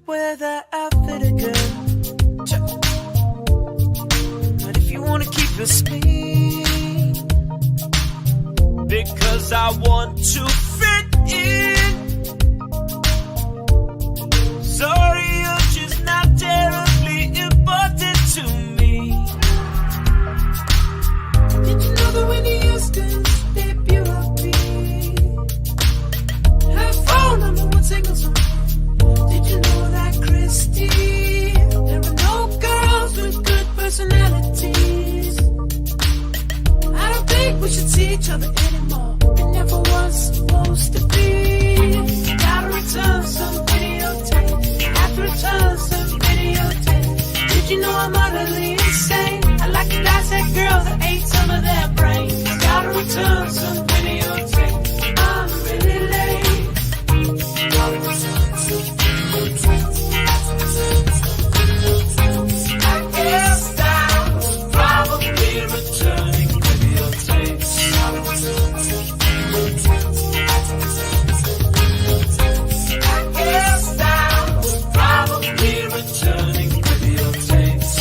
wear that outfit again. But if you wanna keep it clean, because I want to fit in. Sorry, you're just not terribly important to me. Did you know that when the Houston's debut of me, her phone #1 single song? Did you know that Christy, there are no girls with good personalities? I don't think we should see each other anymore. It never was supposed to be. Gotta return some videotapes. Have to return some videotapes. Did you know I'm utterly insane? I like to dissect girls that ate some of their brains. Gotta return some videotapes. I'm really late. Gotta return some videotapes. I guess I was probably returning videotapes. Gotta return some videotapes. I guess I was probably returning videotapes.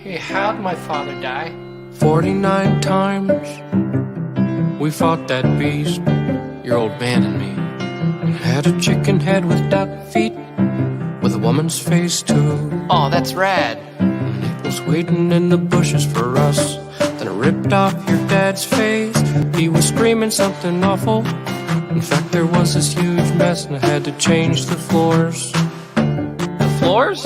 Hey, how'd my father die? 49 times we fought that beast, your old man and me. Had a chicken head with duck feet, with a woman's face too. Oh, that's rad. And it was waiting in the bushes for us. Then it ripped off your dad's face. He was screaming something awful. In fact, there was this huge mess and I had to change the floors. The floors?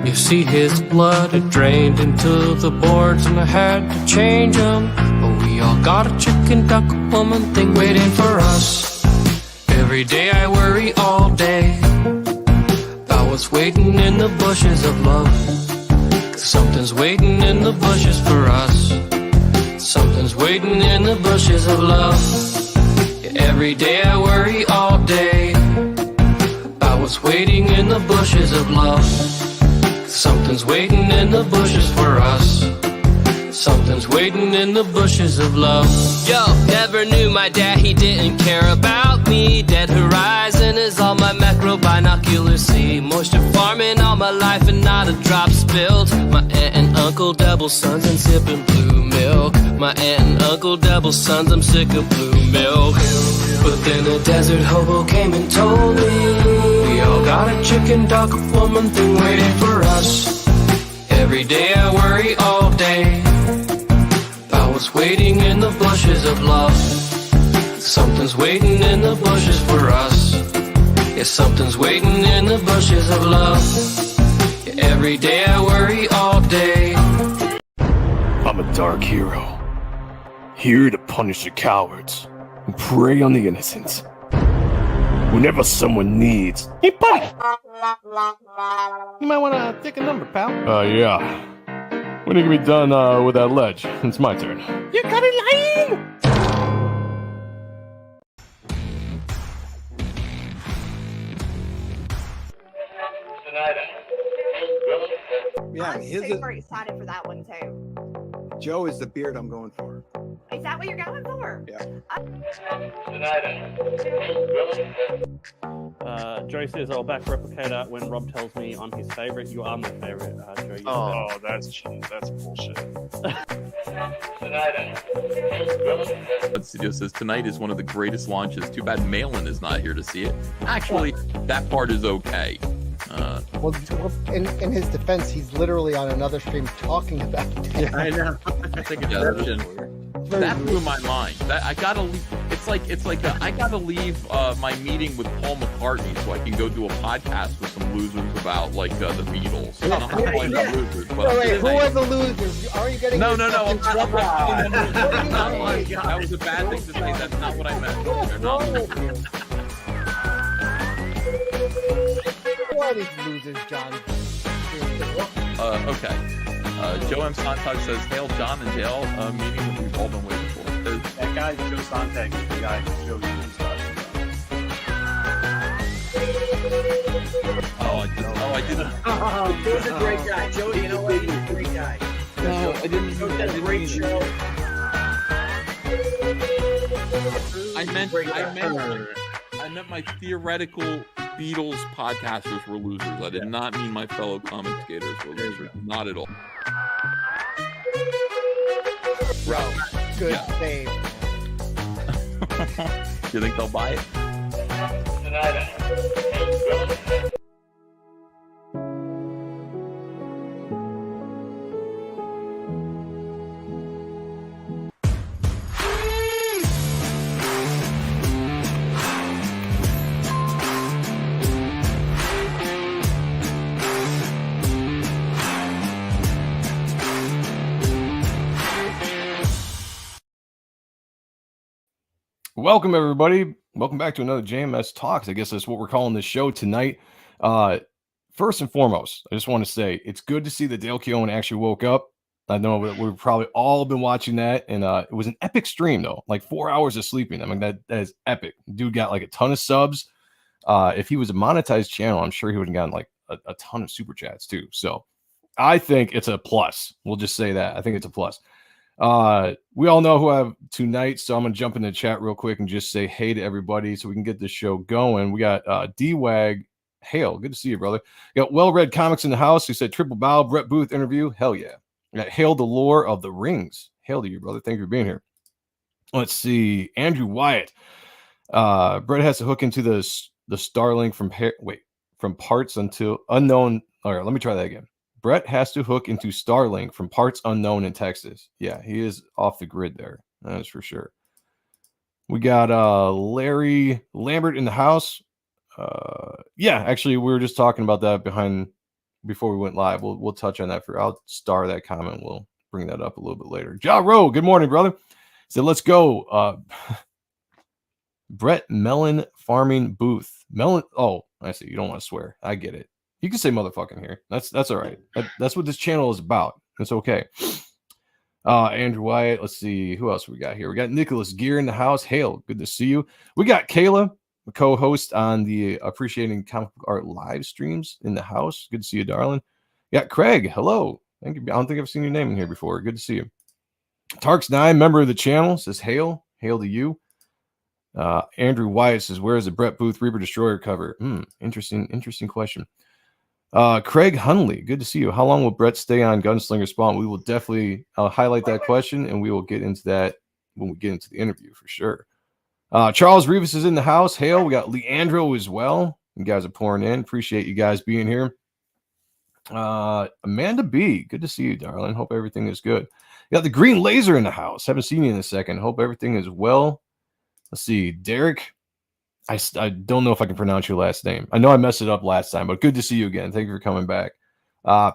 You see his blood, it drained into the boards and I had to change them. But we all got a chicken duck woman thing waiting for us. Every day I worry all day. I was waiting in the bushes of love. 'Cause something's waiting in the bushes for us. Something's waiting in the bushes of love. Yeah, every day I worry all day. I was waiting in the bushes of love. Something's waiting in the bushes for us. Something's waiting in the bushes of love. Yo, never knew my dad, he didn't care about me. Dead horizon is all my macro binoculars see. Moisture farming all my life and not a drop spilled. My aunt and uncle double sons and sipping blue milk. My aunt and uncle double sons, I'm sick of blue milk. But then a desert hobo came and told me we all got a chicken duck woman thing waiting for us. Every day I worry all day. I was waiting in the bushes of love. Something's waiting in the bushes for us. Yeah, something's waiting in the bushes of love. Yeah, every day I worry all day. I'm a dark hero, here to punish the cowards and prey on the innocent. Whenever someone needs... Hey, buddy! You might want to take a number, pal. Yeah. When are you gonna be done with that ledge? It's my turn. You got it lying! Yeah, super excited for that one too. Joe is the beard I'm going for. Is that what you're going for? Yeah. Joe says I'll back Replicator when Rob tells me I'm his favorite. You are my favorite, Joe. Oh, that's cheap. That's bullshit. Studio says tonight is one of the greatest launches. Too bad Malin is not here to see it. Actually, that part is okay. Well, in his defense, he's literally on another stream talking about it. Yeah, I know. I think that blew my mind. That I gotta leave. It's like I gotta leave my meeting with Paul McCartney so I can go do a podcast with some losers about the Beatles. I'm not calling them losers, but wait, who are the losers? Are you getting no. in trouble? That was a bad thing to say. That's not what I meant. They're not losers. Who are these losers, John? Okay. Joe M. Sontag says, "Hail John and Dale, meeting that we've all been waiting for." That guy, Joe Sontag, is the guy who showed you stuff. I didn't. Oh, Joe's a great guy. Joe, you know what? He's a great guy. No, I didn't. Joe did a great show. I meant my theoretical Beatles podcasters were losers. I did not mean my fellow commentators were losers. Not at all. Bro, good save. You think they'll buy it? Welcome, everybody. Welcome back to another JMS Talks. I guess that's what we're calling this show tonight. First and foremost, I just want to say it's good to see that Dale Keown actually woke up. I know that we've probably all been watching that, and it was an epic stream, though. Like 4 hours of sleeping. I mean, that is epic. Dude got like a ton of subs. If he was a monetized channel, I'm sure he would have gotten like a ton of super chats, too. So I think it's a plus. We'll just say that. I think it's a plus. We all know who I have tonight, so I'm gonna jump in the chat real quick and just say hey to everybody so we can get this show going. We got D-Wag Hale, good to see you, brother. We got Well Read Comics in the house who said triple bow Brett Booth interview. Hell yeah. We got Hail the Lore of the Rings. Hail to you, brother. Thank you for being here. Let's see, Andrew Wyatt. Brett has to hook into the Starlink from parts until unknown. All right, let me try that again. Brett has to hook into Starlink from parts unknown in Texas. Yeah, he is off the grid there. That is for sure. We got Larry Lambert in the house. Yeah, actually, we were just talking about that before we went live. We'll touch on that. I'll star that comment. We'll bring that up a little bit later. Ja Rowe, good morning, brother. So let's go. Brett Melon Farming Booth. Melon. Oh, I see. You don't want to swear. I get it. You can say motherfucking here. That's all right. That's what this channel is about. It's okay. Andrew Wyatt. Let's see who else we got here. We got Nicholas Gear in the house. Hail, good to see you. We got Kayla, a co-host on the Appreciating Comic Book Art live streams in the house. Good to see you, darling. We got Craig. Hello. Thank you. I don't think I've seen your name in here before. Good to see you. Tarks9, member of the channel, says hail. Hail to you. Andrew Wyatt says, where is the Brett Booth Reaper Destroyer cover? Interesting question. Craig Hunley, good to see you. How long will Brett stay on Gunslinger Spawn? We will definitely highlight that question, and we will get into that when we get into the interview for sure. Charles Rivas is in the house. Hail. We got Leandro as well. You guys are pouring in. Appreciate you guys being here. Amanda B, good to see you, darling. Hope everything is good. You got the Green Laser in the house. Haven't seen you in a second. Hope everything is well. Let's see, Derek. I don't know if I can pronounce your last name. I know I messed it up last time, but good to see you again. Thank you for coming back.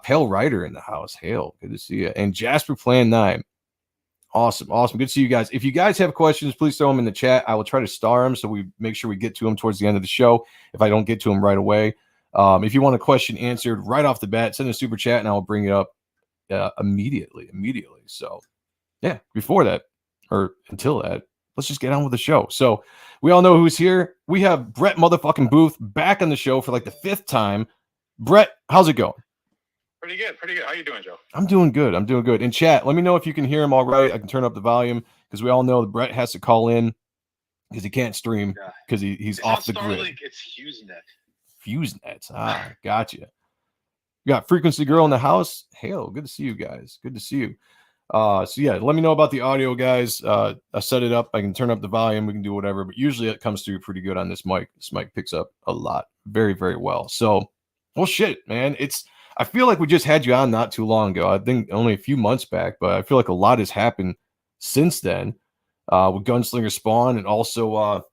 Pale Rider in the house. Hail. Good to see you. And Jasper Plan 9. Awesome. Good to see you guys. If you guys have questions, please throw them in the chat. I will try to star them so we make sure we get to them towards the end of the show if I don't get to them right away. If you want a question answered right off the bat, send a super chat and I will bring it up immediately. So, yeah, before that or until that, let's just get on with the show. So we all know who's here. We have Brett motherfucking Booth back on the show for like the 5th time. Brett, how's it going? Pretty good. How you doing, Joe? I'm doing good. In chat, let me know if you can hear him all right. I can turn up the volume because we all know that Brett has to call in because he can't stream because he's off the grid. It's FuseNet. Gotcha. You got Frequency Girl in the house. Hail. Good to see you guys. Good to see you. So yeah, let me know about the audio, guys. I set it up. I can turn up the volume. We can do whatever, but usually it comes through pretty good on this mic. This mic picks up a lot, very, very well. So, well, shit, man. I feel like we just had you on not too long ago. I think only a few months back, but I feel like a lot has happened since then with Gunslinger Spawn and also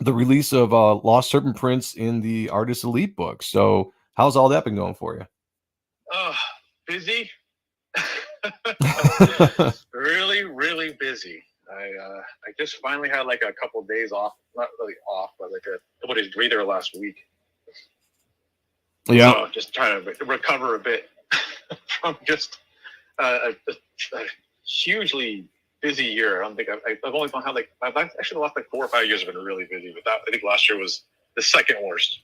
the release of Lost Serpent Prince in the Artist Elite book. So, how's all that been going for you? Busy. really busy. I just finally had like a couple of days off, not really off, but like a couple of days breather last week. Yeah, so just trying to recover a bit from just a hugely busy year. I don't think I've only had like I've actually the last like 4 or 5 years have been really busy, but I think last year was the second worst.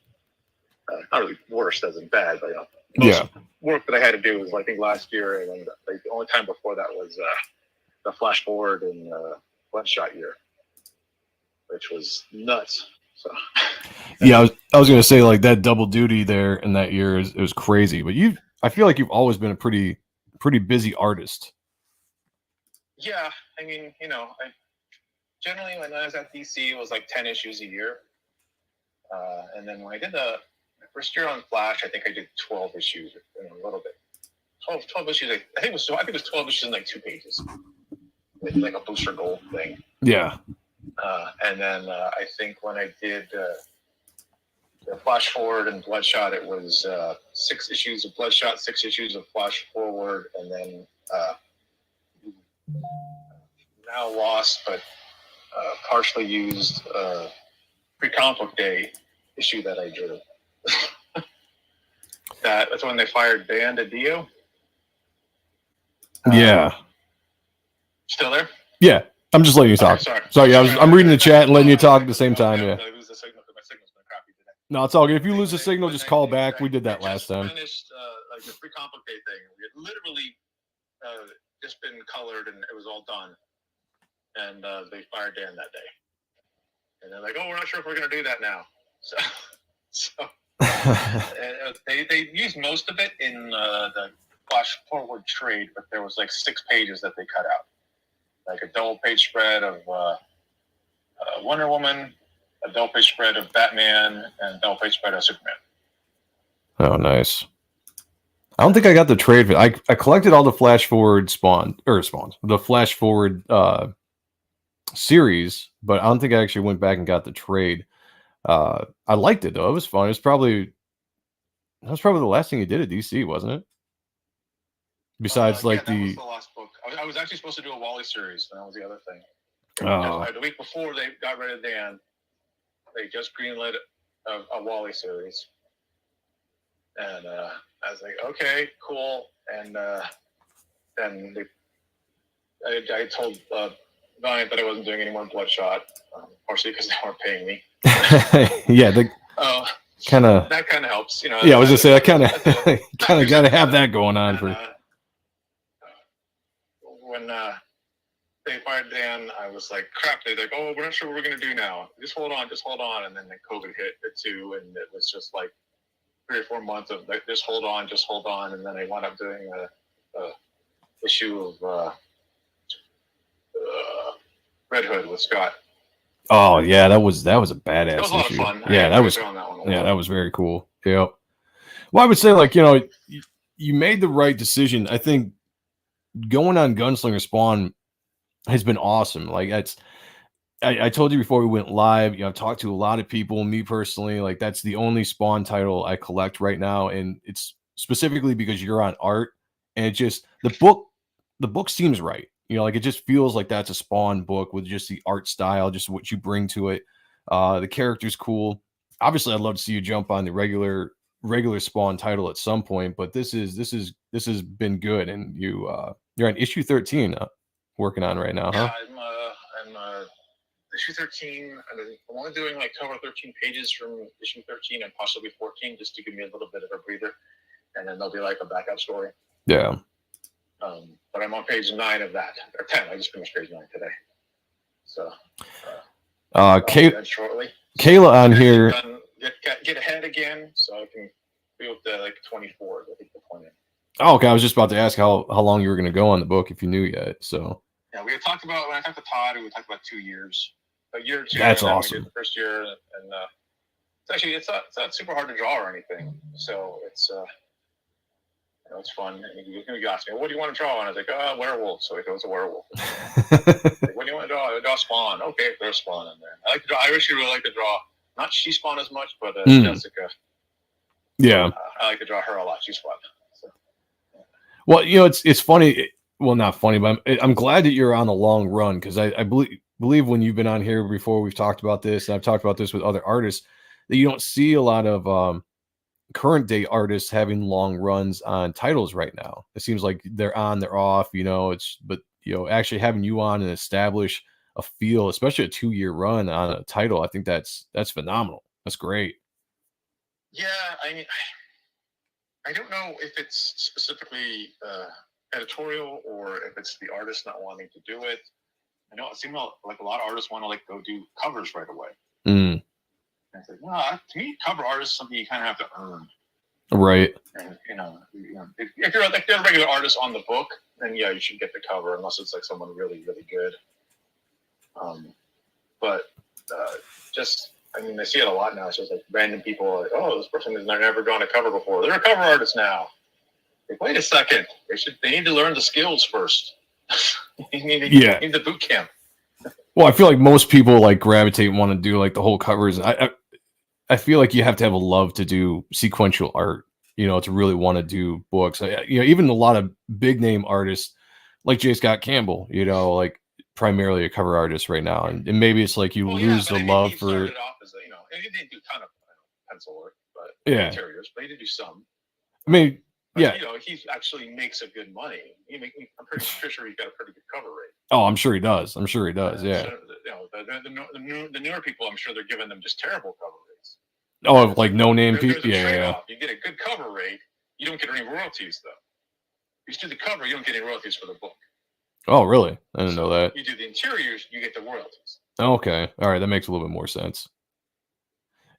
Not really worst as in bad, but most work that I had to do was I think last year, and like, the only time before that was the flash forward and one-shot year, which was nuts. So yeah, I was gonna say like that double duty there in that year it was crazy. But I feel like you've always been a pretty busy artist. yeah, I mean, I generally when I was at DC, it was like 10 issues a year, and then when I did the first year on Flash, I think I did 12 issues, a little bit. 12 issues. I think it was 12 issues in like 2 pages, with like a booster gold thing. Yeah. And then I think when I did the Flash Forward and Bloodshot, it was 6 issues of Bloodshot, 6 issues of Flash Forward, and then now Lost, but partially used pre-comic book day issue that I drew. That's when they fired Dan DiDio. Yeah. Still there? Yeah. I'm just letting you talk. Okay, sorry. I'm reading the chat and letting you talk at the same time. Yeah. I lose the signal because my signal's been crappy today. No, it's all good. If you lose the signal, just call back. We did that last time. Finished like the pre-comic book day thing. We had literally just been colored and it was all done. And they fired Dan that day. And they're like, "Oh, we're not sure if we're going to do that now." So they used most of it in the Flash Forward trade, but there was like 6 pages that they cut out, like a double-page spread of Wonder Woman, a double-page spread of Batman, and a double-page spread of Superman. Oh, nice. I don't think I got the trade. I collected all the Flash Forward spawns, the Flash Forward series, but I don't think I actually went back and got the trade. I liked it though; it was fun. That was probably the last thing you did at DC, wasn't it? Besides, like that was the last book. I was actually supposed to do a Wally series, and that was the other thing. The week before they got rid of Dan, they just greenlit a Wally series, and I was like, okay, cool. And then I told Valiant that I wasn't doing any more Bloodshot, partially because they weren't paying me. Yeah, kind of that kind of helps, Yeah, I was gonna say I kind of got to have that going on for. When they fired Dan, I was like, crap. They're like, oh, we're not sure what we're gonna do now. Just hold on. And then COVID hit it too, and it was just like 3 or 4 months of like, just hold on. And then I wound up doing a issue of Red Hood with Scott. Oh yeah, that was a badass That was a lot issue. of fun. Yeah, that was that was very cool. Yeah. Well, I would say like you made the right decision. I think going on Gunslinger Spawn has been awesome. Like I told you before we went live. I've talked to a lot of people. Me personally, like that's the only Spawn title I collect right now, and it's specifically because you're on art, and it just the book seems right. Like it just feels like that's a Spawn book with just the art style, just what you bring to it. The character's cool. Obviously, I'd love to see you jump on the regular Spawn title at some point, but this has been good, and you're on issue 13 working on right now, huh? Yeah, I'm issue 13. I'm only doing like 12 or 13 pages from issue 13 and possibly 14, just to give me a little bit of a breather, and then there'll be like a backup story. Yeah. But I'm on page 9 of that, or 10. I just finished page 9 today. So, shortly. Kayla on here. Get ahead again, so I can be up to like 24. I think the point is. Oh, okay. I was just about to ask how long you were going to go on the book if you knew yet. So. Yeah, we had talked about when I talked to Todd. We talked about 2 years, a year or 2. That's awesome. We did the first year, and it's not super hard to draw or anything. So it's it's fun. And you asked me, what do you want to draw? And I was like, werewolf. So it was a werewolf. Like, what do you want to draw? I draw Spawn. Okay, there's Spawn in there. I like to draw. I actually really like to draw. Not She Spawn as much, but Jessica. Yeah. I like to draw her a lot. She's fun. So. Well, it's funny. Well, not funny, but I'm glad that you're on the long run, because I believe when you've been on here before, we've talked about this, and I've talked about this with other artists, that you don't see a lot of current day artists having long runs on titles right now. It seems like they're on, they're off, but actually having you on and establish a feel, especially a 2-year run on a title, I think that's phenomenal. That's great. Yeah, I mean, I don't know if it's specifically editorial or if it's the artist not wanting to do it, I know it seems like a lot of artists want to like go do covers right away. Mm. And it's like, no, to me, cover art is something you kind of have to earn. Right. And if you're a regular artist on the book, then yeah, you should get the cover unless it's like someone really, really good. But just, I mean, I see it a lot now. It's just like random people are like, oh, this person has never gone a cover before. They're a cover artist now. Like, wait a second. They need to learn the skills first. you need the boot camp. Well, I feel like most people like gravitate and want to do like the whole covers. I feel like you have to have a love to do sequential art, you know, to really want to do books. You know, even a lot of big name artists like J. Scott Campbell, you know, like primarily a cover artist right now, and maybe it's like you lose the love for. Started off as and he didn't do a ton of pencil work, but interiors, but he did do some. I mean, but, you know, he actually makes a good money. I'm pretty sure he's got a pretty good cover rate. Oh, I'm sure he does. Yeah. So, you know, the newer people, I'm sure they're giving them just terrible cover rates. Oh, like no name people. Yeah. You get a good cover rate, you don't get any royalties though. You just do the cover, you don't get any royalties for the book. Oh, really? I didn't know that. You do the interiors, you get the royalties. Okay. All right. That makes a little bit more sense.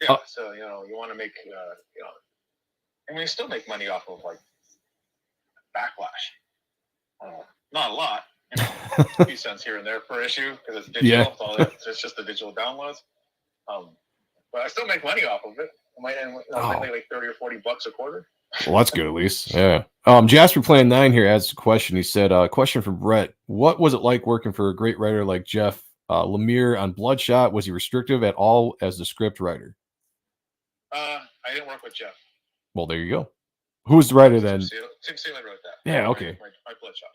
Yeah. So, you know, you want to make, you know, and we still make money off of like backlash. Not a lot, you know, a few cents here and there per issue because it's digital. Yeah. It's just the digital downloads. But I still make money off of it. I might end with like $30 or $40 a quarter. Well, that's good at least. Yeah. Jasper Plan 9 here asks a question. He said, question from Brett. What was it like working for a great writer like Jeff Lemire on Bloodshot? Was he restrictive at all as the script writer? I didn't work with Jeff. Well, there you go. Who was the writer then? Tim Seeley wrote that. Yeah, okay. My Bloodshot.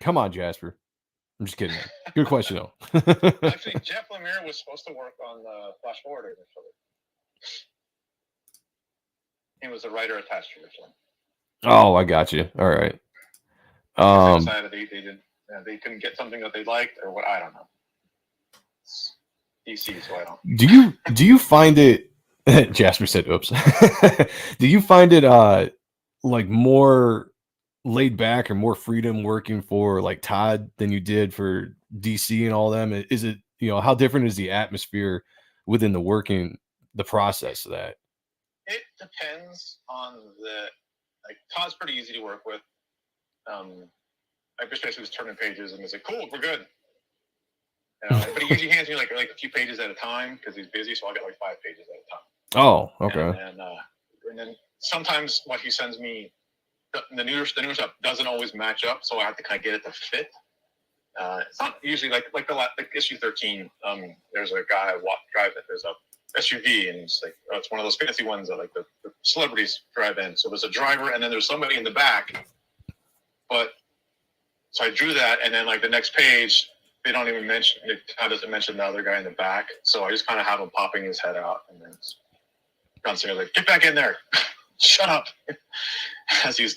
Come on, Jasper. I'm just kidding. Good question, though. Actually, Jeff Lemire was supposed to work on Flash Forward initially. He was a writer attached originally. Oh, I got you. All right. They couldn't get something that they liked, or what? I don't know. It's DC, so I don't. Do you find it? Jasper said, "Oops." Do you find it like more laid back or more freedom working for like Todd than you did for DC and all them? Is it, you know, how different is the atmosphere within the process of that? It depends on Todd's pretty easy to work with. I just basically was turning pages and he's like, cool, we're good. You know, but he usually hands me like a few pages at a time because he's busy, so I'll get like 5 pages at a time. Oh, okay. And then sometimes what he sends me, the newer stuff doesn't always match up, so I have to kind of get it to fit. It's not usually like issue 13. There's a guy driving. There's a SUV, and it's like it's one of those fancy ones that like the celebrities drive in. So there's a driver, and then there's somebody in the back. But so I drew that, and then like the next page, they don't even mention. It kind of doesn't mention the other guy in the back. So I just kind of have him popping his head out, and then Gunslinger like, get back in there, shut up, as he's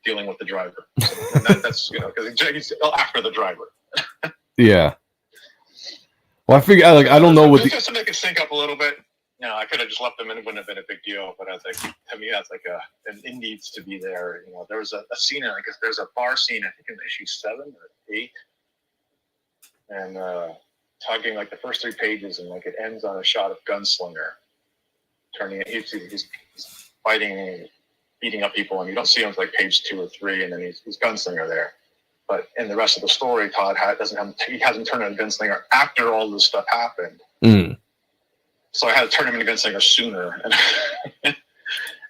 dealing with the driver. So that's because he's after the driver. Yeah. Well, I figure I don't know what just to make it sync up a little bit. You know, I could have just left them in; it wouldn't have been a big deal. But I was like, to me, that's like it needs to be there. You know, there was a scene in, I guess there's a bar scene, I think in issue 7 or 8, and talking like the first 3 pages, and like it ends on a shot of Gunslinger turning it. He's fighting, beating up people, and you don't see him until like page 2 or 3, and then he's Gunslinger there. But in the rest of the story, Todd he hasn't turned into Gunslinger after all this stuff happened. Mm. So I had to turn him into Gunslinger sooner. And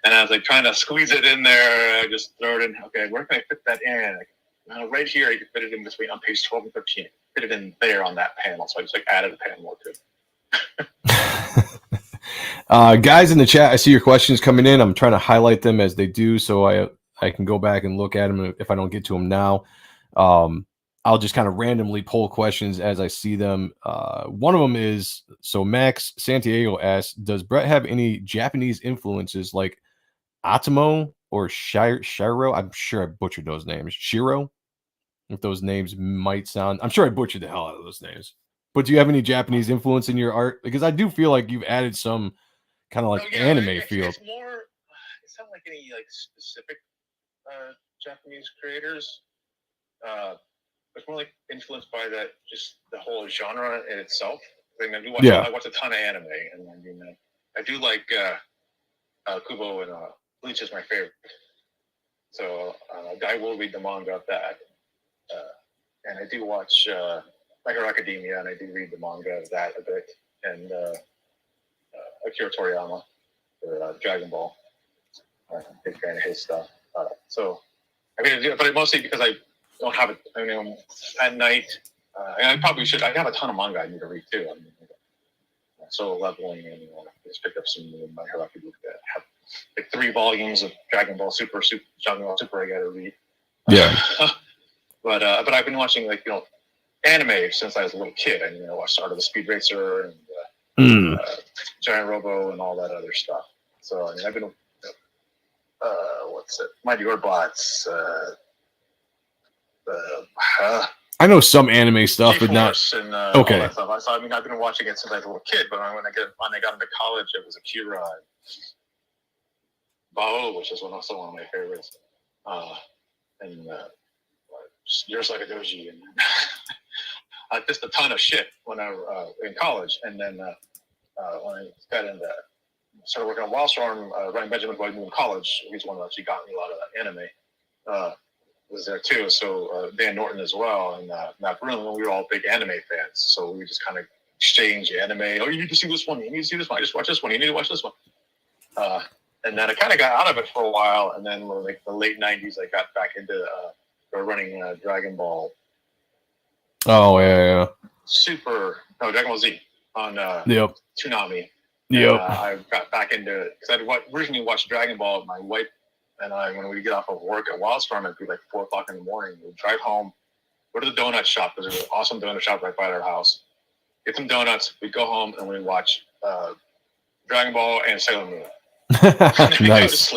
I was like trying to squeeze it in there. I just throw it in. Okay, where can I fit that in? Like, right here, you can fit it in between on page 12 and 13. Fit it in there on that panel. So I just like added a panel or 2. Guys in the chat, I see your questions coming in. I'm trying to highlight them as they do, so I can go back and look at them if I don't get to them now. I'll just kind of randomly pull questions as I see them. One of them is, so Max Santiago asks, does Brett have any Japanese influences like Atomo or Shiro? I'm sure I butchered those names. Shiro? If those names might sound, I'm sure I butchered the hell out of those names. But do you have any Japanese influence in your art? Because I do feel like you've added some kind of like anime feel. It's more, it's not like any like specific Japanese creators. it's more like influenced by that, just the whole genre in itself. I mean, I watch a ton of anime, and I mean, I do like Kubo and Bleach is my favorite. So I will read the manga of that, and I do watch My Hero Academia, and I do read the manga of that a bit, and Akira Toriyama for Dragon Ball. Big fan of his stuff. So I mean, but mostly because I don't have it. I mean, at night, and I probably should. I have a ton of manga I need to read too. I mean, Solo Leveling, and just picked up some My Hero Academia. Have like 3 volumes of Dragon Ball Super. Dragon Ball Super. I got to read. Yeah. But I've been watching anime since I was a little kid. I mean, I watched Art of the Speed Racer and Giant Robo and all that other stuff. So I mean, I've been what's it? Mighty Orbots. I know some anime stuff, but not and, okay. All that stuff. So I mean, I've been watching it since I was a little kid. But when I got into college, it was Akira and Bao, which is also one of my favorites. And Years Like a Doji, and just a ton of shit when I was in college. And then when I got into started working on Wildstorm, Ryan Benjamin, who I knew in college, he's one that actually got me a lot of that anime. Was there too. So Dan Norton as well, and Matt Bruno. We were all big anime fans, so we just kind of exchange anime. Oh, you need to see this one. You need to see this one. I just watch this one. You need to watch this one. And then I kind of got out of it for a while, and then like the late '90s, I got back into running Dragon Ball. Oh yeah. Dragon Ball Z on Toonami. Yep. I got back into it because I'd originally watched Dragon Ball. My wife and I, when we get off of work at Wildstorm, it'd be like 4 o'clock in the morning. We'd drive home, go to the donut shop. There's an awesome donut shop right by our house. Get some donuts. We'd go home and we'd watch Dragon Ball and Sailor Moon. Nice.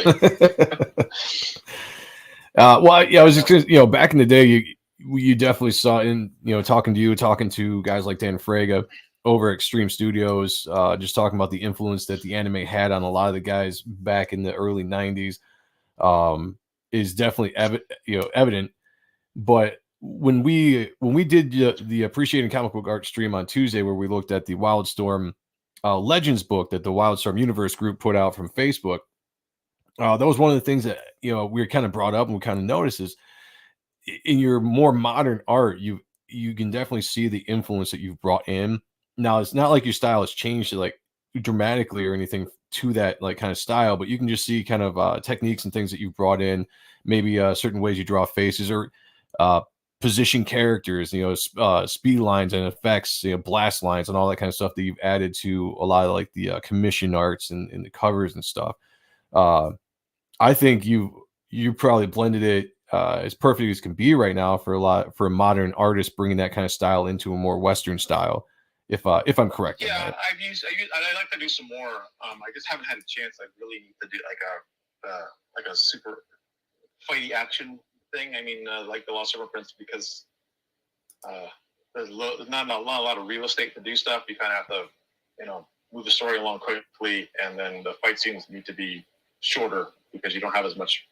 Well, yeah, I was just gonna, back in the day, you definitely saw talking to guys like Dan Fraga over Extreme Studios, just talking about the influence that the anime had on a lot of the guys back in the early '90s, is definitely evident. But when we did the Appreciating Comic Book Art stream on Tuesday, where we looked at the Wildstorm Legends book that the Wildstorm Universe group put out from Facebook, that was one of the things that we were kind of brought up and we kind of noticed is in your more modern art, you can definitely see the influence that you've brought in. Now, it's not like your style has changed like dramatically or anything to that like kind of style, but you can just see kind of techniques and things that you've brought in, maybe certain ways you draw faces or position characters, speed lines and effects, blast lines and all that kind of stuff that you've added to a lot of like the commission arts and the covers and stuff. I think you probably blended it as perfect as can be right now for a modern artist, bringing that kind of style into a more Western style. If I'm correct. Yeah, I'd like to do some more. I just haven't had a chance. I really need to do like a super fighty action thing. I mean, like the Lost Serpent Prince, because there's not a lot of real estate to do stuff. You kind of have to, move the story along quickly, and then the fight scenes need to be shorter because you don't have as much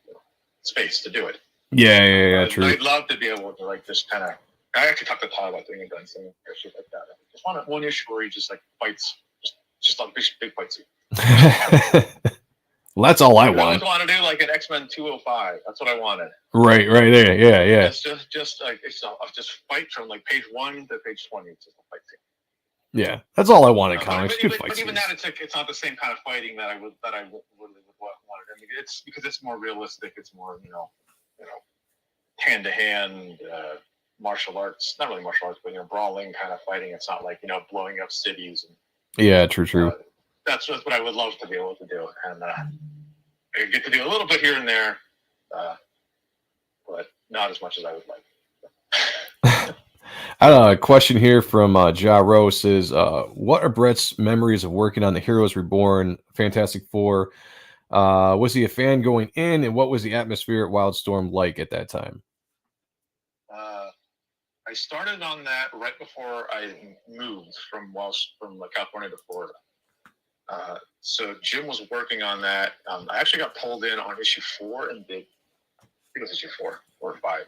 space to do it. Yeah, true. I'd love to be able to like just kind of. I actually talked to Todd about doing a Gunslinger or shit like that. I just want one issue where he just like fights, just like big fight scene. Well, that's all I want. I always want to do like an X-Men 205. That's what I wanted. Right there. Yeah. It's just like it's just fight from like page 1 to page 20. It's just a fight scene. Yeah, that's all I wanted. Comics, but even that, it's not the same kind of fighting that I would really would want. I mean, it's because it's more realistic. It's more hand to hand. Martial arts, not really martial arts, but brawling kind of fighting. It's not like blowing up cities. And, yeah, true. That's what I would love to be able to do, and I get to do a little bit here and there, but not as much as I would like. A question here from Ja Ro says, "What are Brett's memories of working on the Heroes Reborn, Fantastic Four? Was he a fan going in, and what was the atmosphere at Wildstorm like at that time?" I started on that right before I moved from California to Florida. So Jim was working on that. I actually got pulled in on issue 4 and did, I think it was issue 4 or 5.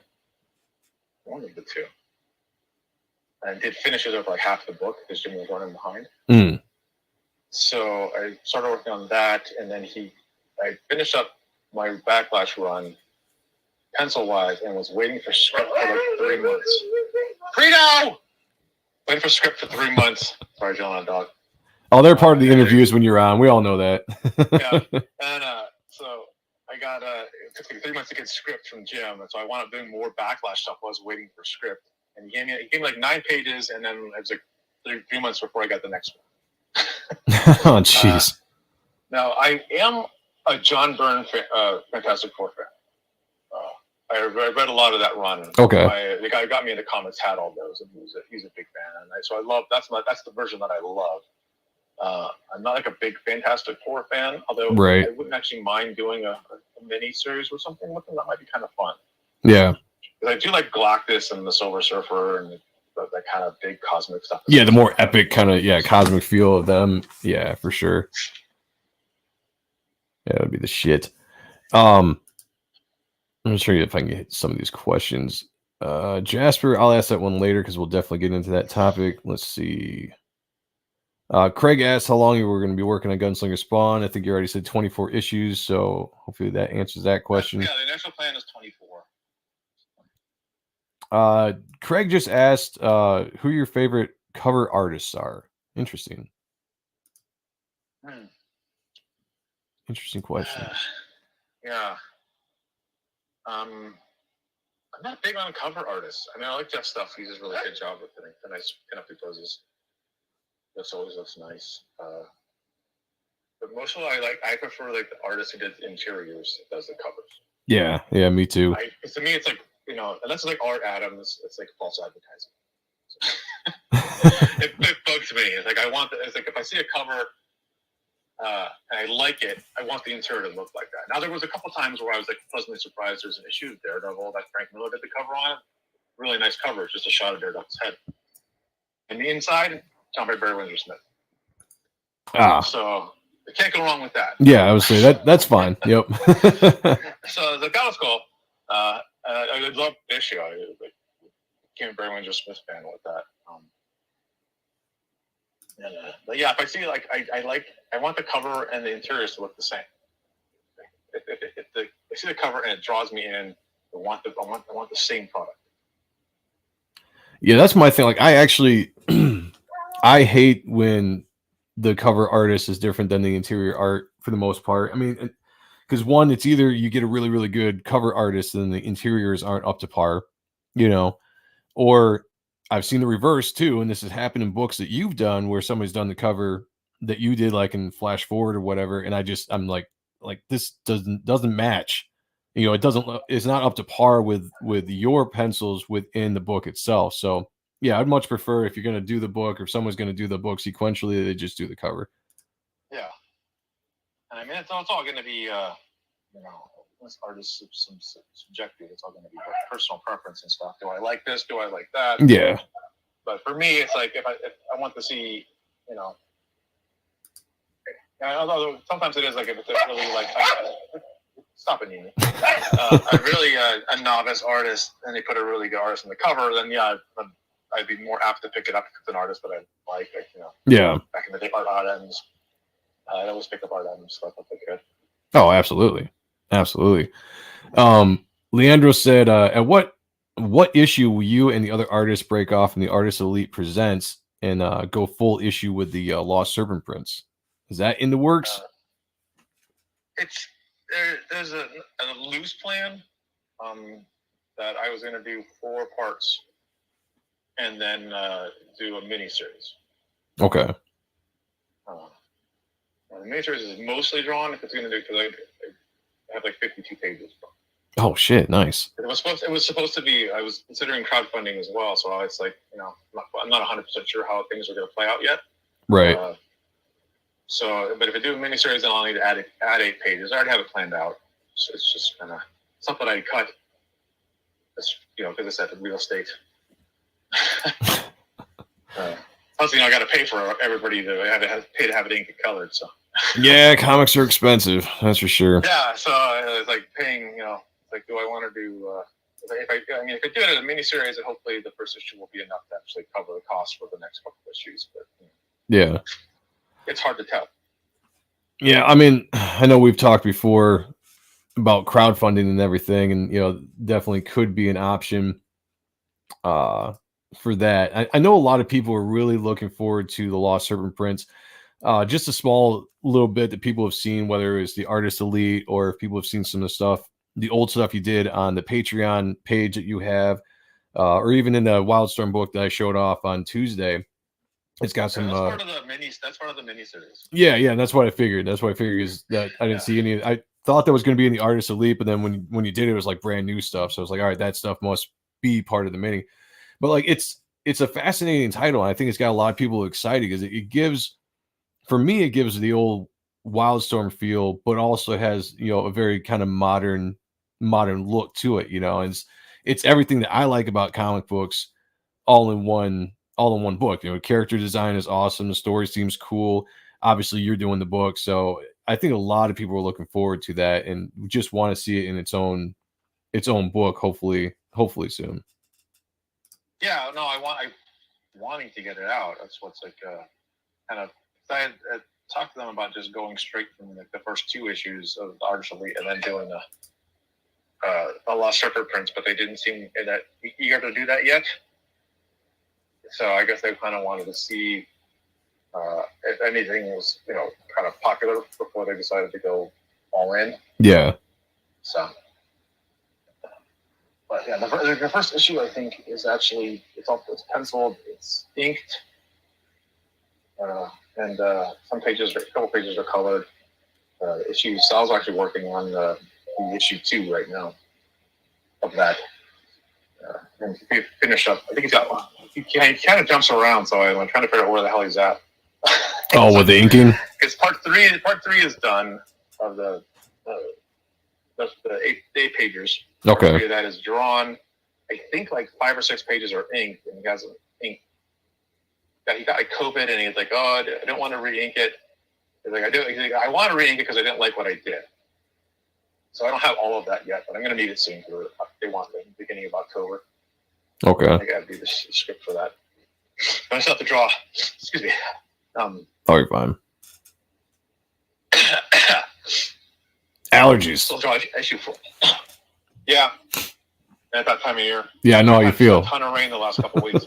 One of the two. and did finish it over like half the book because Jimmy was running behind. So I started working on that, and then I finished up my Backlash run pencil-wise and was waiting for script for like 3 months. Frito! Waiting for script for 3 months. Sorry, John, on dog. Oh, they're part of the interviews when you're on. We all know that. Yeah, and so I got it took me 3 months to get script from Jim, and so I wound up doing more Backlash stuff while I was waiting for script. And he gave me like 9 pages, and then it was like 3 months before I got the next one. Oh, jeez. Now, I am a John Byrne Fantastic Four fan. I read a lot of that run. Okay. The guy who got me into comics had all those, and he's a big fan. And so I love that's the version that I love. I'm not like a big Fantastic Four fan, although I wouldn't actually mind doing a mini series or something with them. That might be kind of fun. Yeah. Because I do like Galactus and the Silver Surfer and that kind of big cosmic stuff. Yeah, the more epic kind of cosmic feel of them. Yeah, for sure. Yeah, that'd be the shit. I'm gonna show you if I can get some of these questions. Jasper, I'll ask that one later because we'll definitely get into that topic. Let's see. Craig asked how long you were going to be working on Gunslinger Spawn. I think you already said 24 issues, so hopefully that answers that question. Yeah, the initial plan is 24. Craig just asked who your favorite cover artists are. Interesting. Interesting question. Yeah. I'm not big on cover artists. I mean, I like Jeff's stuff. He does a really good job with it. The nice pinup he poses. This always looks nice. But mostly I prefer like the artist who did the interiors that does the covers. Yeah, me too. To me, it's like, unless it's like Art Adams, it's like false advertising. It bugs me. It's like it's like if I see a cover and I like it, I want the interior to look like that. Now, there was a couple times where I was like pleasantly surprised. There's an issue of Daredevil that Frank Miller did the cover on. Really nice cover. It's just a shot of Daredevil's head. And the inside, Tom by Barry Windsor Smith. So you can't go wrong with that. Yeah, I would say that's fine. Yep. So that was cool. I would love the issue. I became a Barry Windsor Smith fan with that. But yeah, if I see I want the cover and the interiors to look the same. If I see the cover and it draws me in, I want the same product. Yeah, that's my thing. Like, I actually, I hate when the cover artist is different than the interior art for the most part. I mean, because one, it's either you get a really, really good cover artist and the interiors aren't up to par, or I've seen the reverse too. And this has happened in books that you've done where somebody's done the cover that you did, like in Flash Forward or whatever. And I'm like this doesn't match. It's not up to par with your pencils within the book itself. So yeah, I'd much prefer if you're going to do the book or if someone's going to do the book sequentially, they just do the cover. Yeah. And I mean, it's all going to be, this artist is subjective. It's all going to be personal preference and stuff. Do I like this? Do I like that? Yeah. But for me, it's like if I want to see, although sometimes it is like if it's really like stop it, Nini. Really a novice artist, and they put a really good artist on the cover, then yeah, I'd be more apt to pick it up if it's an artist that I like. Yeah. Back in the day, Art Adams. I always pick up Art Adams stuff. I think good. Oh, absolutely. Leandro said, at what issue will you and the other artists break off from the Artist Elite Presents and go full issue with the Lost Serpent Prince? Is that in the works? There's a loose plan that I was going to do 4 parts and then do a mini series. Okay. The mini series is mostly drawn. If it's going to do, because I have like 52 pages. Oh shit! Nice. It was supposed to be. I was considering crowdfunding as well, so it's like I'm not 100% sure how things are going to play out yet. Right. But if I do a miniseries, then I'll need to add 8 pages. I already have it planned out. So it's just kind of something I cut. It's, because it's at the real estate. Plus, I got to pay for everybody to pay to have it ink and colored. So. Yeah, comics are expensive. That's for sure. Yeah, so it's like paying. Like, do I want to do if I do it as a miniseries, and hopefully the first issue will be enough to actually cover the cost for the next couple of issues. But Yeah. it's hard to tell. Yeah, I mean, I know we've talked before about crowdfunding and everything, and definitely could be an option for that. I know a lot of people are really looking forward to the Lost Serpent Prince. Just a small little bit that people have seen, whether it's the Artist Elite or if people have seen some of the stuff, the old stuff you did on the Patreon page that you have, or even in the Wildstorm book that I showed off on Tuesday. It's got some. That's part of the miniseries. Yeah, that's what I figured. That's what I figured is that I didn't see any. I thought that was going to be in the Artist Elite, but then when you did it was like brand new stuff. So I was like, all right, that stuff must be part of the mini. But like, it's a fascinating title. And I think it's got a lot of people excited because it gives, for me, it gives the old Wildstorm feel, but also has a very kind of modern look to it. And it's everything that I like about comic books, all in one book. Character design is awesome. The story seems cool. Obviously, you're doing the book, so I think a lot of people are looking forward to that and just want to see it in its own book. Hopefully soon. Yeah, no, I'm wanting to get it out. That's what's like kind of. I had talked to them about just going straight from the first two issues of the Artist Elite and then doing a Lost Serpent Prince, but they didn't seem that eager to do that yet. So I guess they kind of wanted to see if anything was, kind of popular before they decided to go all in. Yeah. So, but yeah, the first issue I think is actually it's penciled, it's inked, and a couple pages are colored. Issue Sal's actually working on the issue 2 right now of that. And he finished up. I think he's got one. He kind of jumps around, so I'm trying to figure out where the hell he's at. Oh, with the inking? Because part three is done of the 8 pages. Okay. Part 3 of that is drawn. I think like 5 or 6 pages are inked, and he hasn't inked. He got like COVID, and he's like, "Oh, I don't want to re-ink it." He's like, I want to re-ink it because I didn't like what I did. So I don't have all of that yet, but I'm going to need it soon. They want the beginning of October. Okay. I got to do the script for that. I still have to draw. Excuse me. Oh, you're fine. Allergies. Still draw issue 4. Yeah. At that time of year. Yeah, I know how you feel. A ton of rain the last couple of weeks.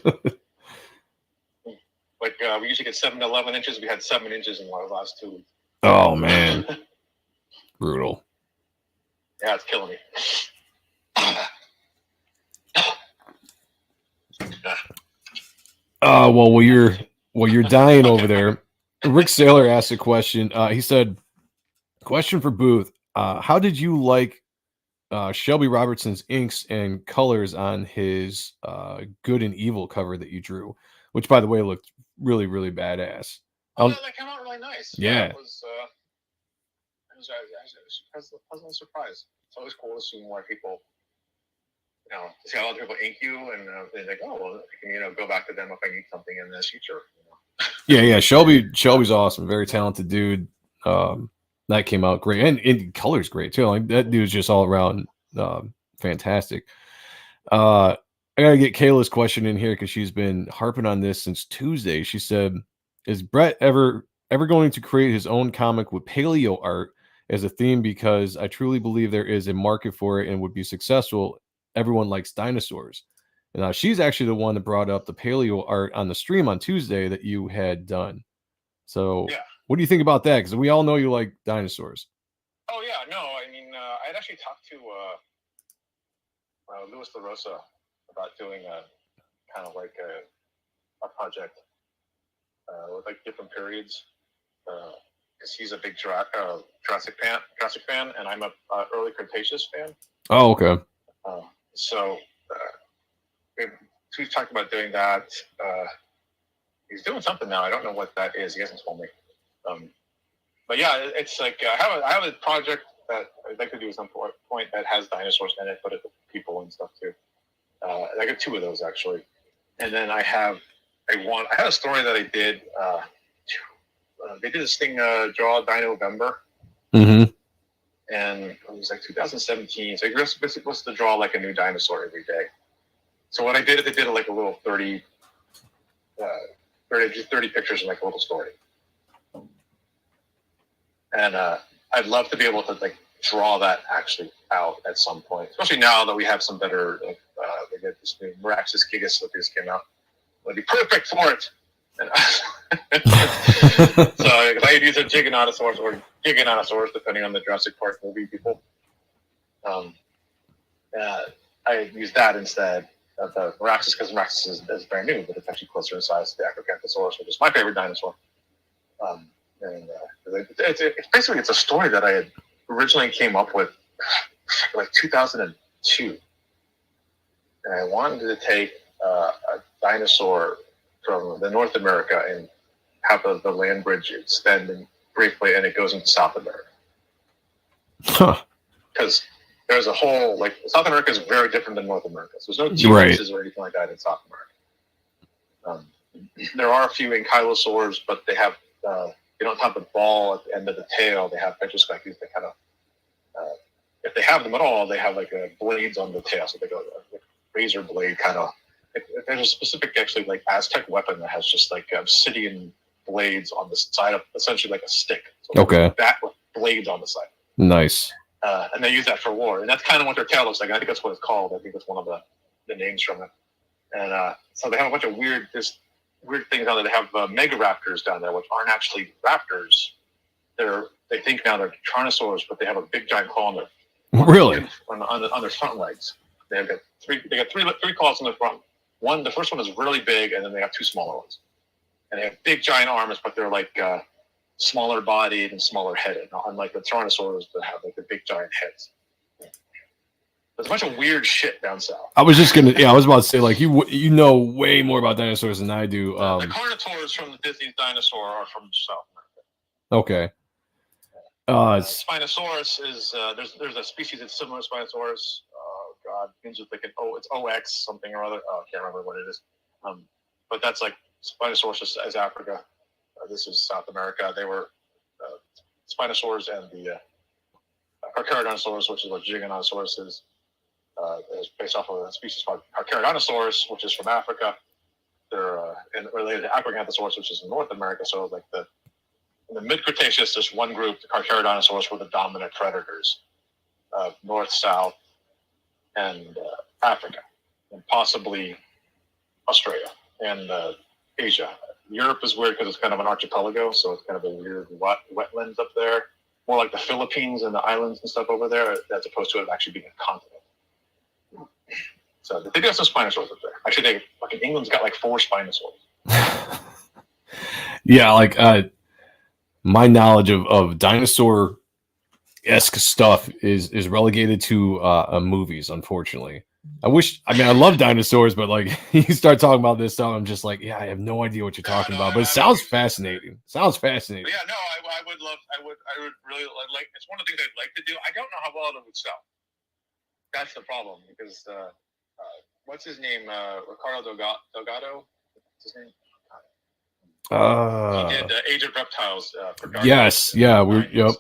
Like we usually get 7 to 11 inches. We had 7 inches in the last 2 weeks. Oh man. Brutal. Yeah, it's killing me. While you're dying over there, Rick Saylor asked a question. He said, "Question for Booth: how did you like Shelby Robertson's inks and colors on his Good and Evil cover that you drew?" Which, by the way, looked really, really badass. Oh, that came out really nice. Yeah. It was a pleasant surprise. It's always cool to see more people. To see how other people ink you, and they're like, "Oh, well, I can go back to them if I need something in the future." Yeah. Shelby's awesome. Very talented dude. That came out great, and color's great too. Like that dude's just all around fantastic. I gotta get Kayla's question in here because she's been harping on this since Tuesday. She said, "Is Brett ever going to create his own comic with paleo art as a theme? Because I truly believe there is a market for it and would be successful. Everyone likes dinosaurs." And she's actually the one that brought up the paleo art on the stream on Tuesday that you had done. So yeah. What do you think about that? Because we all know you like dinosaurs. Oh yeah, no, I mean, I'd actually talked to Louis LaRosa about doing a kind of like a project with like different periods, because he's a big Jurassic fan, and I'm a early Cretaceous fan. Oh, okay. So we've talked about doing that. He's doing something now. I don't know what that is. He hasn't told me. But yeah, it's like I have a project that I'd like to do at some point that has dinosaurs in it, but it's people and stuff too. I got 2 of those actually, and then I had a story that I did. They did this thing, Draw Dino November. Mm-hmm. and it was like 2017. So you're basically supposed to draw like a new dinosaur every day. So what I did is I did like a little 30 pictures in like a little story. And I'd love to be able to like draw that actually out at some point, especially now that we have some better, like, they get this new Miraxis Gigas that just came out. It'd be perfect for it. And so I could use a Giganotosaurus or Giganotosaurus, depending on the Jurassic Park movie people. I used that instead of the Miraxis, because Miraxis is brand new, but it's actually closer in size to the Acrocanthosaurus, which is my favorite dinosaur. It's a story that I had originally came up with like 2002, and I wanted to take a dinosaur from the North America and have the land bridge extend briefly, and it goes into South America. Because there's a whole, like, South America is very different than North America. So there's no T-Rexes or anything like that in South America. There are a few ankylosaurs, but they have they don't have the ball at the end of the tail. They have petroscopes that kind of, if they have them at all, they have like blades on the tail. So they go like razor blade kind of. There's a specific, actually, like Aztec weapon that has just like obsidian blades on the side of, essentially like a stick. So okay. That with blades on the side. Nice. And they use that for war, and that's kind of what their tail looks like. I think that's what it's called. I think that's one of the names from it. And so they have a bunch of weird things down there. They have megaraptors down there, which aren't actually raptors. They think now they're Tyrannosaurs, but they have a big giant claw on their really on their front legs. They got three claws on the front. The first one is really big, and then they have two smaller ones. And they have big giant arms, but they're like smaller bodied and smaller headed, unlike the Tyrannosaurs that have like the big giant heads. There's a bunch of weird shit down south. I was just gonna, I was about to say, like, you know way more about dinosaurs than I do. The Carnotaurs from the Disney's Dinosaur are from South America. Okay. Spinosaurus is there's a species that's similar to Spinosaurus. God, begins with like it's OX something or other. I can't remember what it is. But that's like Spinosaurus is Africa. This is South America. They were Spinosaurs and the Carcharodontosaurus, which is what Giganotosaurus is. It's based off of a species called Carcharodontosaurus, which is from Africa. They're related to Acrocanthosaurus, which is in North America. So like in the mid-Cretaceous, there's one group, the Carcharodontosaurus, were the dominant predators of North, South, and Africa, and possibly Australia and Asia. Europe is weird because it's kind of an archipelago, so it's kind of a weird wetlands up there, more like the Philippines and the islands and stuff over there, as opposed to it actually being a continent. So they do have some Spinosaurs up there. Actually, England's got like 4 Spinosaurs. Yeah, like my knowledge of dinosaur-esque stuff is relegated to movies, unfortunately. I love dinosaurs, but like you start talking about this stuff, I'm just like, yeah, I have no idea what you're talking about. But it sounds fascinating. Sounds fascinating. Yeah, no, I would really like. It's one of the things I'd like to do. I don't know how well it would sell. That's the problem, because what's his name? Ricardo Delgado. What's his name? He did Age of Reptiles. For yes, yeah, yep.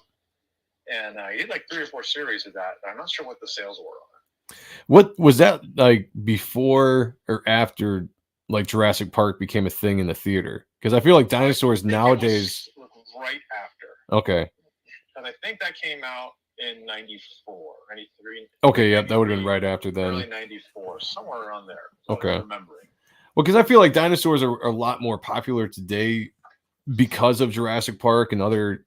And he did like 3 or 4 series of that. I'm not sure what the sales were on it. What was that like before or after like Jurassic Park became a thing in the theater? Because I feel like dinosaurs nowadays. Right after. Okay. And I think that came out in 94, 93. Okay, yeah, that would have been right after then. Early 94, somewhere around there. Okay. I'm remembering. Well, because I feel like dinosaurs are a lot more popular today because of Jurassic Park and other,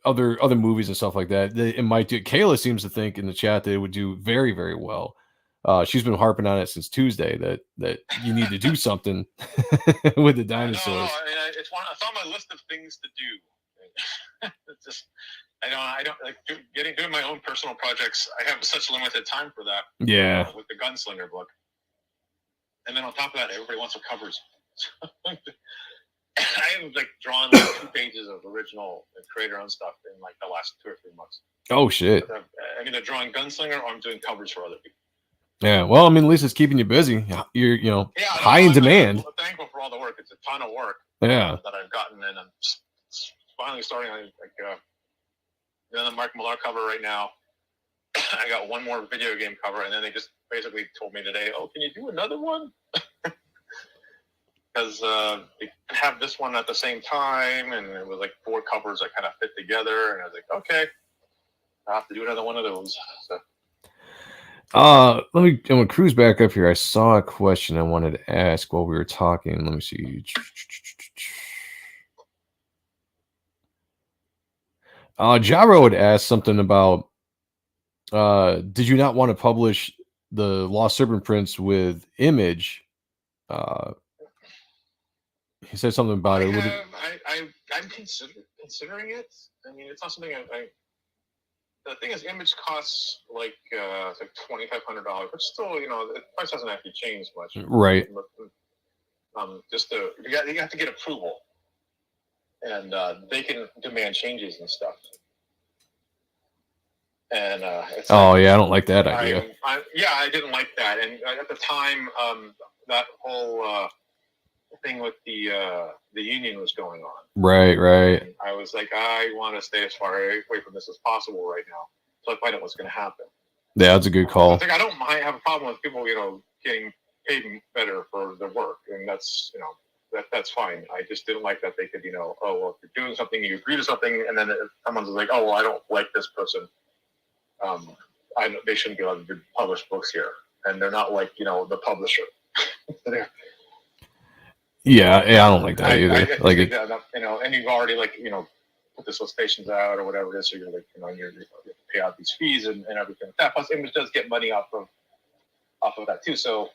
other movies and stuff like that. It might do. Kayla seems to think in the chat that it would do very, very well. She's been harping on it since Tuesday that you need to do something with the dinosaurs. No, it's on my list of things to do. It's just I don't like doing my own personal projects. I have such limited time for that. Yeah. With the Gunslinger book, and then on top of that, everybody wants the covers. I have like drawn like 2 pages of original creator-owned stuff in like the last 2 or 3 months. Oh shit! I'm either drawing Gunslinger or I'm doing covers for other people. Yeah, well, I mean, at least it's keeping you busy. You're high in demand. I'm thankful for all the work. It's a ton of work. Yeah. That I've gotten, and I'm finally starting. the Mark Millar cover right now. I got one more video game cover, and then they just basically told me today, "Oh, can you do another one?" Because they have this one at the same time, and it was like 4 covers that kind of fit together, and I was like, "Okay, I'll have to do another one of those." So. I'm gonna cruise back up here. I saw a question I wanted to ask while we were talking. Let me see. Jaro had asked something about did you not want to publish the Lost Serpent Prince with Image? He said something about it. I'm considering it. I mean, it's not something the thing is, Image costs like it's like $2,500, but still, the price hasn't actually changed much. Right. You have to get approval, and they can demand changes and stuff. And it's I don't like that idea. I didn't like that, and at the time, that whole thing with the union was going on. Right. And I was like, I want to stay as far away from this as possible right now, so I find out what's going to happen. Yeah, that's a good call. I don't mind have a problem with people, getting paid better for their work, and that's that's fine. I just didn't like that they could, oh well, if you're doing something, you agree to something, and then if someone's like, oh well, I don't like this person. They shouldn't be allowed to publish books here, and they're not like the publisher. Yeah, I don't like that either. And you've already put the solicitations out or whatever it is, so you're you pay out these fees and everything like that. Plus, Image does get money off of that too. So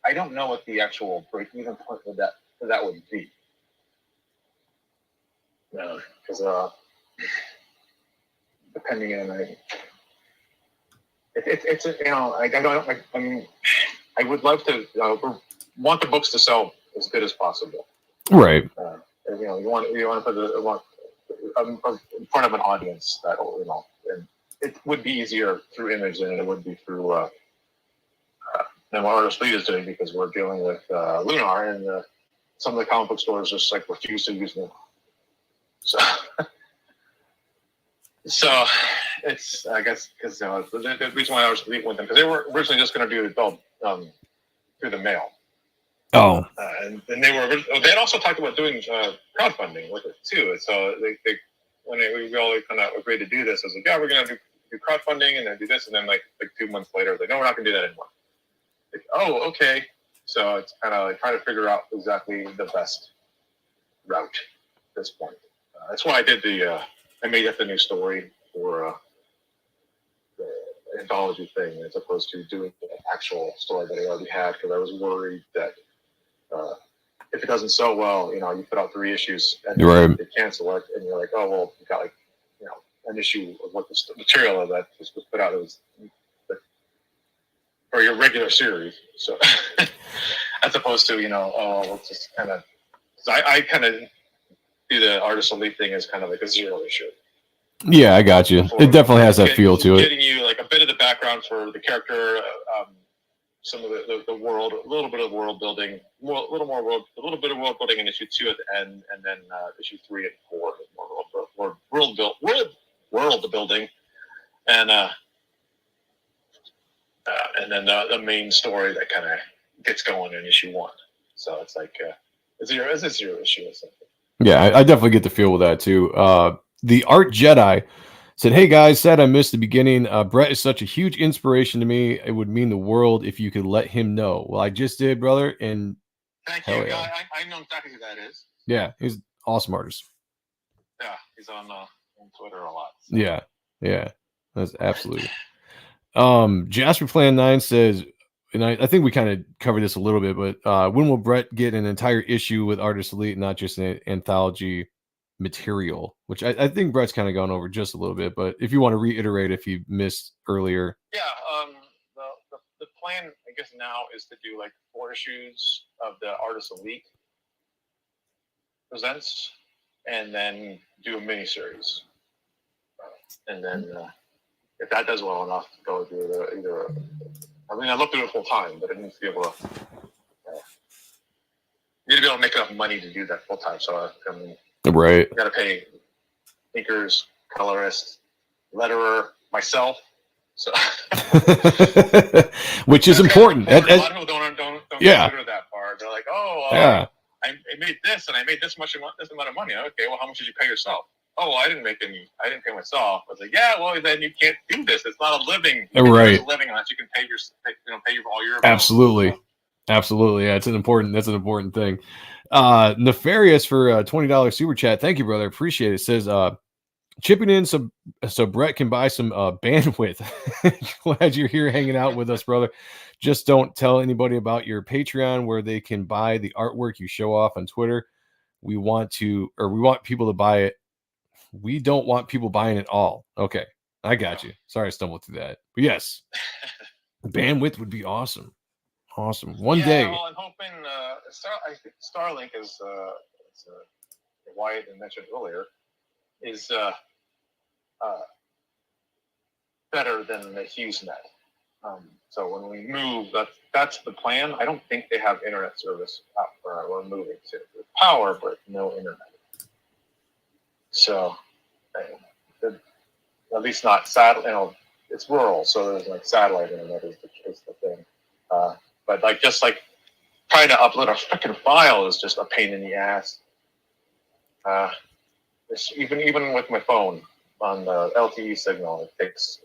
I don't know what the actual break-even point for that would be. Because depending on I would love to want the books to sell as good as possible. Right. You want to put in front of an audience that and it would be easier through Image than it would be through than what Artist Lead is doing, because we're dealing with Lunar, and some of the comic book stores just refuse to use them. So it's, I guess, because the reason why I was leaving with them, because they were originally just going to do it through the mail. Oh. And they had also talked about doing crowdfunding with it too. So when we all kind of agreed to do this, I was like, yeah, we're going to do crowdfunding and then do this, and then like 2 months later, no, we're not going to do that anymore. Like, oh, okay. So it's kind of trying to figure out exactly the best route at this point. That's why I did I made up the new story for the anthology thing, as opposed to doing the actual story that I already had, because I was worried that if it doesn't sell well, you put out 3 issues and right. They cancel it, and you're like, oh well, you got an issue of what the material of that was put out. It was for your regular series, so as opposed to let's just kind of. I kind of do the Artist Elite thing as kind of like a 0 issue. Yeah, I got you. It definitely has that feel to it. Getting you like a bit of the background for the character, some of the world, a little bit of world building, a little bit of world building in issue 2 at the end, and then issue 3 and 4 more world building, and then the main story that kind of gets going in issue 1. So it's like it's a 0 issue or something. Yeah, I definitely get the feel with that too. The Art Jedi said, "Hey guys, sad I missed the beginning. Brett is such a huge inspiration to me. It would mean the world if you could let him know." Well, I just did, brother, and thank you. Yeah. I know exactly who that is. Yeah, he's an awesome artist. Yeah, he's on Twitter a lot. So. Yeah, that's absolutely. Jasper Plan 9 says, and I think we kind of covered this a little bit, but when will Brett get an entire issue with Artist Elite, not just an anthology material? Which I think Brett's kind of gone over just a little bit, but if you want to reiterate if you missed earlier. Yeah, the plan, I guess, now is to do like 4 issues of the Artist Elite Presents, and then do a miniseries. And then if that does well enough, go do either. I'd love to do it full time, but it needs to be able to. You need to be able to make enough money to do that full time. So right, you got to pay inkers, colorist, letterer, myself. So, which is important. A lot of people don't yeah. consider that part. They're like, oh, yeah. I made this and I made this amount of money. Okay, well, how much did you pay yourself? Oh, well, I didn't pay myself. I was like, yeah, well, then you can't do this. It's not a living. You right. It's a living unless you can pay for all your. Absolutely. Bills. Absolutely. Yeah, that's an important thing. Nefarious for $20 super chat. Thank you, brother. Appreciate it. Says chipping in so Brett can buy some bandwidth. Glad you're here hanging out with us, brother. Just don't tell anybody about your Patreon where they can buy the artwork you show off on Twitter. We want people to buy it. We don't want people buying it all. Okay, I got you. Sorry I stumbled through that. But yes, bandwidth would be awesome. Awesome. One day. Well, I'm hoping I think Starlink is Wyatt mentioned earlier is better than the HughesNet. So when we move, that's the plan. I don't think they have internet service out where we're moving to. Power, but no internet. So at least not satellite. It's rural, so there's like satellite internet is the thing. But just trying to upload a freaking file is just a pain in the ass. Even with my phone on the LTE signal, it takes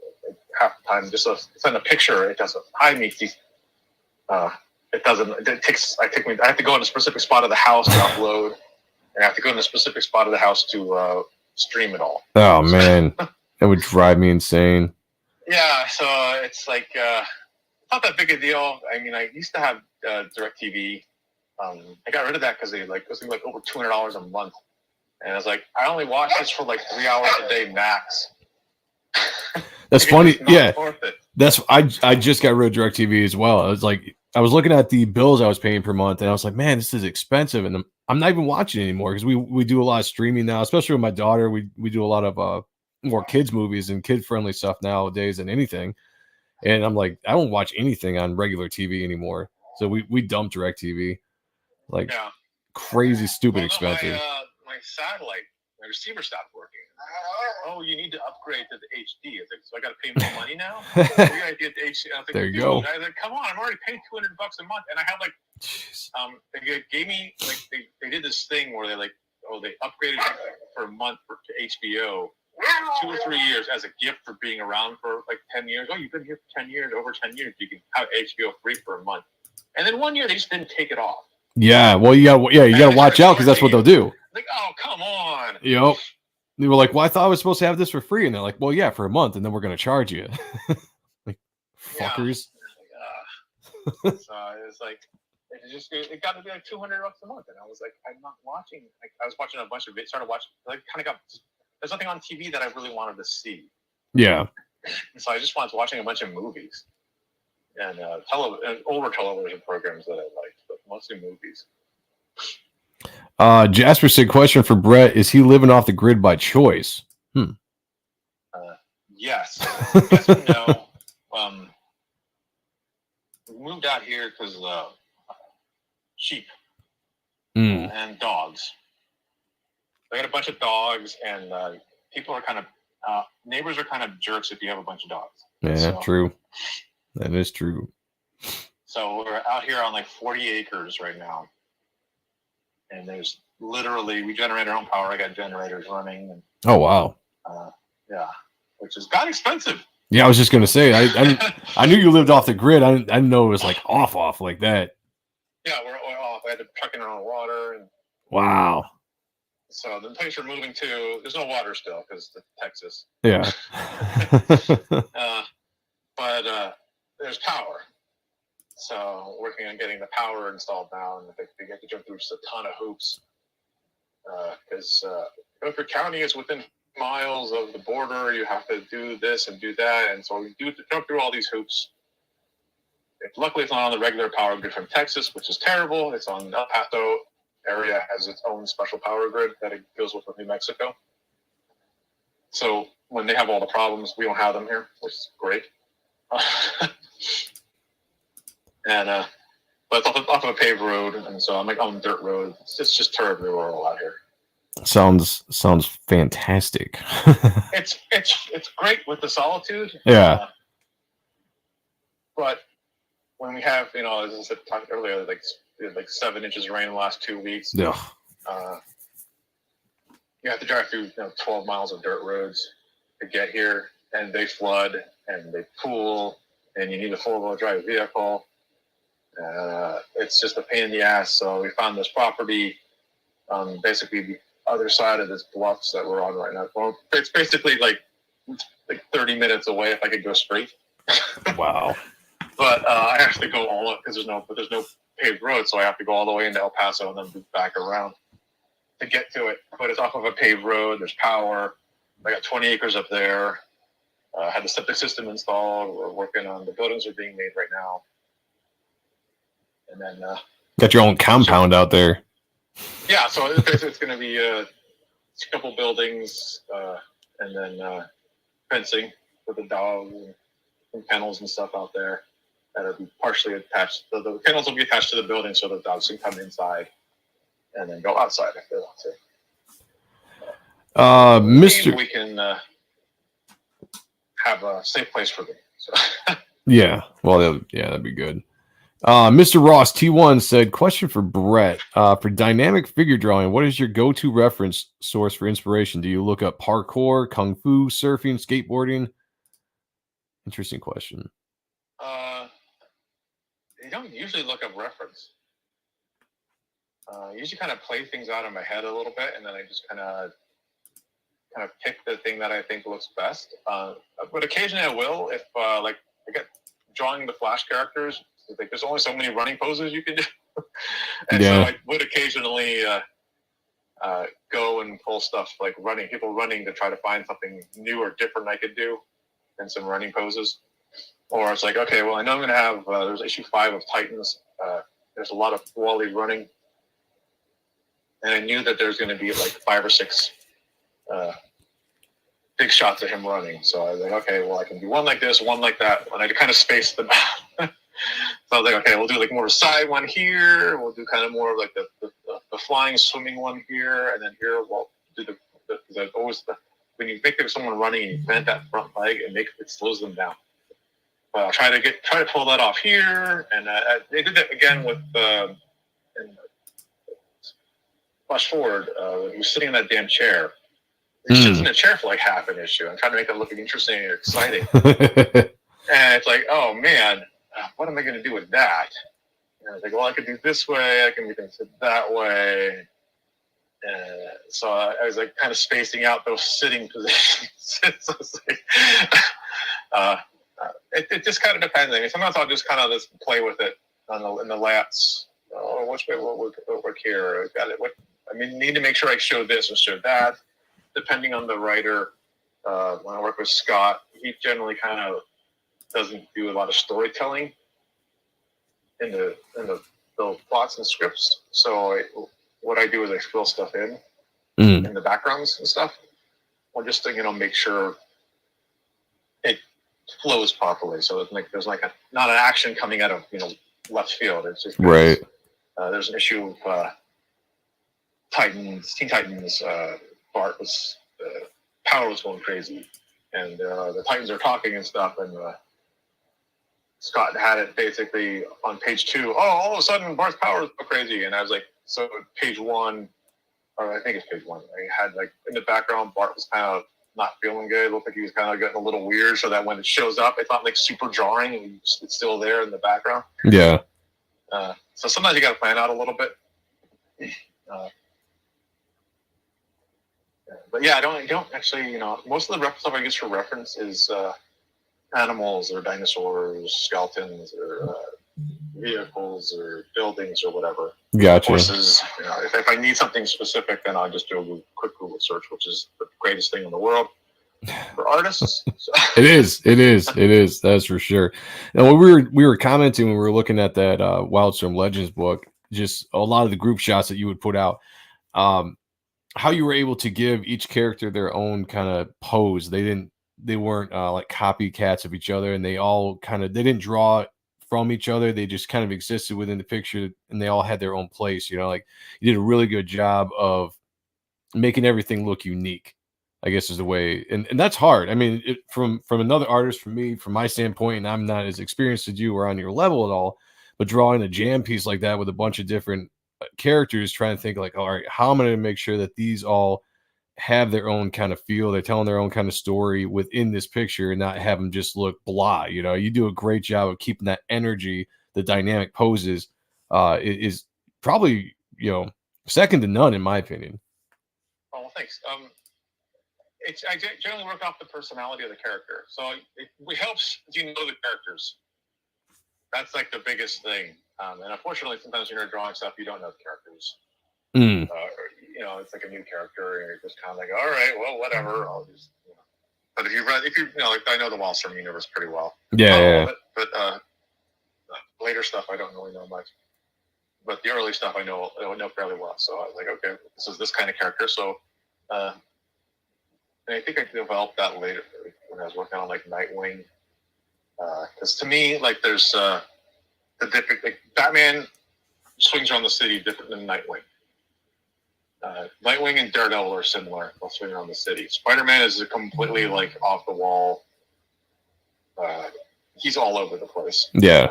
half the time just to send a picture. It doesn't. Hi, Miki. It doesn't. It takes. I have to go in a specific spot of the house to upload, and I have to go in a specific spot of the house to stream it all. Oh man, that would drive me insane. Yeah, so it's like not that big a deal. I mean, I used to have DirecTV. I got rid of that because it was like over $200 a month, and I was like, I only watch this for like 3 hours a day max. That's funny. Yeah, I just got rid of DirecTV as well. I was looking at the bills I was paying per month, and I was like, man, this is expensive, and I'm not even watching it anymore because we do a lot of streaming now, especially with my daughter. We do a lot of more kids movies and kid friendly stuff nowadays than anything. And I'm like, I don't watch anything on regular TV anymore. So we dumped DirecTV, crazy, stupid, expensive. My satellite, my receiver stopped working. Oh, you need to upgrade to the HD. It's like, so I got to pay more money now. We got to get the HD. I was like, there you go. I was like, come on, I'm already paying $200 a month, and I have they gave me they did this thing where they upgraded for a month to HBO. 2 or 3 years as a gift for being around for 10 years. Oh, you've been here for 10 years, over 10 years. You can have HBO free for a month. And then 1 year they just didn't take it off. Yeah, well, you gotta watch out because that's what they'll do. Like, oh, come on. Yep. They were like, well, I thought I was supposed to have this for free, and they're like, well, yeah, for a month, and then we're gonna charge you. Fuckers. Yeah. So it's like it got to be like $200 a month, and I was like, I'm not watching. I was watching a bunch of it. Started watching. There's nothing on TV that I really wanted to see. Yeah. So I just wanted to watching a bunch of movies and older television programs that I liked, but mostly movies. Jasper said, question for Brett: is he living off the grid by choice? Yes. Yes and no. We moved out here because sheep and dogs. I got a bunch of dogs, and people are kind of neighbors are kind of jerks if you have a bunch of dogs. Yeah, true. That is true. So we're out here on 40 acres right now, and there's literally we generate our own power. I got generators running. And, oh wow. Yeah, which is kind of expensive. Yeah, I was just gonna say I knew you lived off the grid. I didn't know it was off like that. Yeah, we're off. I had to truck in our own water and. Wow. So the place we're moving to, there's no water still because it's Texas. Yeah. But there's power. So working on getting the power installed now, and they get to jump through just a ton of hoops. Because Guilford County is within miles of the border. You have to do this and do that, and so we do to jump through all these hoops. Luckily, it's not on the regular power grid from Texas, which is terrible. It's on El Paso. Area has its own special power grid that it goes with New Mexico. So when they have all the problems, we don't have them here, which is great. And but it's off of a paved road, and so I'm on dirt road. It's just terribly rural out here. Sounds fantastic. It's great with the solitude. Yeah. But when we have, as I said earlier, like 7 inches of rain in the last 2 weeks. Yeah. You have to drive through 12 miles of dirt roads to get here, and they flood and they pool, and you need a 4-wheel drive vehicle. It's just a pain in the ass. So we found this property on basically the other side of this bluffs that we're on right now. Well, it's basically like 30 minutes away if I could go straight. Wow. But I have to go all up because there's no paved road, so I have to go all the way into El Paso and then loop back around to get to it. But it's off of a paved road. There's power. I got 20 acres up there. Had the septic system installed. We're working on the buildings are being made right now. And then got your own compound out there. Yeah, so it's going to be a couple buildings and then fencing for the dogs and kennels and stuff out there that'll be partially attached. The kennels will be attached to the building so the dogs can come inside and then go outside if they want to. Mr. We can have a safe place for them. So. Yeah, well, that'd be good. Mr. Ross T1 said, question for Brett. For dynamic figure drawing, what is your go-to reference source for inspiration? Do you look up parkour, kung fu, surfing, skateboarding? Interesting question. I don't usually look up reference. I usually kind of play things out in my head a little bit, and then I just kind of pick the thing that I think looks best. But occasionally I will, if like I get drawing the Flash characters. Like there's only so many running poses you can do, and so I would occasionally go and pull stuff like people running to try to find something new or different I could do, and some running poses. Or it's like, okay, well I know I'm gonna have there's issue 5 of Titans. There's a lot of Wally running, and I knew that there's gonna be like 5 or 6 big shots of him running. So I was like, okay, well I can do one like this, one like that, and I kind of spaced them out. So I was like, okay, we'll do like more of a side one here. We'll do kind of more of like the flying, swimming one here, and then here we'll do when you make someone running and you bend that front leg, it slows them down. But I'll try to pull that off here, and they did that again with Flash Forward when he was sitting in that damn chair. He sits in a chair for like half an issue. I'm trying to make it look interesting and exciting, and it's like, oh man. What am I going to do with that? And I was like, well, I could do this way. I can make it that way. So I was like kind of spacing out those sitting positions. It just kind of depends. I mean, sometimes I'll just kind of just play with it in the lats. Oh, which way will work here? Need to make sure I show this or show that. Depending on the writer, when I work with Scott, he generally kind of doesn't do a lot of storytelling in the plots and scripts. So what I do is I fill stuff in the backgrounds and stuff, or just to make sure it flows properly. So there's not an action coming out of left field. It's just right. There's an issue of Teen Titans. Bart was power was going crazy, and the Titans are talking and stuff, and Scott had it basically on page 2. Oh, all of a sudden Bart's power is so crazy. And I was like, so page 1, or I think it's page 1, I had like in the background, Bart was kind of not feeling good. It looked like he was kind of getting a little weird, so that when it shows up, it's not like super jarring and it's still there in the background. Yeah. So sometimes you got to plan out a little bit. But yeah, I don't actually, most of the stuff I use for reference is animals or dinosaurs, skeletons or vehicles or buildings or whatever. Gotcha. Horses. If I need something specific, then I'll just do a quick Google search, which is the greatest thing in the world for artists. So. It is. That's for sure. And when we were commenting when we were looking at that Wildstorm Legends book, just a lot of the group shots that you would put out, how you were able to give each character their own kind of pose. They weren't like copycats of each other, and they didn't draw from each other. They just kind of existed within the picture, and they all had their own place. Like you did a really good job of making everything look unique, I guess is the way, and that's hard. I mean, from another artist, from me, from my standpoint, and I'm not as experienced as you or on your level at all, but drawing a jam piece like that with a bunch of different characters, trying to think like, all right, how am I going to make sure that these all have their own kind of feel, they're telling their own kind of story within this picture, and not have them just look blah. You know, you do a great job of keeping that energy, the dynamic poses, is probably, you know, second to none in my opinion. Oh, well, thanks. I generally work off the personality of the character, so it helps if you know the characters. That's like the biggest thing. And unfortunately, sometimes when you're drawing stuff, you don't know the characters. Mm. You know, it's like a new character, and you're just kind of like, all right, well, whatever. I'll just, you know. But if you know, like I know the Wildstorm universe pretty well. Yeah. But later stuff I don't really know much. But the early stuff I know fairly well. So I was like, okay, this is this kind of character. So, and I think I developed that later when I was working on like Nightwing. Because to me, like there's the different, like Batman swings around the city different than Nightwing. Nightwing and Daredevil are similar. They'll swing around the city. Spider-Man is a completely like off the wall. He's all over the place. Yeah.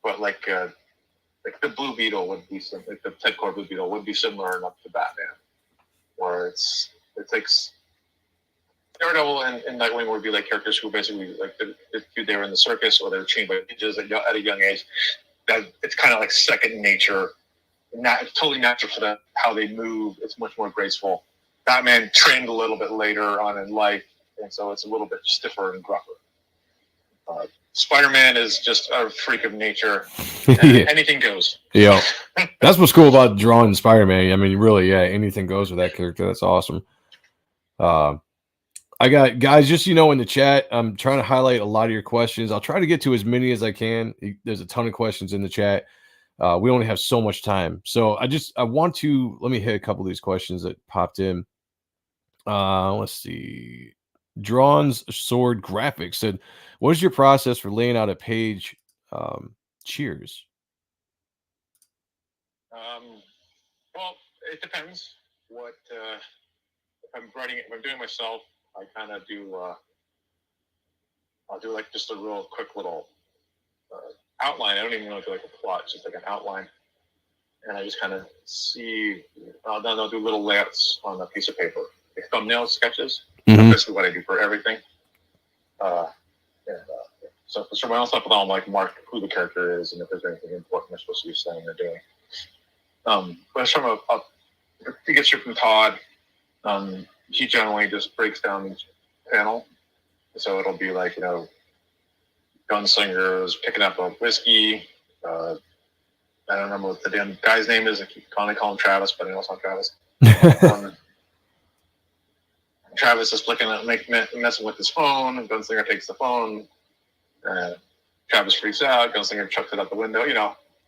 But like the Blue Beetle would be like the Ted Core Blue Beetle would be similar enough to Batman, where it's like Daredevil and Nightwing would be like characters who basically like they were in the circus or they were trained by ninjas at a young age. That it's kind of like second nature. It's totally natural for them how they move. It's much more graceful. Batman trained a little bit later on in life, and so it's a little bit stiffer and gruffer. Spider-Man is just a freak of nature. Anything goes. Yeah, that's what's cool about drawing Spider-Man. I mean, really, yeah, anything goes with that character. That's awesome. I got guys, just in the chat. I'm trying to highlight a lot of your questions. I'll try to get to as many as I can. There's a ton of questions in the chat. We only have so much time, so I want to let me hit a couple of these questions that popped in. Let's see. Drawn's Sword Graphics said, "What is your process for laying out a page?" Cheers. Well, it depends. What if I'm writing it? If I'm doing it myself, I kind of do. I'll do like just a real quick little outline. I don't even know do like a plot, just like an outline, and I just kind of see. Then I'll do little layouts on a piece of paper, like thumbnail sketches. Mm-hmm. That's basically what I do for everything. So for my own stuff, I'll like mark who the character is and if there's anything important they're supposed to be saying or doing. But it's from if you get shit from Todd, he generally just breaks down each panel. So it'll be like, Gunslingers picking up a whiskey. I don't remember what the damn guy's name is. I keep calling him Travis, but I know it's not Travis. Travis is looking at messing with his phone. Gunslinger takes the phone. Travis freaks out. Gunslinger chucks it out the window.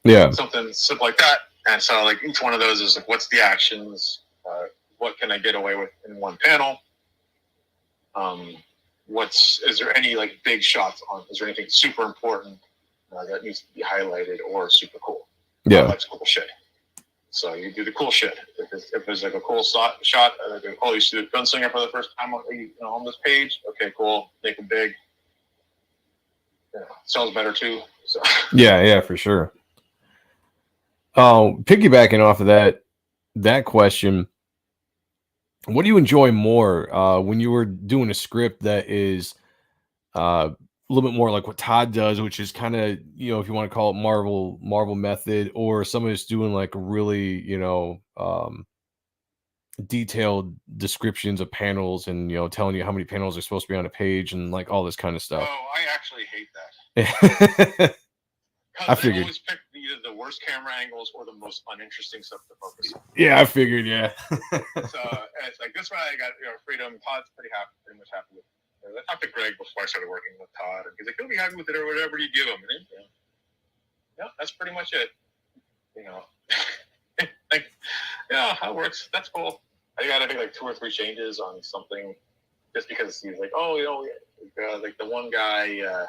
Yeah, something simple like that. And so, like each one of those is like, what's the actions? What can I get away with in one panel? Is there any like big shots on? Is there anything super important that needs to be highlighted or super cool? Yeah, that's cool shit. So you do the cool shit. If there's like a cool shot, you see the Gunslinger for the first time on this page. Okay, cool. Make it big. Sells better too. So yeah, for sure. Piggybacking off of that question, what do you enjoy more when you were doing a script that is a little bit more like what Todd does, which is kind of, if you want to call it Marvel method, or somebody that's doing like really, detailed descriptions of panels and, telling you how many panels are supposed to be on a page and like all this kind of stuff? Oh, I actually hate that. I figured. They always pick either the worst camera angles or the most uninteresting stuff to focus on. Yeah, I figured. Yeah. So it's like this one I got freedom. Todd's pretty much happy with. I talked to Greg before I started working with Todd, and he's like, he'll be happy with it or whatever you give him. And yeah, that's pretty much it. Like, yeah, that works. That's cool. I got to make like 2 or 3 changes on something, just because he's like, like the one guy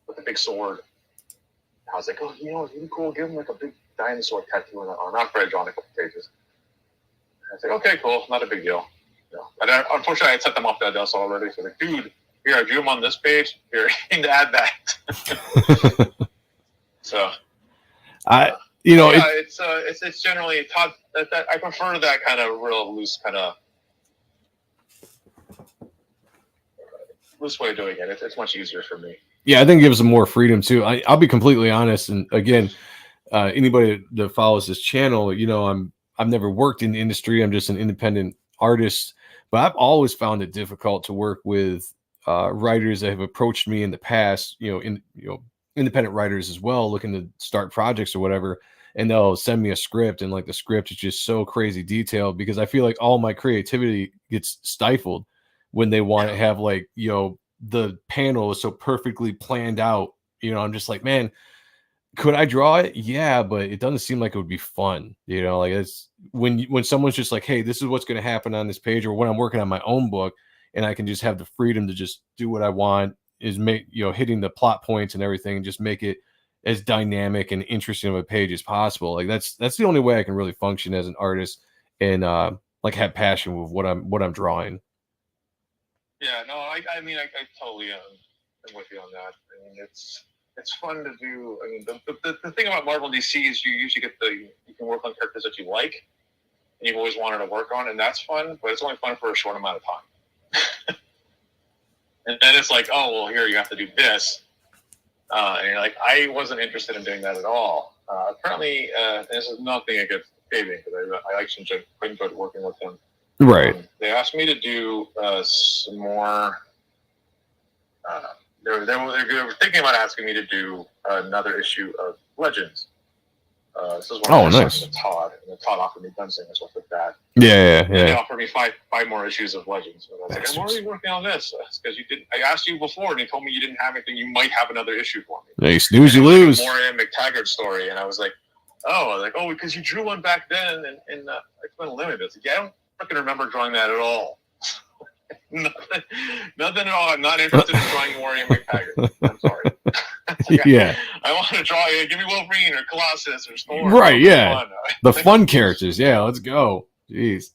with the big sword. I was like, it's really cool. Give him like a big dinosaur tattoo on our fridge on a couple pages. I was like, okay, cool, not a big deal. But unfortunately, I had set them off that desk already. So like, dude, here, I drew them on this page. Here, you need to add that. So, it's generally Todd. I prefer that kind of real loose loose way of doing it. It's much easier for me. Yeah, I think it gives them more freedom too. I'll be completely honest, and again, anybody that follows this channel, I've never worked in the industry. I'm just an independent artist, but I've always found it difficult to work with writers that have approached me in the past. Independent writers as well, looking to start projects or whatever, and they'll send me a script, and like the script is just so crazy detailed because I feel like all my creativity gets stifled when they want to have the panel is so perfectly planned out. I'm just like, man, could I draw it? Yeah, but it doesn't seem like it would be fun. Like it's when someone's just like, hey, this is what's going to happen on this page, or when I'm working on my own book and I can just have the freedom to just do what I want, is make hitting the plot points and everything, and just make it as dynamic and interesting of a page as possible. Like that's the only way I can really function as an artist and like have passion with what I'm drawing. Yeah, no, I totally am with you on that. I mean, it's fun to do. I mean, the thing about Marvel and DC is you usually you can work on characters that you like and you've always wanted to work on, and that's fun, but it's only fun for a short amount of time. And then it's like, oh, well, here you have to do this. And you're like, I wasn't interested in doing that at all. Apparently, this is nothing against David, because I actually enjoyed working with him. Right. They asked me to do some more. They were thinking about asking me to do another issue of Legends. This is one nice. With Todd, and Todd offered me Gunslinger, so with that. Yeah. And they offered me five more issues of Legends. So I was like, I'm already working on this because you did. I asked you before, and you told me you didn't have anything. You might have another issue for me. Yeah, you snooze, you lose. More McTaggart story, and I was like, because you drew one back then in X-Men Limited. I was like, yeah, I don't fucking remember drawing that at all. nothing at all. I'm not interested in drawing Warrior McTaggart. I'm sorry. Yeah. I want to draw. Give me Wolverine or Colossus or Storm. Right. Yeah. The fun characters. Yeah. Let's go. Jeez.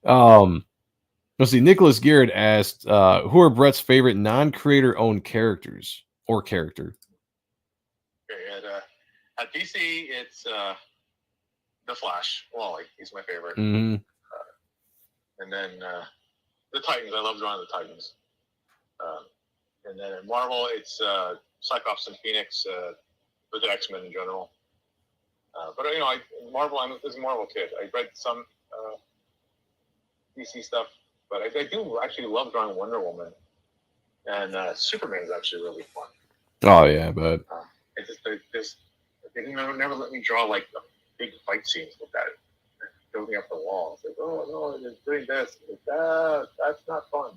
Let's see. Nicholas Garrett asked, "Who are Brett's favorite non-creator owned characters or character?" At DC, it's the Flash. Wally. He's my favorite. Mm-hmm. And then the Titans. I love drawing the Titans. And then in Marvel, it's Cyclops and Phoenix with the X-Men in general. But Marvel, I'm a Marvel kid. I read some DC stuff, but I do actually love drawing Wonder Woman. And Superman is actually really fun. Oh yeah, but they never let me draw like big fight scenes with that. Building up the wall. It's like, oh no, they're doing this. Like, that's not fun.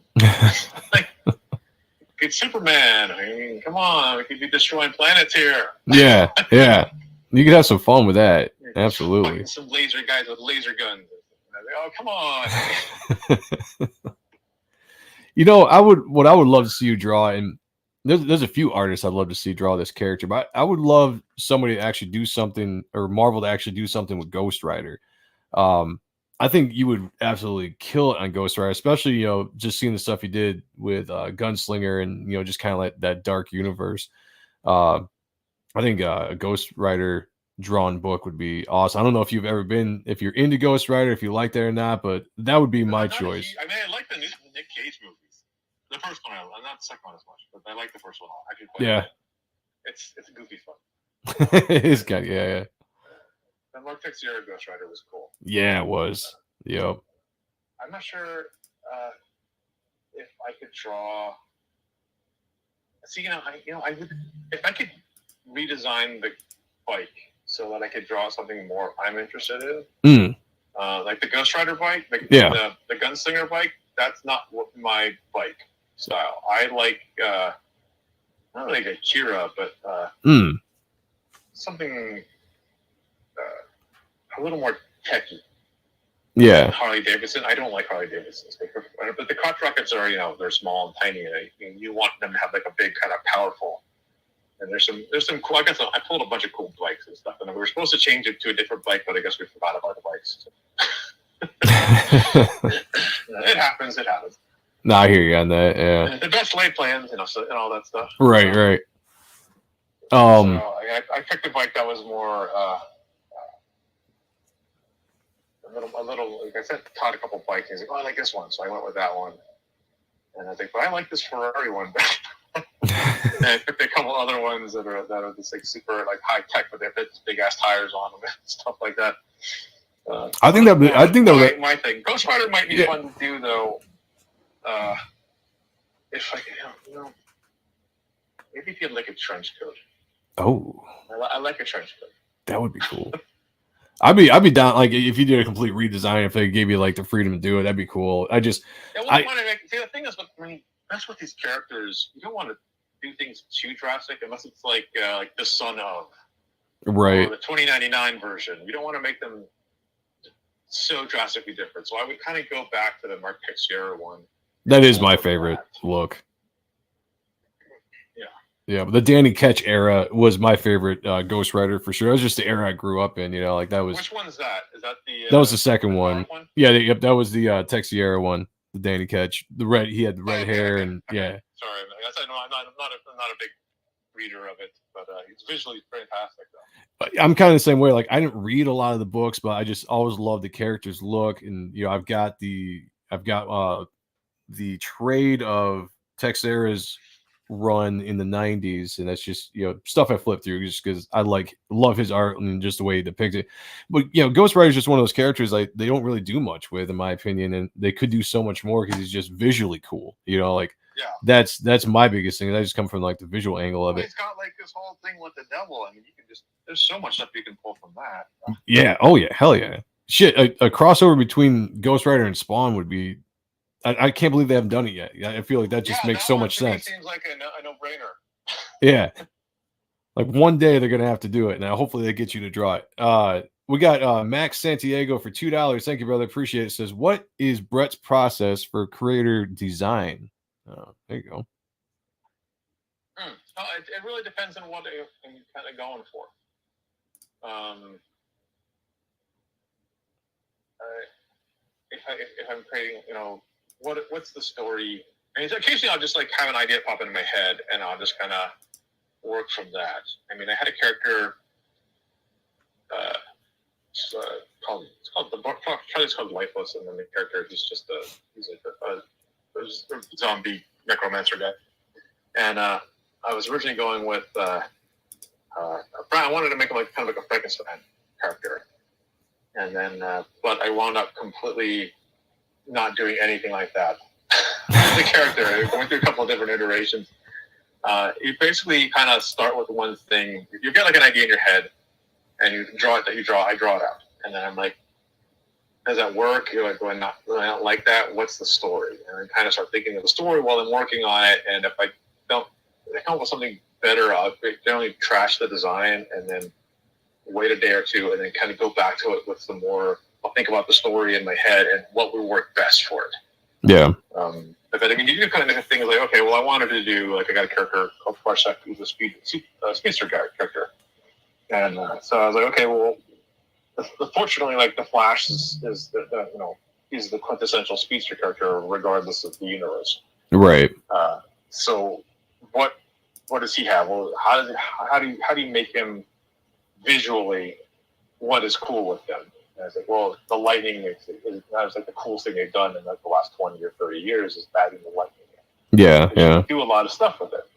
Like, it's Superman. I mean, come on, we could be destroying planets here. Yeah. You could have some fun with that. Absolutely. Some laser guys with laser guns. Like, oh, come on. What I would love to see you draw, and there's a few artists I'd love to see draw this character, but I would love somebody to actually do something, or Marvel to actually do something with Ghost Rider. I think you would absolutely kill it on Ghost Rider, especially, just seeing the stuff you did with Gunslinger and, just kind of like that dark universe. I think a Ghost Rider drawn book would be awesome. I don't know if if you're into Ghost Rider, if you like that or not, but that would be my choice. I like the new Nick Cage movies. The first one, I'm not the second one as much, but I like the first one. It's a goofy fun. It is kind of, yeah. The Mark Texeira Ghost Rider was cool. Yeah, it was. Yep. I'm not sure if I could draw. See, I would, if I could redesign the bike so that I could draw something more I'm interested in. Like the Ghost Rider bike, the Gunslinger bike. That's not my bike style. I like not like Akira, but something a little more techy. Yeah. Harley Davidson. I don't like Harley Davidsons, but the crotch rockets are, they're small and tiny, and you want them to have like a big kind of powerful And there's some cool. I guess I pulled a bunch of cool bikes and stuff, and we were supposed to change it to a different bike, but I guess we forgot about the bikes. It happens. No, I hear you on that. Yeah. And the best laid plans, and all that stuff. Right. So I picked a bike that was more a little. Like I said, Todd a couple bikes. He's like, "Oh, I like this one," so I went with that one. And I was like, "But I like this Ferrari one." And I picked a couple other ones that are just like super like high tech, but they have this big ass tires on them and stuff like that. I think that my thing. Ghost Rider might be fun to do though. If I could, maybe if you had like a trench coat. Oh, I like a trench coat. That would be cool. I'd be down. Like if you did a complete redesign, if they gave you like the freedom to do it, that'd be cool. See, the thing is, that's what these characters. You don't want to do things too drastic unless it's like the Son of, right, or the 2099 version. You don't want to make them so drastically different. So I would kind of go back to the Mark Texiera one. That is my favorite look. Yeah, but the Danny Ketch era was my favorite Ghost Rider for sure. It was just the era I grew up in, like that was. Which one's that? Is that the? That was the second one. Yeah, that was the Texiera one. The Danny Ketch, the red. He had the red hair, and yeah. Sorry, I guess I'm not a big reader of it, but it's visually fantastic though. I'm kind of the same way. Like I didn't read a lot of the books, but I just always loved the characters' look, and I've got the trade of Texiera's run in the 90s, and that's just stuff I flipped through just because I love his art and just the way he depicts it. But Ghost Rider is just one of those characters like they don't really do much with, in my opinion, and they could do so much more because he's just visually cool. That's my biggest thing. I just come from like the visual angle of it. He's got like this whole thing with the devil. I mean, you can there's so much stuff you can pull from that. Yeah. Oh yeah. Hell yeah. Shit. A crossover between Ghost Rider and Spawn would be. I can't believe they haven't done it yet. I feel like that just makes so much sense. Seems like a no-brainer. Yeah, like one day they're gonna have to do it. Now, hopefully, they get you to draw it. We got Max Santiago for $2. Thank you, brother. Appreciate it. Says, what is Brett's process for creator design? There you go. It really depends on what you're kind of going for. If I'm creating, what's the story? I mean, occasionally I'll just like have an idea pop into my head, and I'll just kind of work from that. I mean, I had a character. It's called Lifeless, and then the character he's a zombie necromancer guy, and I was originally going with I wanted to make him like kind of like a Frankenstein character, and then but I wound up completely not doing anything like that. The character, going through a couple of different iterations. You basically kind of start with one thing. You get like an idea in your head, and you draw it. I draw it out, and then I'm like, does that work? You're like, I don't like that. What's the story? And I kind of start thinking of the story while I'm working on it. And if I come up with something better, I'll generally trash the design and then wait a day or two, and then kind of go back to it with some more. I'll think about the story in my head and what would work best for it. Yeah. But I mean, you do kind of things like, okay, well, I wanted to do like I got a character called Parsec, who's a speedster guy character, and so I was like, okay, well, fortunately, like the Flash is he's the quintessential speedster character regardless of the universe. Right. So what does he have? Well, how do you make him visually? What is cool with him? And I was like, well, the lightning that was like the coolest thing they've done in like the last 20 or 30 years is adding the lightning. Yeah, You can do a lot of stuff with it.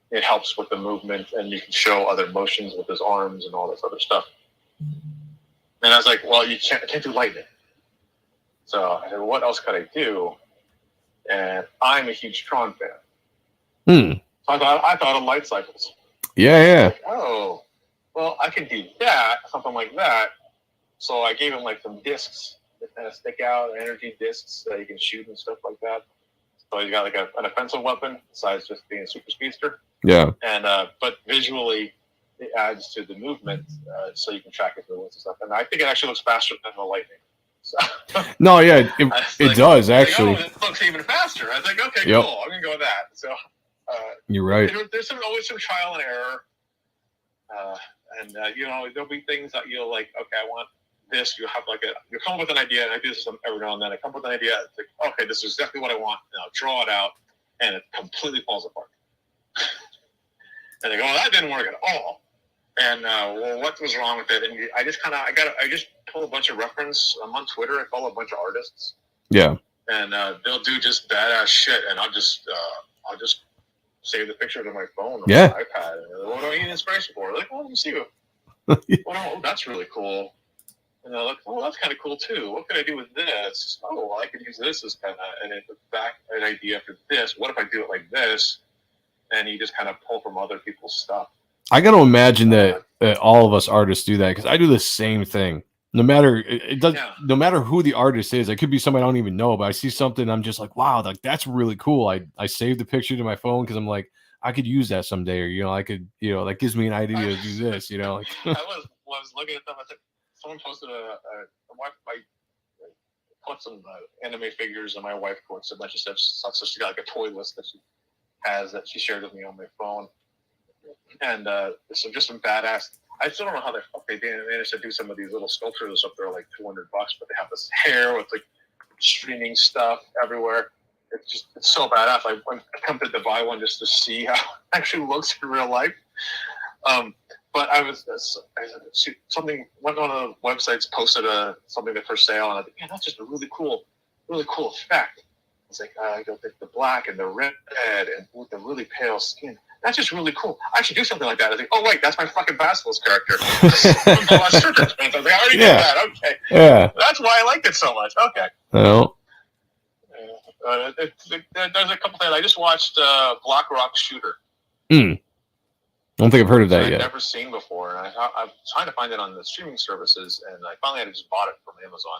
It helps with the movement, and you can show other motions with his arms and all this other stuff. And I was like, well, I can't do lightning. So I said, well, what else could I do? And I'm a huge Tron fan. So I thought of light cycles. Yeah. Like, oh, well, I can do that, something like that. So I gave him like some discs that kind of stick out, energy discs that you can shoot and stuff like that. So you got like an offensive weapon besides just being a super speedster. Yeah. And but visually, it adds to the movement, so you can track his movements and stuff. And I think it actually looks faster than the lightning. So, no, yeah, it does actually. Like, it looks even faster. I was like, okay, Yep. cool. I'm gonna go with that. So You're right. There's always some trial and error. And there'll be things that you'll like, okay, I want this. You have you come up with an idea, and I do this every now and then. I come up with an idea, it's like, okay, this is exactly what I want, and I'll draw it out, and it completely falls apart. And they go, oh, that didn't work at all. And well, what was wrong with it? And I just pull a bunch of reference. I'm on Twitter. I follow a bunch of artists. Yeah. And they'll do just badass shit, and I'll just save the picture to my phone or my iPad. And what do I need inspiration for? Like, well, let me see. Oh, that's really cool. And they're like, oh, that's kind of cool too. What could I do with this? Oh, well, I could use this as kind of an idea for this. What if I do it like this? And you just kind of pull from other people's stuff. I got to imagine that all of us artists do that, because I do the same thing. No matter no matter who the artist is, it could be somebody I don't even know, but I see something, I'm just like, wow, like that's really cool. I saved the picture to my phone because I'm like, I could use that someday, or I could, that gives me an idea to do this, like. I was looking at them. I think someone posted I put some anime figures, and my wife collects a bunch of stuff. So she got like a toy list that she has that she shared with me on my phone, and so just some badass. I still don't know how they managed to do some of these little sculptures up there, like $200, but they have this hair with like streaming stuff everywhere. It's so badass. I attempted to buy one just to see how it actually looks in real life. But one of the websites posted something for sale, and I think, man, that's just a really cool effect. It's like the black and the red and with the really pale skin. That's just really cool. I should do something like that. I think, oh wait, that's my fucking Basilisk character. Lost Serpent Prince. I already did that. Okay. Yeah. That's why I liked it so much. Okay. Well. There's a couple things. I just watched Black Rock Shooter. I don't think I've heard of that yet. I've never seen before, and I'm trying to find it on the streaming services, and I finally had just bought it from Amazon.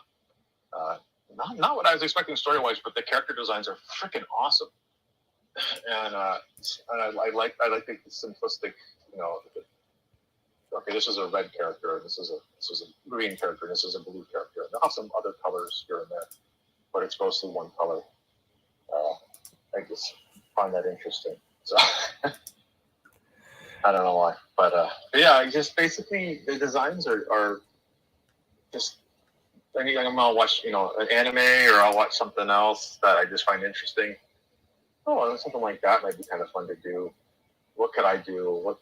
Not what I was expecting story-wise, but the character designs are freaking awesome. And I like the simplistic, okay, this is a red character, this is a green character, this is a blue character. They'll have some other colors here and there, but it's mostly one color. I just find that interesting. So I don't know why, but yeah, just basically the designs are just. I'm gonna watch, an anime, or I'll watch something else that I just find interesting. Oh, something like that might be kind of fun to do. What could I do?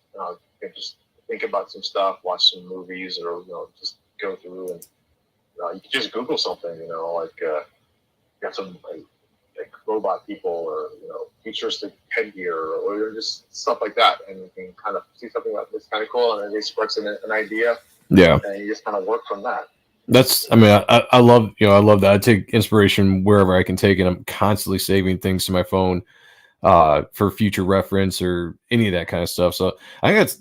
Just think about some stuff, watch some movies, or just go through and you can just Google something. Got some like robot people, or futuristic headgear, or just stuff like that, and you can kind of see something that's kind of cool, and it sparks an idea. Yeah, and you just kind of work from that. I love that. I take inspiration wherever I can take it. I'm constantly saving things to my phone for future reference or any of that kind of stuff. So I think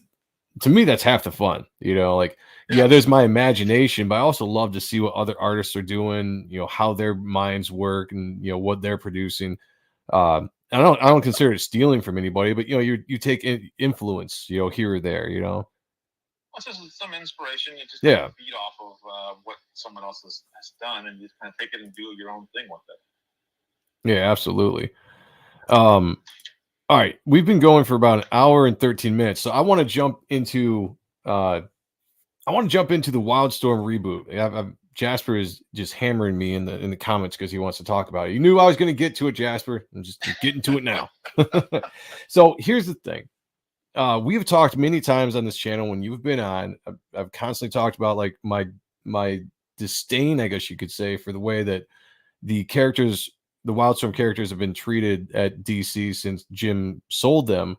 to me, that's half the fun, there's my imagination, but I also love to see what other artists are doing, how their minds work, and, what they're producing. I don't consider it stealing from anybody, but, you take influence, here or there, This is some inspiration. You just feed off of what someone else has done, and you just kind of take it and do your own thing with it. Yeah, absolutely. All right, we've been going for about an hour and 13 minutes, so I want to jump into the Wildstorm reboot. Jasper is just hammering me in the comments because he wants to talk about it. You knew I was going to get to it, Jasper. I'm just getting to it now. So here's the thing. We have talked many times on this channel when you've been on. I've constantly talked about like my disdain, I guess you could say, for the way that the Wildstorm characters have been treated at DC since Jim sold them,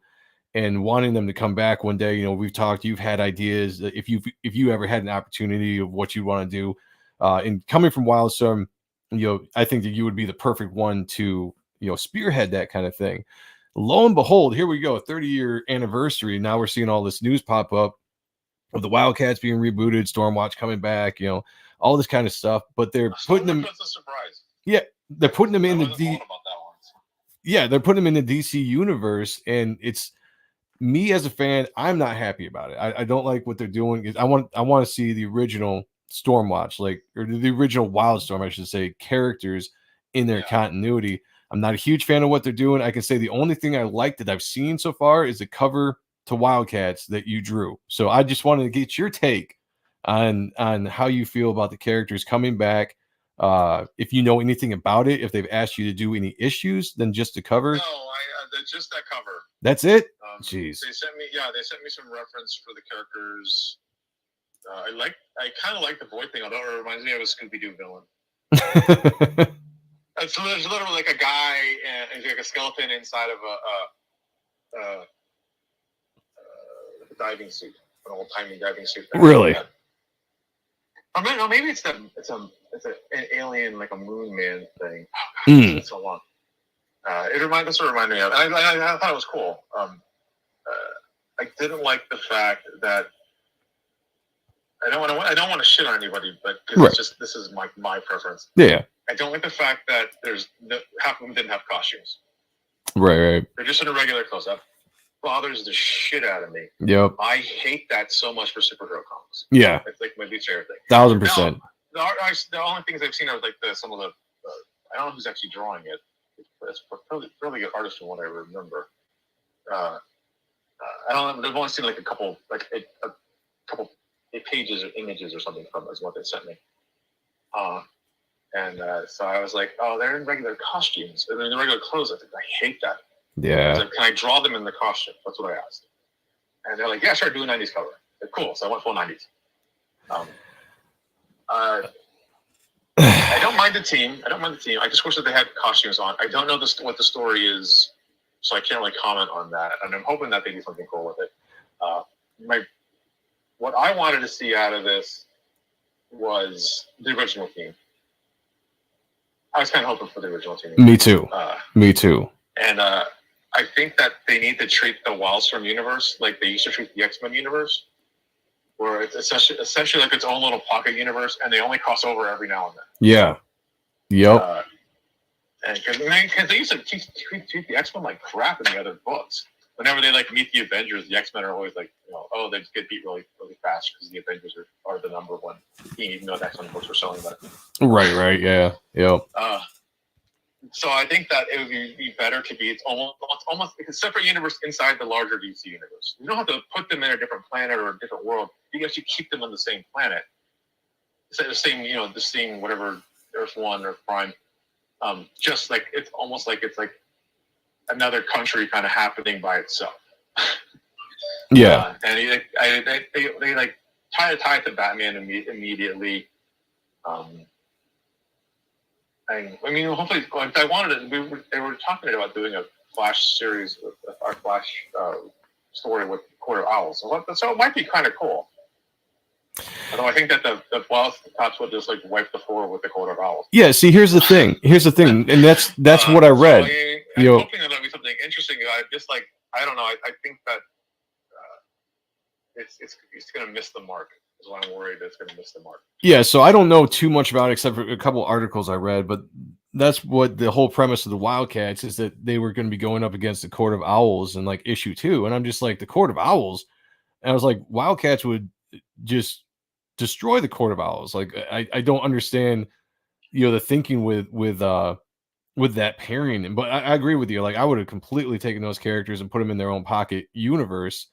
and wanting them to come back one day. We've talked. You've had ideas. If you ever had an opportunity of what you want to do, and coming from Wildstorm, I think that you would be the perfect one to spearhead that kind of thing. Lo and behold, here we go, 30-year anniversary. Now we're seeing all this news pop up of the Wildcats being rebooted, Stormwatch coming back, all this kind of stuff. But they're putting them. That's a surprise. Yeah, they're putting them in they're putting them in the DC universe, and it's me as a fan. I'm not happy about it. I don't like what they're doing. I want to see the original Stormwatch, or the original Wildstorm, I should say, characters in their continuity. I'm not a huge fan of what they're doing. I can say the only thing I like that I've seen so far is the cover to Wildcats that you drew. So I just wanted to get your take on how you feel about the characters coming back. If you know anything about it, if they've asked you to do any issues than just the cover. No, just that cover. That's it. Jeez. They sent me some reference for the characters. I kind of like the Void thing, although it reminds me of a Scooby-Doo villain. It's literally like a guy and like a skeleton inside of a diving suit, an old-timey diving suit. Really? Or maybe it's an alien, like a moon man thing. It's so long. It reminded me of. I thought it was cool. I didn't like the fact that I don't want to shit on anybody, but this is my preference. Yeah. I don't like the fact that half of them didn't have costumes. Right. They're just in a regular close-up. Bothers the shit out of me. Yep. I hate that so much for superhero comics. Yeah. It's like my least favorite thing. 1000%. Now, the only things I've seen are like some of the. I don't know who's actually drawing it. It's really good artist from what I remember. I don't know. I've only seen like a couple pages or images or something from it is what they sent me. So I was like, oh, they're in regular costumes. They're in regular clothes. I hate that. Yeah. Like, can I draw them in the costume? That's what I asked. And they're like, yeah, sure, do a 90s cover. Like, cool. So I went full 90s. I don't mind the team. I just wish that they had costumes on. I don't know what the story is, so I can't really comment on that. And I'm hoping that they do something cool with it. What I wanted to see out of this was the original team. I was kind of hoping for the original team. Me too. And I think that they need to treat the Wildstorm universe like they used to treat the X-Men universe, where it's essentially like its own little pocket universe, and they only cross over every now and then. Yeah. Yep. And because they used to treat the X-Men like crap in the other books. Whenever they like meet the Avengers, the X-Men are always like, they just get beat really, really fast because the Avengers are the number one team, even though the X-Men books were selling better. Right. Yeah. Yep. So I think that it would be better to be it's almost like a separate universe inside the larger DC universe. You don't have to put them in a different planet or a different world. You actually keep them on the same planet. It's the same whatever Earth 1 or Prime. Just like it's almost like it's like another country kind of happening by itself. Yeah. And they like tie it to Batman immediately. I mean, hopefully, if I wanted it, they were talking about doing a Flash series, our Flash story with Court of Owls. So it might be kind of cool. Although I think that the Cops would just like wipe the floor with the Court of Owls. Yeah. See, here's the thing, and that's what I read. I'm hoping that there'll be something interesting. I just like I don't know. I think that it's going to miss the mark. Is why I'm worried that it's going to miss the mark. Yeah, so I don't know too much about it except for a couple articles I read, but that's what the whole premise of the Wildcats is, that they were going to be going up against the Court of Owls in like issue 2, and I'm just like, the Court of Owls, and I was like, Wildcats would just destroy the Court of Owls. Like I don't understand, the thinking with that pairing. But I agree with you. Like I would have completely taken those characters and put them in their own pocket universe.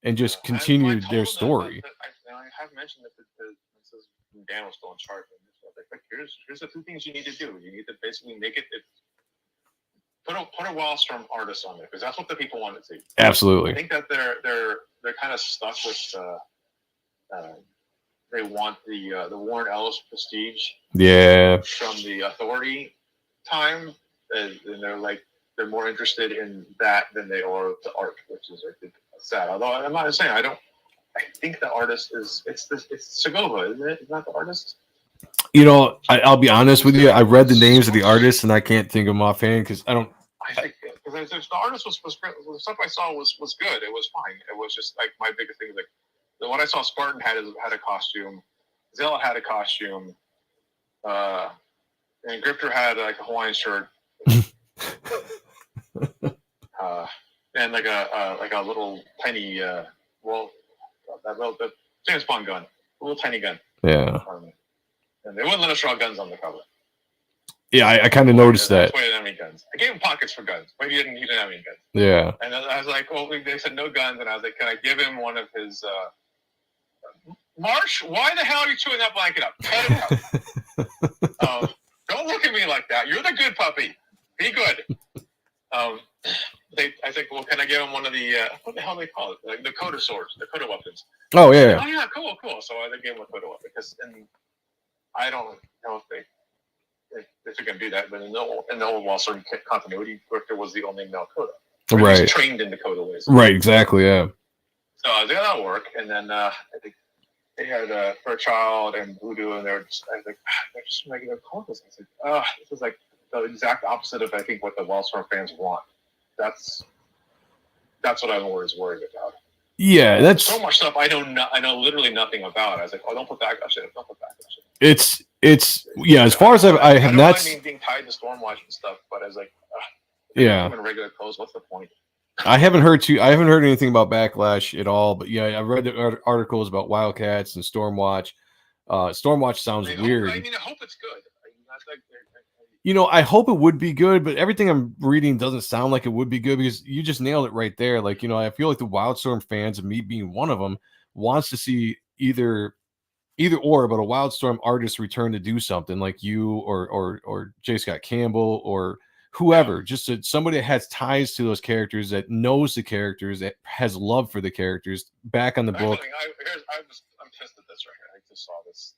And just continue their story. I have mentioned that Dan was still in charge. Like, here's the two things you need to do. You need to basically make it put a Wildstorm artist on there, because that's what the people want to see. Absolutely. I think that they're kind of stuck with they want the Warren Ellis prestige. Yeah. From the Authority time, and they're more interested in that than they are the art, which is I think sad. Although I'm not saying I think the artist it's Segovia, isn't it? It's not the artist. I'll be honest with you. I read the names of the artists and I can't think of them offhand because I don't. I think because the artist was great. The stuff I saw was good. It was fine. It was just like my biggest thing is like what I saw. Spartan had a costume. Zilla had a costume. And Grifter had like a Hawaiian shirt. And like a little tiny the James Bond gun, a little tiny gun. Yeah. And they wouldn't let us draw guns on the cover. Yeah, I kind of noticed that. He didn't have any guns. I gave him pockets for guns, but he didn't have any guns. Yeah. And then I was like, well, they said no guns, and I was like, can I give him one of his? Marsh, why the hell are you chewing that blanket up? Cut it out. Don't look at me like that. You're the good puppy. Be good. I think, well, can I give him one of the what the hell do they call it? Like the Coda swords, the Coda weapons. Oh yeah. Oh yeah, cool. So I gave him a Coda weapon because, and I don't know if they're gonna do that, but in the old Wildstorm continuity, Richter was the only male Coda. Right. He was trained in the Coda ways. Right. Exactly. Yeah. So I was like, that'll work. And then I think they had For a Child and Voodoo, and I was like, they're just regular Codas. I was like, this is like the exact opposite of I think what the Wildstorm fans want. That's what I'm always worried about. Yeah, that's so much stuff I know literally nothing about. I was like, don't put Backlash in it. Don't put Backlash in it. It's yeah. As far as I have not. I mean, being tied to Stormwatch and stuff, but I was like, yeah. I'm in regular clothes. What's the point? I haven't heard anything about Backlash at all. But yeah, I read the articles about Wildcats and Stormwatch. Stormwatch sounds weird. I mean, I hope it's good. You know, I hope it would be good, but everything I'm reading doesn't sound like it would be good because you just nailed it right there. Like, you know, I feel like the Wildstorm fans, and me being one of them, wants to see either or, but a Wildstorm artist return to do something like you or J. Scott Campbell or whoever, just somebody that has ties to those characters, that knows the characters, that has love for the characters back on the book. I'm pissed at this right here. I just saw this.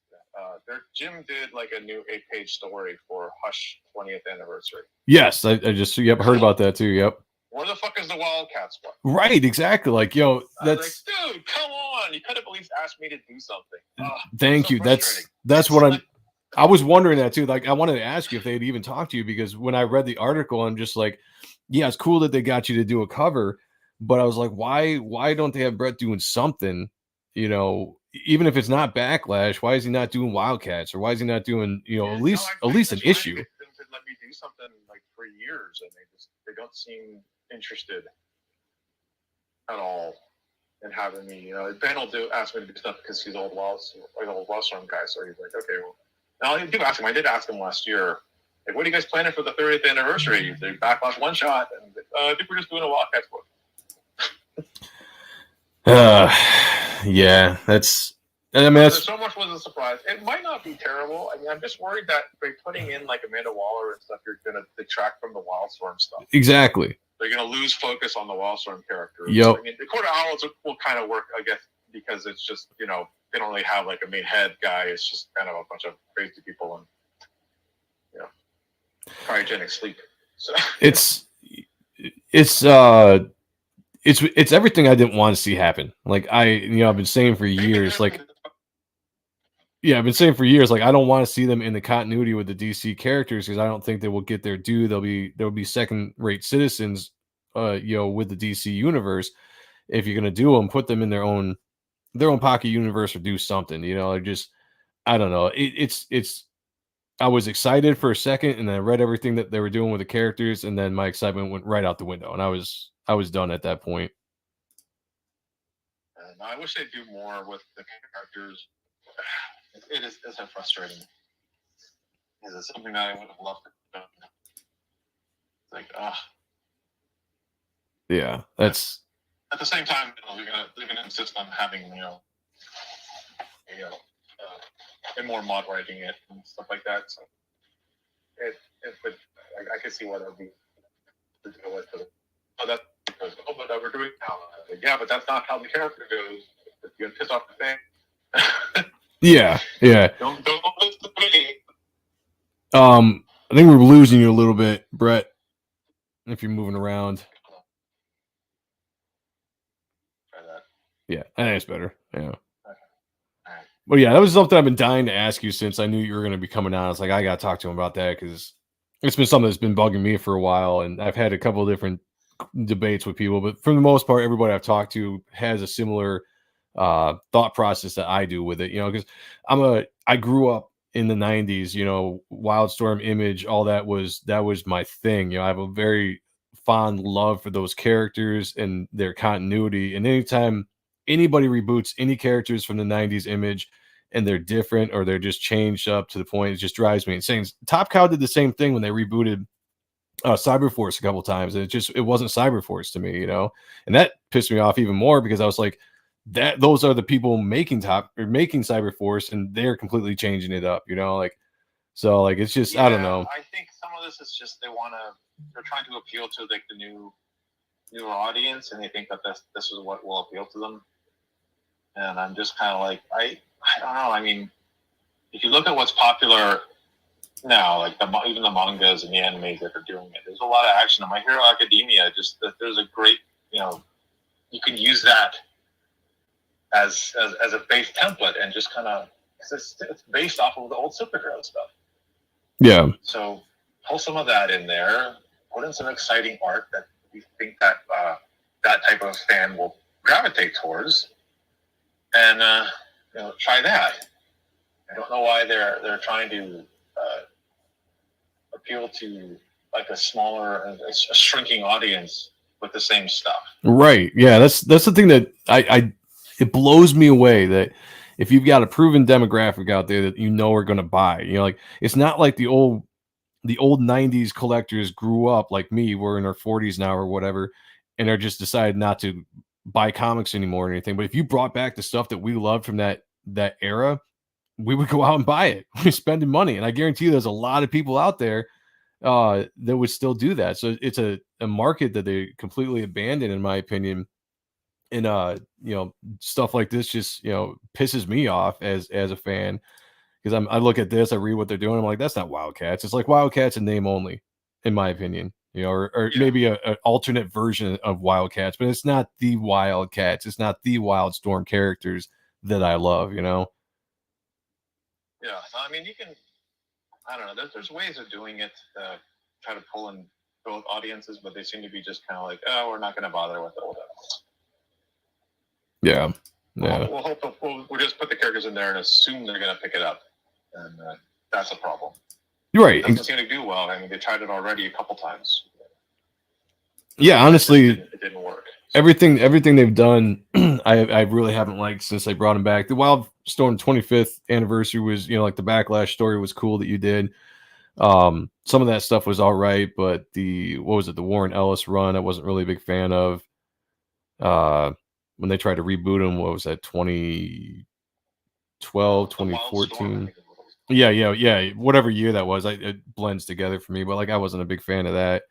Jim did like a new 8-page story for Hush 20th anniversary. Yes, I just heard about that too. Yep. Where the fuck is the Wildcats one? Right, exactly. Like, yo, that's like, dude, come on! You could have at least asked me to do something. Thank you. That's what I was wondering that too. Like, I wanted to ask you if they'd even talk to you because when I read the article, I'm just like, yeah, it's cool that they got you to do a cover, but I was like, why don't they have Brett doing something? You know, even if it's not Backlash, why is he not doing Wildcats, or why is he not doing, you know, at least an issue? Let me do something like for years, and they don't seem interested at all in having me. You know, Ben will ask me to do stuff because he's an old Wildstorm guy, so he's like, okay, well. Now I do ask him. I did ask him last year, like, what are you guys planning for the 30th anniversary? They Backlash one shot, and I think we're just doing a Wildcats book. Yeah, that's. I mean, so much was a surprise. It might not be terrible. I mean, I'm just worried that by putting in like Amanda Waller and stuff, you're going to detract from the Wildstorm stuff. Exactly. They're going to lose focus on the Wildstorm characters. Yep. I mean, the Court of Owls will kind of work, I guess, because it's just, you know, they don't really have like a main head guy. It's just kind of a bunch of crazy people and, you know, cryogenic sleep. So it's everything I didn't want to see happen. Like I've been saying for years, like, yeah, I've been saying for years, like, I don't want to see them in the continuity with the DC characters because I don't think they will get their due. There'll be second-rate citizens, with the DC universe. If you're gonna do them, put them in their own pocket universe or do something. You know, I don't know. It's. I was excited for a second, and then I read everything that they were doing with the characters, and then my excitement went right out the window, and I was done at that point. And I wish they'd do more with the characters. It's frustrating. It's something that I would have loved to do. It's like, yeah, that's. At the same time, they're gonna insist on having, and more mod writing it and stuff like that. So I can see why that would be to deal with. So that goes, but we're doing it now. Like, yeah, but that's not how the character goes. If you're gonna piss off the fan. Yeah. Don't listen to me. I think we're losing you a little bit, Brett. If you're moving around. Try that. Yeah, I think it's better. Yeah. But yeah, that was something I've been dying to ask you since I knew you were going to be coming on. It's like, I got to talk to him about that because it's been something that's been bugging me for a while. And I've had a couple of different debates with people, but for the most part, everybody I've talked to has a similar thought process that I do with it, because I grew up in the 90s, Wildstorm, Image, all that was my thing. I have a very fond love for those characters and their continuity. And anytime anybody reboots any characters from the 90s Image and they're different or they're just changed up to the point it just drives me insane. Top Cow did the same thing when they rebooted Cyberforce a couple times, and it wasn't Cyberforce to me, you know, and that pissed me off even more because I was like, that those are the people making Cyberforce, and they're completely changing it up, you know, like, so like it's just I don't know. I think some of this is just they're trying to appeal to like the newer audience, and they think that this is what will appeal to them. And I'm just kind of like, I don't know. I mean, if you look at what's popular now, like even the mangas and the animes that are doing it, there's a lot of action. In My Hero Academia, just there's a great, you know, you can use that as a base template and just kind of, it's based off of the old superhero stuff. Yeah. So pull some of that in there, put in some exciting art that we think that that type of fan will gravitate towards, and you know, try that. I don't know why they're trying to appeal to like a smaller, a shrinking audience with the same stuff. Right. Yeah. That's the thing that it blows me away that if you've got a proven demographic out there that you know are going to buy, you know, like it's not like the old 90s collectors grew up like me, we're in our 40s now or whatever, and are just decided not to buy comics anymore or anything. But if you brought back the stuff that we loved from that era, we would go out and buy it. We're spending money. And I guarantee you there's a lot of people out there that would still do that. So it's a market that they completely abandoned, in my opinion. And you know, stuff like this just, you know, pisses me off as a fan, because I look at this, I read what they're doing, I'm like, that's not Wildcats. It's like Wildcats in name only, in my opinion, you know, or maybe an alternate version of Wildcats, but it's not the Wildcats. It's not the Wildstorm characters that I love, you know? Yeah, I mean, you can, I don't know, there's ways of doing it, try to pull in both audiences, but they seem to be just kind of like, oh, we're not going to bother with it. Yeah. We'll hope we'll just put the characters in there and assume they're going to pick it up, and that's a problem. You're right. It doesn't seem to do well. I mean, they tried it already a couple times. Yeah, honestly, it didn't work. Everything they've done, I really haven't liked since they brought him back. The Wildstorm 25th anniversary was, you know, like the Backlash story was cool that you did. Some of that stuff was all right, but the Warren Ellis run, I wasn't really a big fan of. When they tried to reboot him, what was that, 2012, 2014? Yeah, whatever year that was, it blends together for me, but like I wasn't a big fan of that.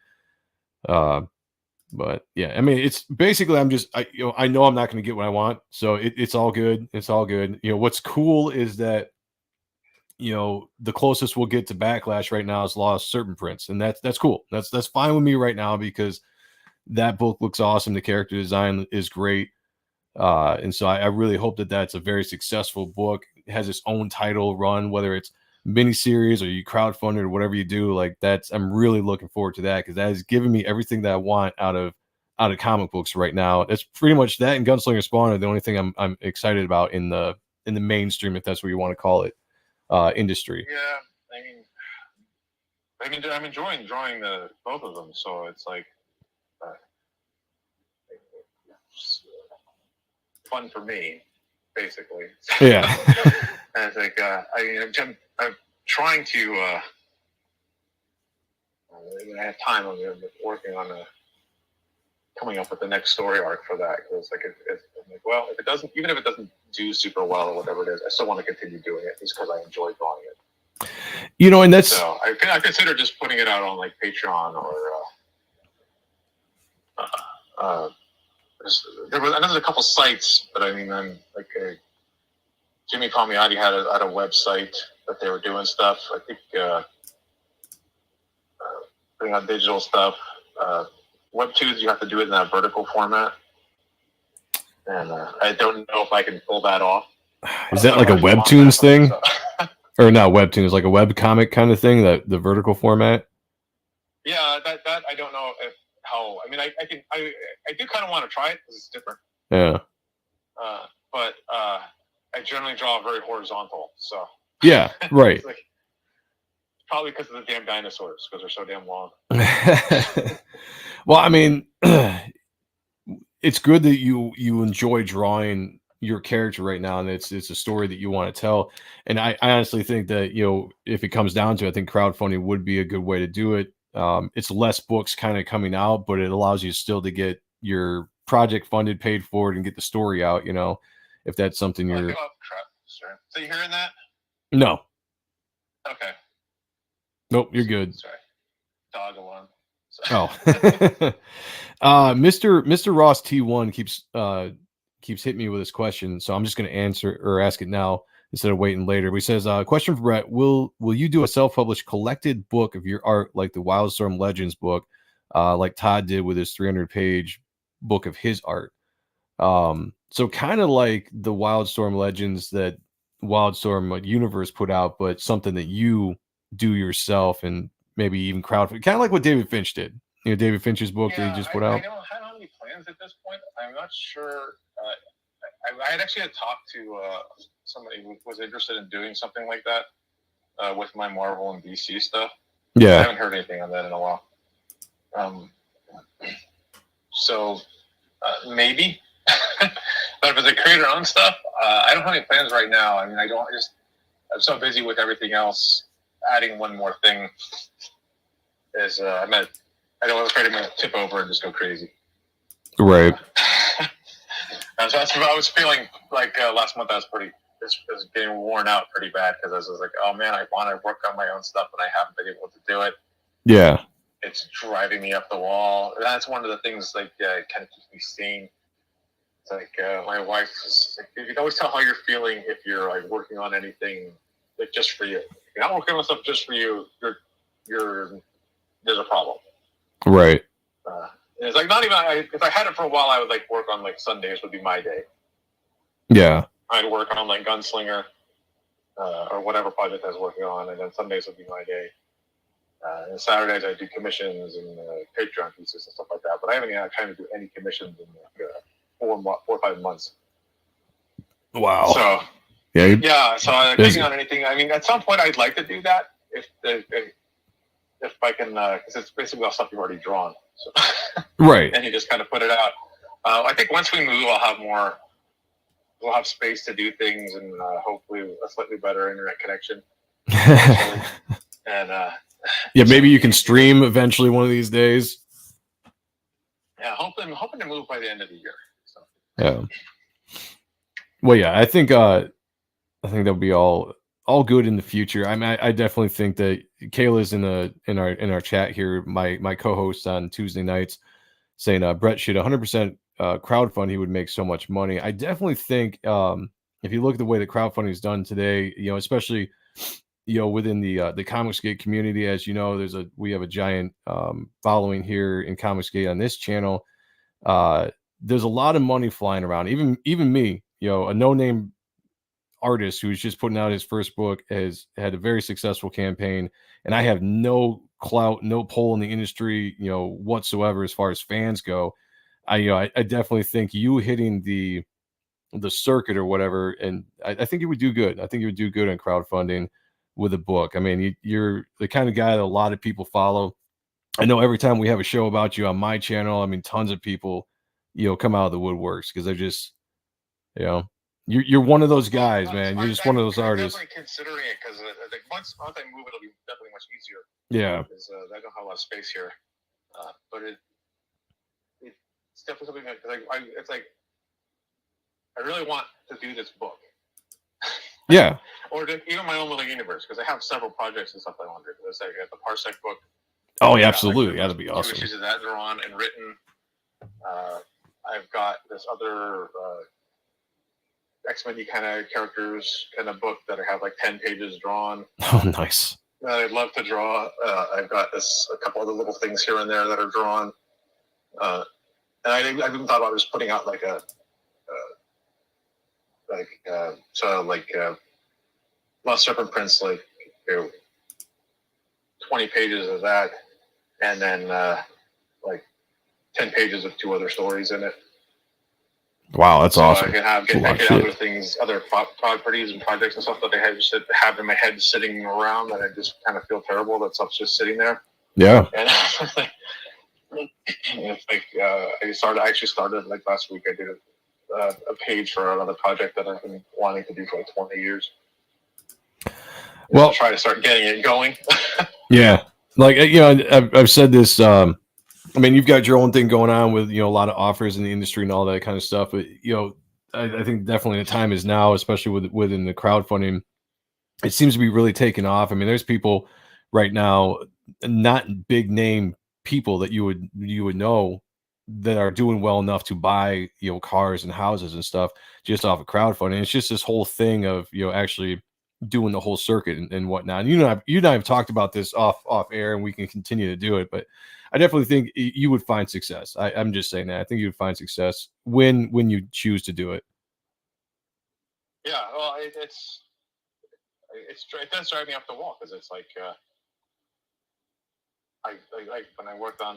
But yeah, I mean, it's basically I know I'm not going to get what I want, so it's all good. It's all good. You know, what's cool is that, you know, the closest we'll get to Backlash right now is Lost Serpent Prince, and that's cool. That's fine with me right now because that book looks awesome. The character design is great, and so I really hope that that's a very successful book. It has its own title run, whether it's miniseries or you crowdfund it or whatever you do. Like I'm really looking forward to that because that is giving me everything that I want out of comic books right now. That's pretty much that, and Gunslinger Spawn are the only thing I'm excited about in the mainstream, if that's what you want to call it, industry. Yeah, I mean, I'm enjoying drawing both of them, so it's like fun for me, basically. Yeah. And it's like I'm trying to. When I have time, I'm working on coming up with the next story arc for that. Because like, I'm like, well, if it doesn't, even if it doesn't do super well or whatever it is, I still want to continue doing it just because I enjoy drawing it. You know, and that's so I consider just putting it out on like Patreon or. There's a couple sites, but I mean, I'm like Jimmy Palmiotti had a website that they were doing stuff. I think putting on digital stuff. Webtoons, you have to do it in that vertical format, and I don't know if I can pull that off. Is that like a Webtoons thing, or not Webtoons, like a web comic kind of thing? That the vertical format. Yeah, that I don't know how. I mean, I do kind of want to try it because it's different. Yeah. But I generally draw very horizontal, so. Yeah, right. Like, probably because of the damn dinosaurs, because they're so damn long. Well, I mean, it's good that you enjoy drawing your character right now, and it's a story that you want to tell. And I honestly think that, you know, if it comes down to it, I think crowdfunding would be a good way to do it. It's less books kind of coming out, but it allows you still to get your project funded, paid for it, and get the story out, you know, if that's something you're... Oh, crap. Sorry. So you hearing that? No. Okay. Nope, you're good. Sorry. Dog alarm. Oh. Mr. Ross T1 keeps hitting me with this question, so I'm just going to answer or ask it now instead of waiting later. But he says, question for Brett: Will you do a self-published collected book of your art, like the Wildstorm Legends book, like Todd did with his 300-page book of his art? So kind of like the Wildstorm Legends that Wildstorm Universe put out, but something that you do yourself, and maybe even crowdfunding, kind of like what David Finch did. You know, David Finch's book that he just put out. I don't have any plans at this point. I'm not sure. I had actually talked to somebody who was interested in doing something like that with my Marvel and DC stuff. Yeah. I haven't heard anything on that in a while. So maybe. But if it's a creator-owned stuff, I don't have any plans right now. I mean, I'm so busy with everything else. Adding one more thing is, I don't afraid I'm going to tip over and just go crazy. Right. So that's what I was feeling like last month. I was getting worn out pretty bad because I was like, oh man, I want to work on my own stuff, but I haven't been able to do it. Yeah. It's driving me up the wall. That's one of the things kind of keeps me sane. It's like my wife is like, you can always tell how you're feeling if you're like working on anything like just for you. If you're not working on stuff just for you, there's a problem. Right. And it's like not even if I had it for a while, I would like work on like Sundays would be my day. Yeah. I'd work on like Gunslinger or whatever project I was working on, and then Sundays would be my day. And Saturdays I do commissions and Patreon pieces and stuff like that. But I haven't had time to do any commissions in like 4 or 5 months. Wow. So yeah. So taking on anything. I mean, at some point I'd like to do that if I can, because it's basically all stuff you've already drawn. So. Right. And you just kind of put it out. I think once we move, we'll have space to do things, and hopefully a slightly better internet connection. And yeah, maybe you can stream eventually one of these days. Yeah, hoping to move by the end of the year. So. Yeah. Well, yeah, I think that'll be all good in the future. I mean, I definitely think that Kayla's in our chat here, my co-host on Tuesday nights, saying Brett should 100% crowdfund. He would make so much money. I definitely think if you look at the way that crowdfunding is done today, you know, especially within the Comicsgate community, as you know, we have a giant following here in Comicsgate on this channel. There's a lot of money flying around. Even me, a no-name artist who's just putting out his first book has had a very successful campaign, and I have no clout, no pull in the industry, whatsoever as far as fans go. I definitely think you hitting the circuit or whatever, and I think you would do good. I think you would do good on crowdfunding with a book. I mean, you're the kind of guy that a lot of people follow. I know every time we have a show about you on my channel, I mean, tons of people, come out of the woodworks because they're just, you're one of those guys, man. You're just one of those artists. I'm definitely considering it because once I move, it'll be definitely much easier. Yeah. Because I don't have a lot of space here, but it's definitely something that it's like I really want to do this book. Yeah. Or even my own little universe, because I have several projects and stuff I want to do. There's like the Parsec book. Oh yeah, absolutely. That'd be awesome. 2 issues of that drawn and written. I've got this other X-Men kind of characters kind of book that I have like 10 pages drawn. Oh, nice. That I'd love to draw. I've got a couple other little things here and there that are drawn. And I even thought about just putting out like Lost Serpent Prince, 20 pages of that, and then 10 pages of 2 other stories in it. Wow, that's awesome. I can get other things, other properties and projects and stuff that I have in my head sitting around that I just kind of feel terrible that stuff's just sitting there. Yeah. And it's like I actually started like last week. I did a page for another project that I've been wanting to do for like 20 years. Well, to try to start getting it going. Yeah, like I've said this. I mean, you've got your own thing going on with a lot of offers in the industry and all that kind of stuff. But I think definitely the time is now, especially within the crowdfunding. It seems to be really taking off. I mean, there's people right now, not big name people that you would know, that are doing well enough to buy cars and houses and stuff just off of crowdfunding. It's just this whole thing of actually doing the whole circuit and whatnot. And you and I have talked about this off air, and we can continue to do it. But I definitely think you would find success. I'm just saying that. I think you would find success when you choose to do it. Yeah, well, it does drive me up the wall, because it's like I when I worked on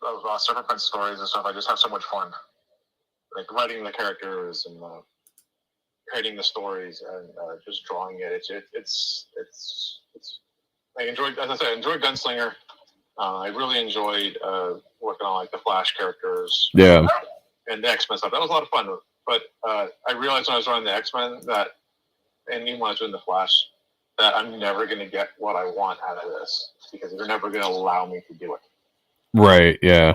those Lost Serpent Prince stories and stuff, I just have so much fun, like writing the characters and creating the stories and just drawing it. It's I enjoyed, as I said, I enjoyed Gunslinger. I really enjoyed working on like the Flash characters. Yeah. And the X-Men stuff. That was a lot of fun. But I realized when I was running the X-Men and even when I was doing the Flash, that I'm never going to get what I want out of this, because they're never going to allow me to do it. Right. Yeah.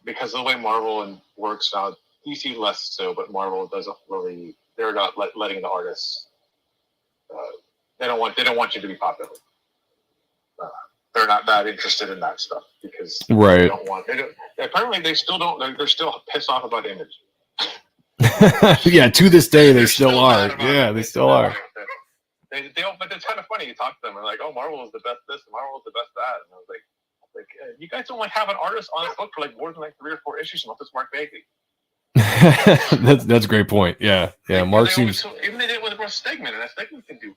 Because of the way Marvel works now, DC less so, but Marvel doesn't really. They're not letting the artists. They don't want you to be popular. They're not that interested in that stuff, because right. They don't want. Apparently, they still don't. They're still pissed off about image. Yeah, to this day they still are. Yeah, they still are. They don't, but it's kind of funny. You talk to them and like, oh, Marvel is the best this, Marvel is the best that, and I was like, you guys don't have an artist on this book for like more than like 3 or 4 issues unless it's Mark Bagley. that's a great point. Yeah. Mark seems. Even they did it with Russ Stegman, and Stegman can do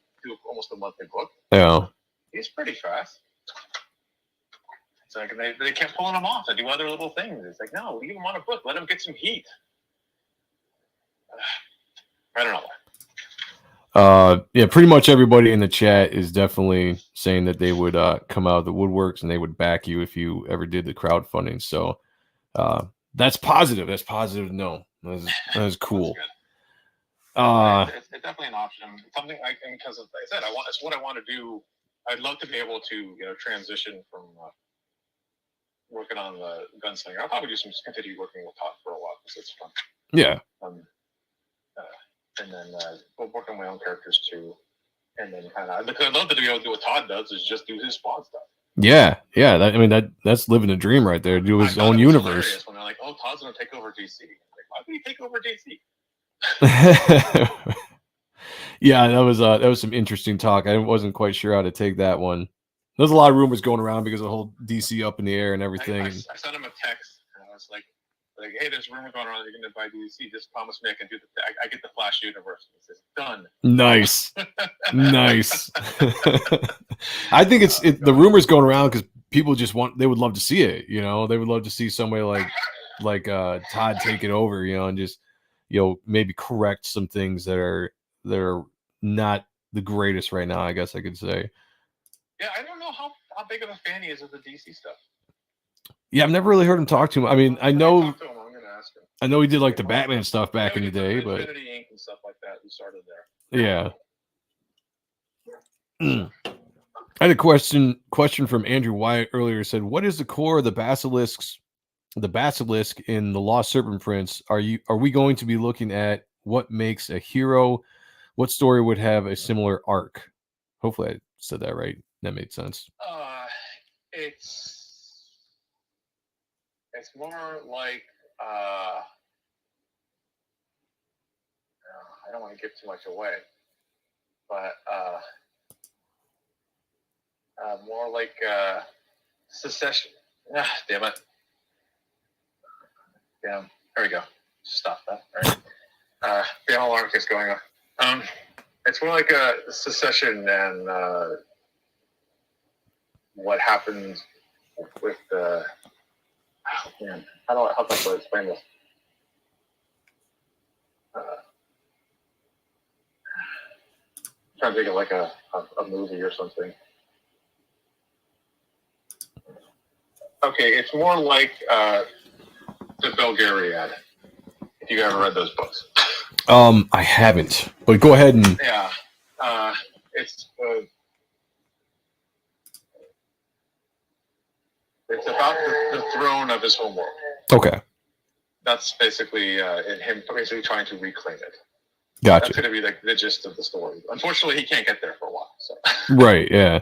almost a monthly book. Yeah. He's pretty fast. It's like they kept pulling him off to do other little things. It's like, no, leave him on a book. Let him get some heat. I don't know. Yeah, pretty much everybody in the chat is definitely saying that they would come out of the woodworks and they would back you if you ever did the crowdfunding. So that's positive. That's positive to know. That is cool. It's definitely an option. It's something because like I said, it's what I want to do. I'd love to be able to transition from working on the Gunslinger. I'll probably continue working with Todd for a while because it's fun. Yeah. And then work on my own characters too. And then I'd love to be able to do what Todd does, is just do his Spawn stuff. Yeah. That's living a dream right there. Do his own universe. When they're like, "Oh, Todd's gonna take over DC." Like, why would he take over DC? Yeah, that was some interesting talk. I wasn't quite sure how to take that one. There's a lot of rumors going around because of the whole DC up in the air and everything. I sent him a text and I was like, hey, there's rumors going around that you're going to buy DC. Just promise me I can do I get the Flash universe. He says, done. Nice. Nice. I think the rumors going around because people they would love to see it. They would love to see somebody like Todd take it over, and just, maybe correct some things that are not the greatest right now, I guess I could say. Yeah, I don't know how big of a fan he is of the DC stuff. Yeah, I've never really heard him talk to him. I mean, I know I'm gonna ask him. I know he did like the Batman stuff back in the day, but Infinity Inc. and stuff like that. He started there. Yeah. I had a question from Andrew Wyatt earlier. Said, "What is the core of the basilisk in the Lost Serpent Prince? Are we going to be looking at what makes a hero? What story would have a similar arc?" Hopefully, I said that right. That made sense. It's more like I don't want to give too much away, but more like secession. Damn it. Damn. There we go. Stop that. All right. The alarm keeps going off. It's more like a secession and what happens with the. Oh, man. How can I explain this? Trying to think of like a movie or something. Okay, it's more like the Belgariad You ever read those books? I haven't, but go ahead and. Yeah. It's about the throne of his homeworld. Okay. That's basically him basically trying to reclaim it. Gotcha. That's going to be like the gist of the story. Unfortunately, he can't get there for a while. So. Right. Yeah.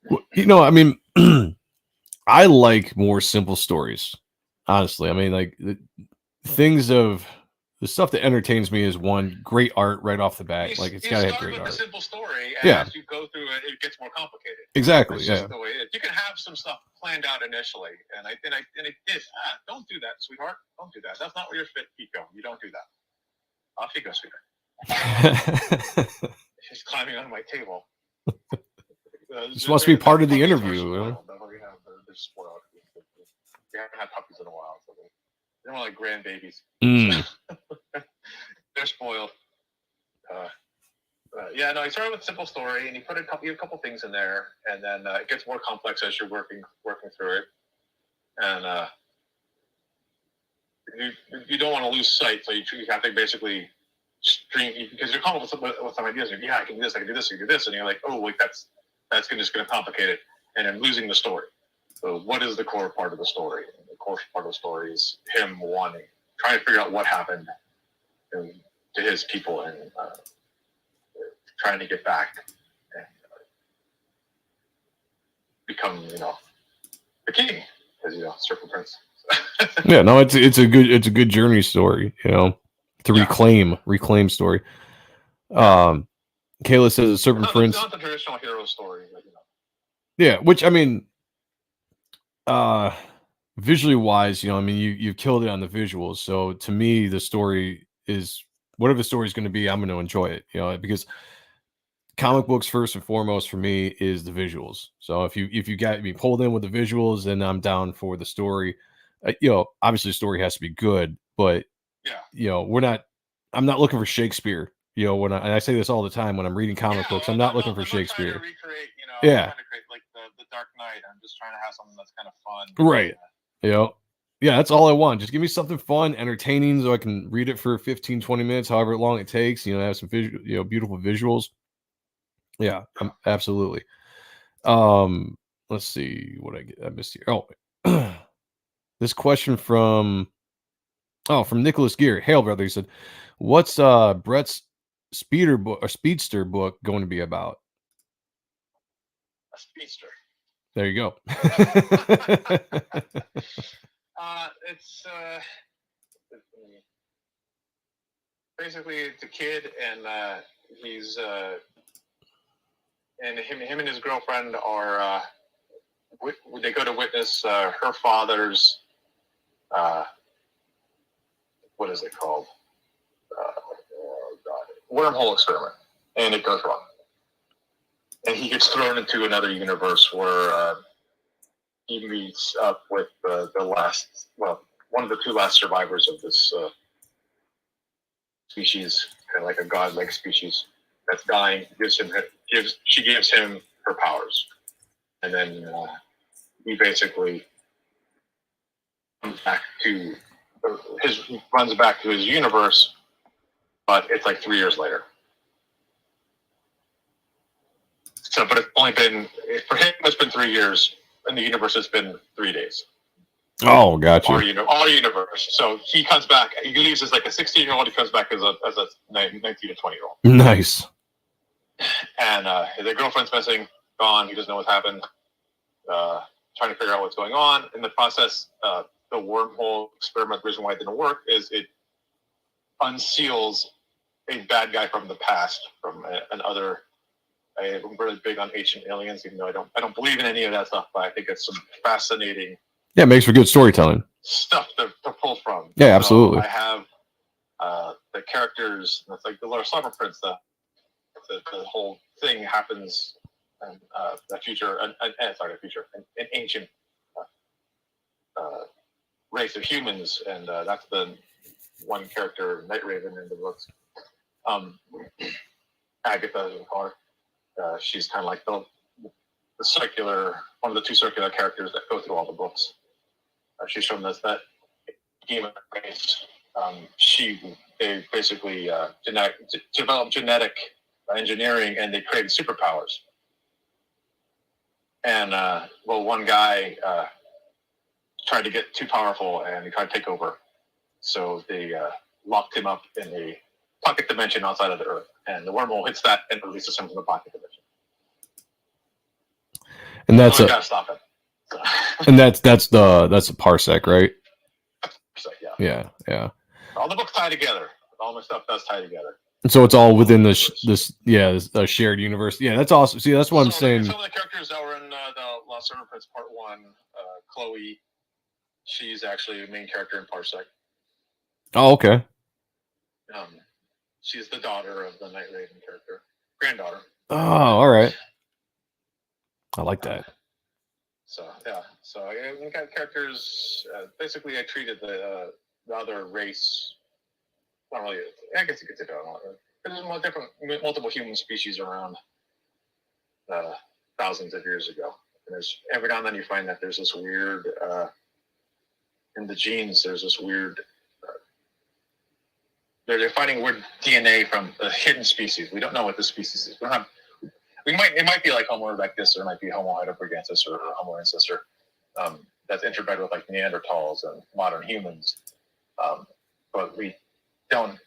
Well, you know, I mean, I like more simple stories. Honestly, I mean, like the stuff that entertains me is one great art right off the bat. Like it's got to have great art. A simple story, and yeah. As you go through it, it gets more complicated. Exactly. That's just the way it is. You can have some stuff planned out initially, and it is. Don't do that, sweetheart. Don't do that. That's not where you're fit, Pico. You don't do that. Off you go, sweetheart. She's climbing on my table. This must be part of the interview. They're spoiled. We haven't had puppies in a while, so they're more like grandbabies. They're spoiled. Yeah, no, he started with a simple story, and you put a couple things in there, and then it gets more complex as you're working through it. And you don't want to lose sight, so you have to basically stream, because you're coming up with some ideas. And, I can do this, I can do this, I can do this, and you're like, oh, wait, that's just going to complicate it, and then losing the story. So what is the core part of the story? And the core part of the story is him trying to figure out what happened to his people, and trying to get back and become, the king, as Serpent Prince. Yeah, no, it's a good journey story, to reclaim story. Kayla says a Serpent Prince. It's not the traditional hero story, but, Yeah, which I mean, visually wise, you've killed it on the visuals. So to me, the story is whatever the story is going to be. I'm going to enjoy it, because comic books first and foremost for me is the visuals. So if you got me pulled in with the visuals, then I'm down for the story. Obviously the story has to be good, but I'm not looking for Shakespeare. When I say this all the time when I'm reading comic books, I'm not looking for Shakespeare. I'm trying to recreate, yeah. I'm trying to create like the Dark Knight. I'm just trying to have something that's kind of fun. Right. Yeah, that's all I want. Just give me something fun, entertaining, so I can read it for 15, 20 minutes, however long it takes, have some beautiful visuals. Yeah, absolutely. Let's see what I missed here. Oh, this question from Nicholas Gear. Hail, brother. He said, what's Brett's speedster book going to be about? A speedster. There you go. It's basically it's a kid, and he's and him and his girlfriend are they go to witness her father's what is it called? Wormhole experiment, and it goes wrong, and he gets thrown into another universe where he meets up with one of the two last survivors of this species, kind of like a godlike species that's dying. She gives him her powers, and then he basically runs back to his universe, but it's like 3 years later. So, but it's only been, for him, it's been 3 years. In the universe, it's been 3 days. Oh, gotcha. Our universe. So he comes back. He leaves as like a 16-year-old. He comes back as a 19 to 20-year-old. Nice. And their girlfriend's missing, gone. He doesn't know what's happened. Trying to figure out what's going on. In the process, the wormhole experiment, the reason why it didn't work is it unseals a bad guy from the past, from another. I'm really big on ancient aliens, even though I don't believe in any of that stuff, but I think it's some fascinating. Yeah, it makes for good storytelling. Stuff to pull from. Yeah, absolutely. So I have the characters. It's like the Lost Serpent Prince. The whole thing happens in the future. An ancient race of humans, and that's the one character, Night Raven, in the books. Agatha, as we call her. She's kind of like the circular, one of the two circular characters that go through all the books. She's shown us that human race they basically developed genetic engineering, and they created superpowers. And one guy tried to get too powerful, and he tried to take over. So they locked him up in a pocket dimension outside of the Earth, and the wormhole hits that and releases him from the pocket dimension. And that's gotta stop it. So. And that's the Parsec, right? So, Yeah. All the books tie together. All my stuff does tie together. And so it's all within this shared universe. Yeah, that's awesome. See, that's what I'm saying. Some of the characters that were in the Lost Serpent Prince Part 1, Chloe, she's actually the main character in Parsec. Oh, okay. She's the daughter of the Night Raven character, granddaughter. Oh, all right. I like that. So we got characters. Basically, I treated the other race. Not really. I guess you could say that. There's multiple human species around thousands of years ago. And there's every now and then you find that there's this weird in the genes. There's this weird. They're finding weird DNA from the hidden species. We don't know what the species is. It might be like Homo erectus, or it might be Homo heidelbergensis, or Homo ancestor that's interbred with like Neanderthals and modern humans. But we don't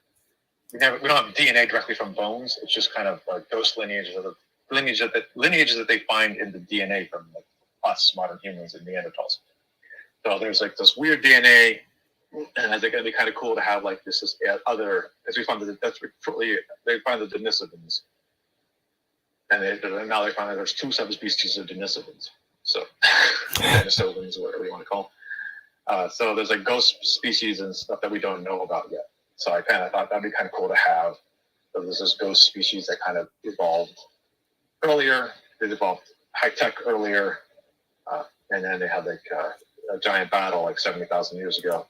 have DNA directly from bones. It's just kind of like ghost lineages that they find in the DNA from like us, modern humans, and Neanderthals. So there's like this weird DNA, and I think it'd be kind of cool to have like this other, as we found they find the Denisovans. And now they find that there's two subspecies of Denisovans. So, Denisovans, or whatever you want to call them. So there's like ghost species and stuff that we don't know about yet. So I kind of thought that'd be kind of cool to have. So there's this ghost species that kind of evolved earlier. They evolved high tech earlier. And then they had like a giant battle like 70,000 years ago.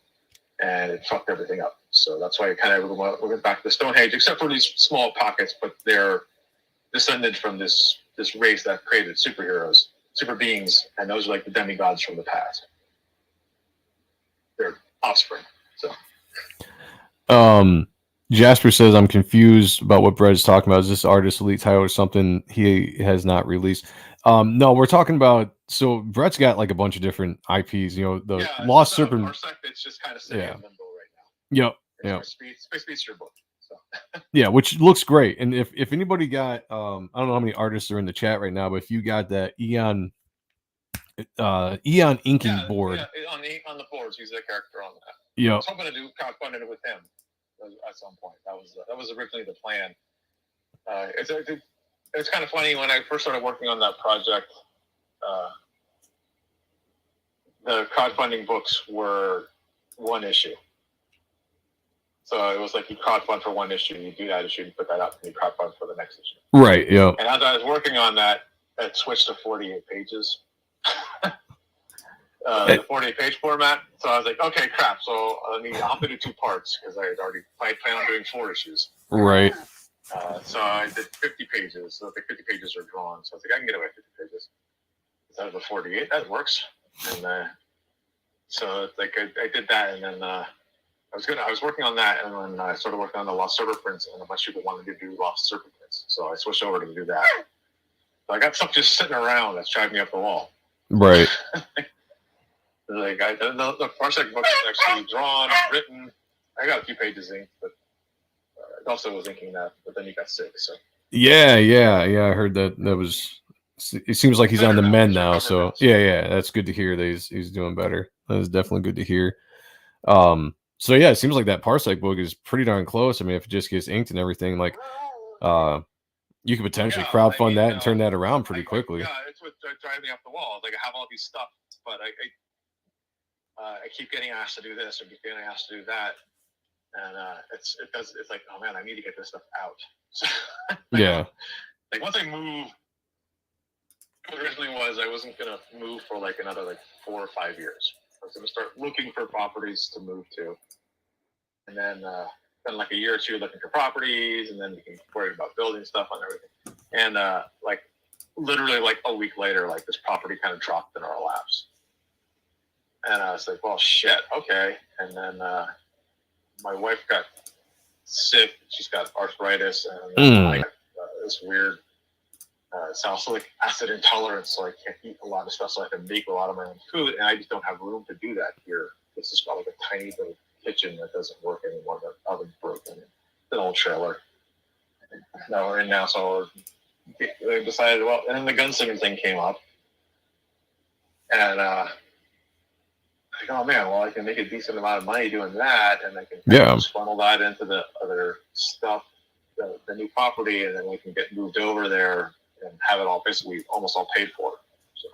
And it fucked everything up. So that's why we went back to the Stone Age, except for these small pockets, but they're descended from this race that created superheroes, super beings, and those are like the demigods from the past. They're offspring. So, Jasper says, "I'm confused about what Brett's talking about. Is this artist elite title or something he has not released?" No, we're talking about. So Brett's got like a bunch of different IPs. You know, the Lost Serpent. Parsec, it's just kind of sitting in limbo right now. Yep. Space Speedster book. So. Yeah, which looks great. And if anybody got, I don't know how many artists are in the chat right now, but if you got that Eon inking board, on the boards, he's a character on that. Yeah, I was hoping to do crowdfunding with him at some point. That was originally the plan. It's kind of funny when I first started working on that project. The crowdfunding books were one issue. So it was like you crowdfund for one issue, you do that issue, you put that up, and you crowdfund for the next issue. Right, yeah. And as I was working on that, it switched to 48 pages. The 48-page format. So I was like, okay, crap. So I'll have to do 2 parts because I planned on doing 4 issues. Right. So I did 50 pages. So the 50 pages are drawn. So I was like, I can get away with 50 pages. Instead of the 48, that works. And so it's like I did that, and then I was working on that, and then I started working on the Lost Serpent Prince, and a bunch of people wanted to do Lost Serpent Prince. So I switched over to do that. So I got stuff just sitting around that's driving me up the wall. Right. The Parsec book is actually drawn, written. I got a few pages inked, but I also was inking that, but then he got sick. So Yeah. I heard that was. It seems like he's on the mend now. So yeah, that's good to hear that he's doing better. That is definitely good to hear. So yeah, it seems like that Parsec book is pretty darn close. I mean, if it just gets inked and everything, like, you could potentially crowdfund that and turn that around pretty quickly. Yeah, it's what drives me up the wall. Like I have all these stuff, but I keep getting asked to do this or keep getting asked to do that, and it's like, oh man, I need to get this stuff out. Yeah. Like once I move, what originally was I wasn't gonna move for like another 4 or 5 years. I was gonna start looking for properties to move to, and then like a year or two looking for properties, and then worried about building stuff and everything. And like literally like a week later, like this property kind of dropped in our laps. And I was like, well, shit, okay. And then my wife got sick. She's got arthritis, and I got this weird salicylic acid intolerance, so I can't eat a lot of stuff, so I have to make a lot of my own food, and I just don't have room to do that here. This is got like a tiny little kitchen that doesn't work anymore. The oven's broken. It's an old trailer. Now we're in now, so they decided, well, and then the Gunslinger thing came up, and like, oh man, well, I can make a decent amount of money doing that, and I can just funnel that into the other stuff, the new property, and then we can get moved over there and have it all basically almost all paid for. So,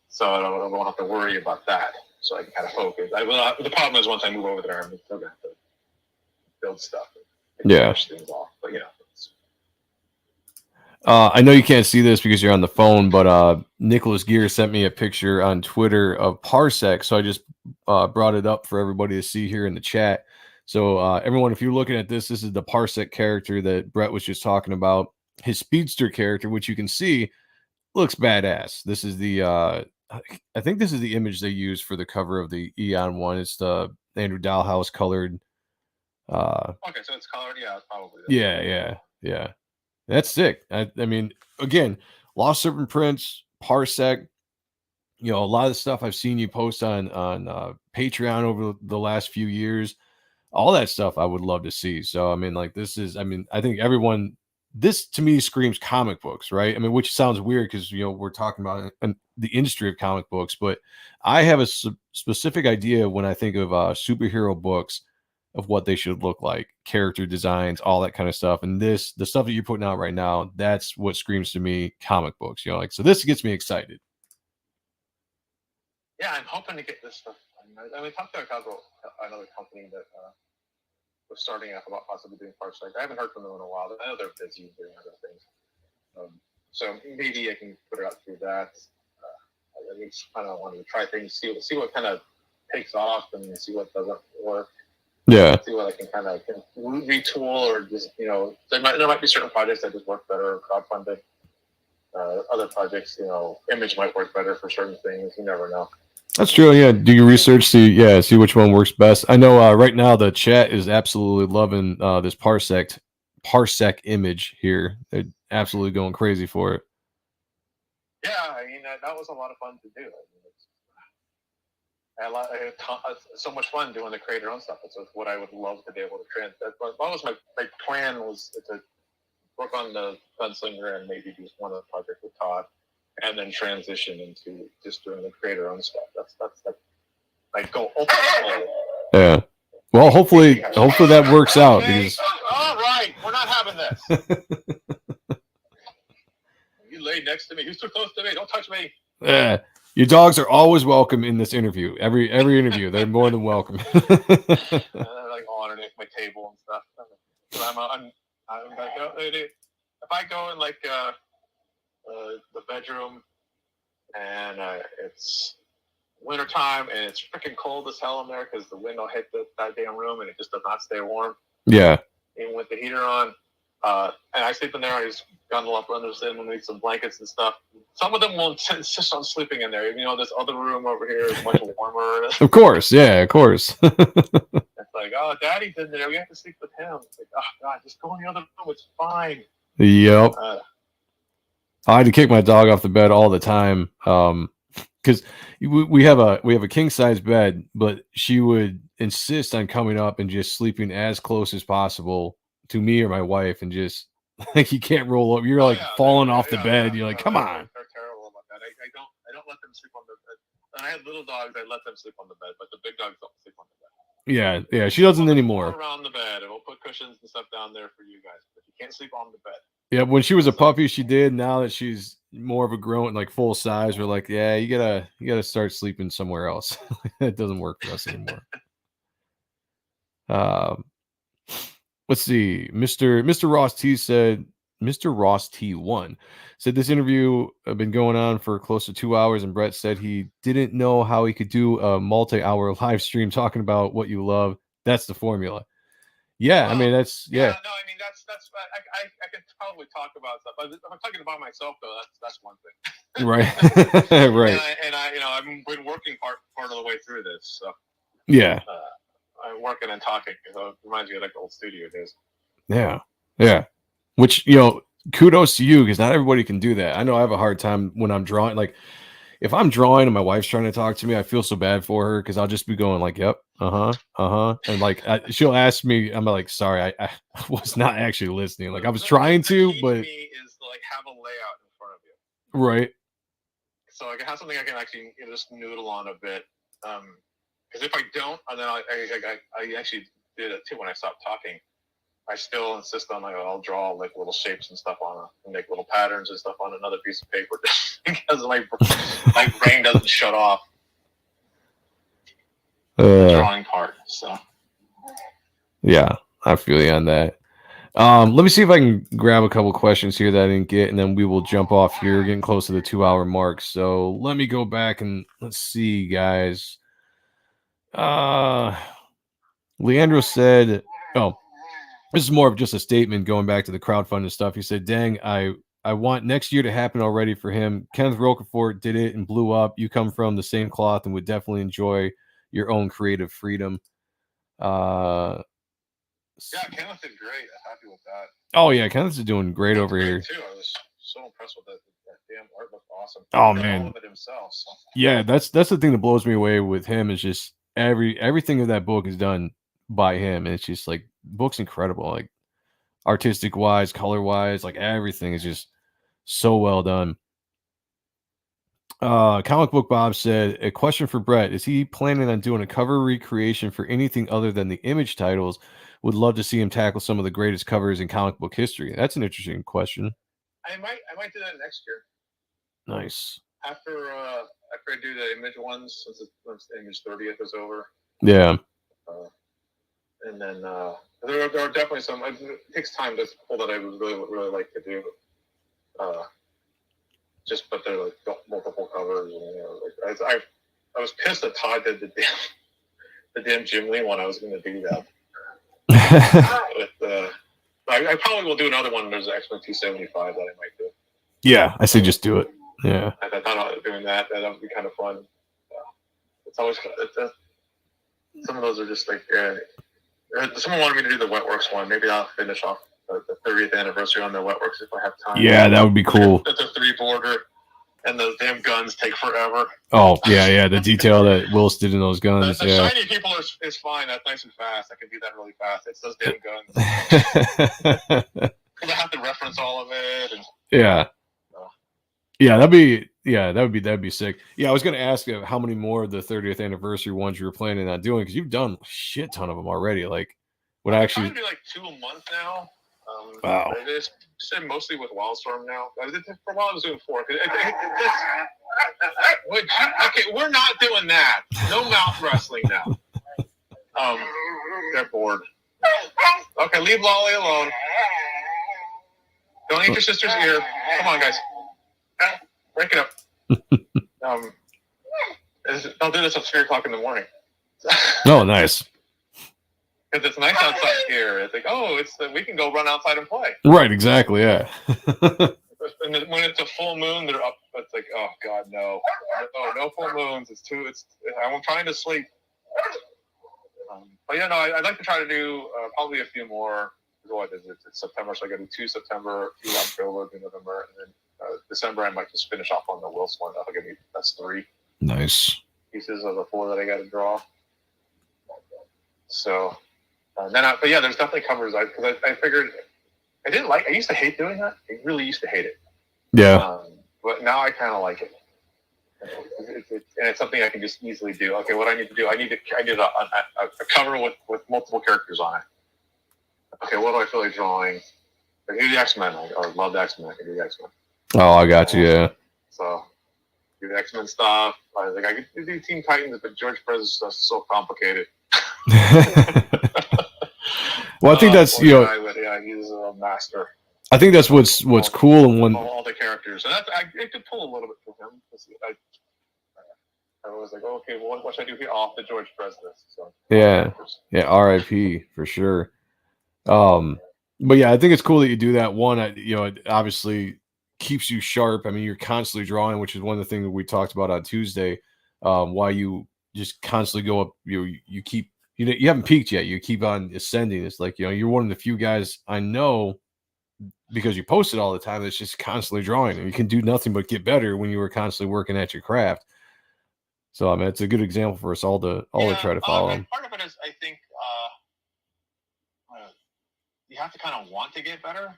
so I don't have to worry about that. So I can kind of focus. The problem is once I move over there, I'm still going to have to build stuff. And push things off. But I know you can't see this because you're on the phone, but Nicholas Gear sent me a picture on Twitter of Parsec, so I just brought it up for everybody to see here in the chat. So everyone, if you're looking at this, this is the Parsec character that Brett was just talking about. His speedster character, which you can see, looks badass. This is the I think this is the image they used for the cover of the Eon one. It's the Andrew Dahlhaus colored. Okay, so it's colored. Yeah, it's probably. Yeah. That's sick. I mean, again, Lost Serpent Prince, Parsec, you know, a lot of the stuff I've seen you post on Patreon over the last few years, all that stuff I would love to see. So, I mean, like this is, I mean, I think everyone, this to me screams comic books, right? I mean, which sounds weird because, you know, we're talking about the industry of comic books, but I have a specific idea when I think of superhero books of what they should look like, character designs, all that kind of stuff. And the stuff that you're putting out right now, that's what screams to me comic books, you know, like, so this gets me excited. Yeah, I'm hoping to get this stuff. I mean, talked to another company that was starting up about possibly doing Parsec. I haven't heard from them in a while. I know they're busy doing other things. So maybe I can put it out through that. I just kind of wanted to try things, see what kind of takes off and see what doesn't work. Yeah. See what I can kind of retool, or just, you know, there might be certain projects that just work better, crowdfunding. Other projects, you know, image might work better for certain things. You never know. That's true. Yeah. Do your research, see which one works best. I know right now the chat is absolutely loving this Parsec image here. They're absolutely going crazy for it. Yeah, I mean that was a lot of fun to do. I had so much fun doing the creator own stuff. It's what I would love to be able to translate. That was my plan, was to work on the Gunslinger and maybe do one of the projects with Todd, and then transition into just doing the creator own stuff. That's my goal. Yeah. Well, hopefully that works out. Because... All right, we're not having this. You lay next to me. You're too close to me. Don't touch me. Yeah. Your dogs are always welcome in this interview. Every interview, they're more than welcome. They're like all underneath my table and stuff. So I'm like, if I go in like the bedroom and it's wintertime and it's freaking cold as hell in there because the wind will hit that damn room and it just does not stay warm. Yeah. Even with the heater on. And I sleep in there. I just bundle up underneath some blankets and stuff. Some of them will insist on sleeping in there. You know, this other room over here is much warmer. Of course, yeah, of course. It's like, oh, Daddy's in there. We have to sleep with him. It's like, oh God, just go in the other room. It's fine. Yep. I had to kick my dog off the bed all the time because we have a king size bed, but she would insist on coming up and just sleeping as close as possible to me or my wife, and just like, you can't roll up. You're like falling off the bed. You're like, come on. They're terrible about that. I don't let them sleep on the bed. When I had little dogs, I let them sleep on the bed, but the big dogs don't sleep on the bed. Yeah, she doesn't anymore. Around the bed, and we'll put cushions and stuff down there for you guys, but you can't sleep on the bed. Yeah, when she was a puppy, she did. Now that she's more of a grown, like full size, we're like, yeah, you gotta start sleeping somewhere else. It doesn't work for us anymore. Let's see. Mr. Ross T said, Mr. Ross T1 said this interview had been going on for close to 2 hours, and Brett said he didn't know how he could do a multi-hour live stream talking about what you love. That's the formula. Yeah, I mean that's No, I mean that's I can probably talk about stuff. But if I'm talking about myself though, that's one thing. Right. Right. And I I've been working part of the way through this. So Yeah. I'm working and talking. So it reminds me of like old studio days. Yeah. Yeah. Which, kudos to you, because not everybody can do that. I know I have a hard time when I'm drawing. Like, if I'm drawing and my wife's trying to talk to me, I feel so bad for her because I'll just be going like, "Yep, and like she'll ask me, I'm like, "Sorry, I was not actually listening. Like I was trying to, but me is to like have a layout in front of you, right, so I can have something I can actually just noodle on a bit. Because if I don't, and then I actually did it too when I stopped talking. I still insist on like I'll draw like little shapes and stuff on and make little patterns and stuff on another piece of paper because my brain doesn't shut off the drawing part. So yeah, I feel you on that. Let me see if I can grab a couple questions here that I didn't get, and then we will jump off here, getting close to the 2-hour mark. So let me go back and let's see, guys. Leandro said, "Oh, this is more of just a statement going back to the crowdfunding stuff." He said, "Dang, I want next year to happen already for him. Kenneth Rocafort did it and blew up. You come from the same cloth and would definitely enjoy your own creative freedom." yeah, Kenneth did great. I'm happy with that. Oh yeah, Kenneth is doing great over here Too. I was so impressed with that damn art. Looked awesome. Oh He did man, all of it himself. So. Yeah, that's the thing that blows me away with him is just everything of that book is done by him, and it's just like the book's incredible, like artistic wise, color wise, like everything is just so well done. Comic Book Bob said, "A question for Brett: is he planning on doing a cover recreation for anything other than the image titles? Would love to see him tackle some of the greatest covers in comic book history." That's an interesting question. I might do that next year. Nice. After I do the image ones, once the image 30th is over. Yeah. And then there are definitely some. It takes time to pull that I would really like to do. But they're like multiple covers, and like I was pissed that Todd did the damn Jim Lee one. I was going to do that. I probably will do another one. There's an X-Men 275 that I might do. Yeah, I say just do it. Yeah. I thought about doing that. That would be kind of fun. It's always some of those are just like. Someone wanted me to do the Wetworks one. Maybe I'll finish off the 30th anniversary on the Wetworks if I have time. Yeah, that would be cool. The 3-border and those damn guns take forever. Oh yeah, the detail that Willis did in those guns. The yeah. shiny people is fine. That's nice and fast. I can do that really fast. It's those damn guns. I have to reference all of it. And, yeah. Yeah, that'd be sick. Yeah, I was gonna ask you how many more of the 30th anniversary ones you were planning on doing, because you've done a shit ton of them already. Like, what actually? I'm trying to do like 2 a month now. Wow. It's mostly with Wildstorm now. For a while I was doing 4. Okay, we're not doing that. No mouth wrestling now. They're bored. Okay, leave Lolly alone. Don't eat your sister's ear. Come on, guys. Break it up. I'll do this at 3 o'clock in the morning. Oh, nice. Because it's nice outside here. It's like, we can go run outside and play. Right, exactly, yeah. And when it's a full moon, they're up. It's like, oh god, no, no full moons. I'm trying to sleep. But yeah, no, I'd like to try to do probably a few more. What is it? It's September, so I got to do 2 September, 2 October, 2 November, and then December I might just finish off on the Wilson one. That's 3. Nice pieces of the 4 that I got to draw. So, but yeah, there's definitely covers. Because I figured I used to hate doing that. I really used to hate it. Yeah. But now I kind of like it. And it's something I can just easily do. Okay, what I need to do, I need a cover with multiple characters on it. Okay, what do I feel like drawing? I can do the X-Men. I love the X-Men. I can do the X-Men. Oh, I got you, yeah. So, do the X-Men stuff. I could do Teen Titans, but George Perez is so complicated. Well, I think that's, he's a master. I think that's what's cool and when all the characters, and I could pull a little bit from him. I was like, okay, well, what should I do here? Off the George Perez list. So yeah, R.I.P. for sure. But yeah, I think it's cool that you do that. One, it obviously keeps you sharp. I mean, you're constantly drawing, which is one of the things we talked about on Tuesday. Why you just constantly go up. You keep you haven't peaked yet. You keep on ascending. It's like you're one of the few guys I know because you post it all the time. That's just constantly drawing, and you can do nothing but get better when you were constantly working at your craft. So I mean, it's a good example for us all to try to follow. Part of it is I think you have to kind of want to get better.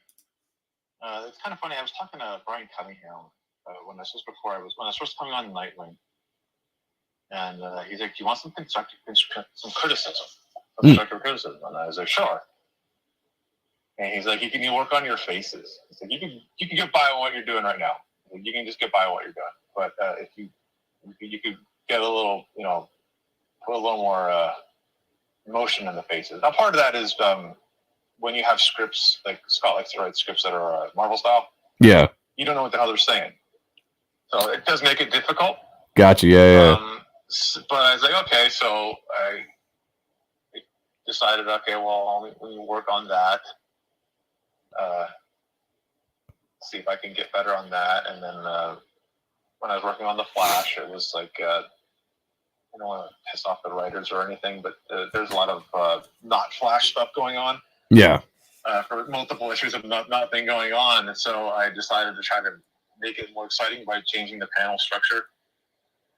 It's kind of funny. I was talking to Brian Cunningham when I was first coming on Nightwing, and he's like, "Do you want some constructive criticism?" Criticism, and I was like, "Sure." And he's like, "You can work on your faces." He's like, "You can get by on what you're doing right now. You can just get by on what you're doing. But if you could get a little, put a little more emotion in the faces." Now, part of that is when you have scripts, like Scott likes to write scripts that are Marvel style. Yeah. You don't know what the hell they're saying. So it does make it difficult. Gotcha. Yeah. But I was like, okay, so I decided, okay, well, let me work on that. See if I can get better on that. And then when I was working on The Flash, it was like, I don't want to piss off the writers or anything, but there's a lot of not Flash stuff going on. Yeah. For multiple issues of nothing going on. And so I decided to try to make it more exciting by changing the panel structure.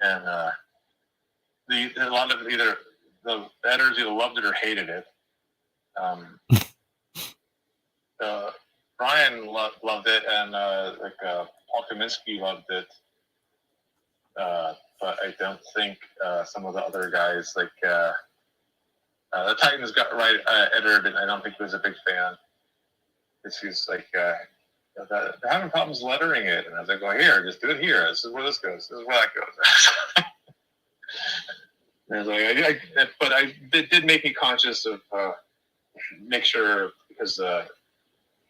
And a lot of either the editors either loved it or hated it. Brian loved it, and Paul Kaminsky loved it. But I don't think some of the other guys, like the Titans got editor, and I don't think he was a big fan. He's like, they're having problems lettering it, and I was like, "Well, here, just do it here. This is where this goes. This is where that goes." And I was like, but it did make me conscious of make sure, because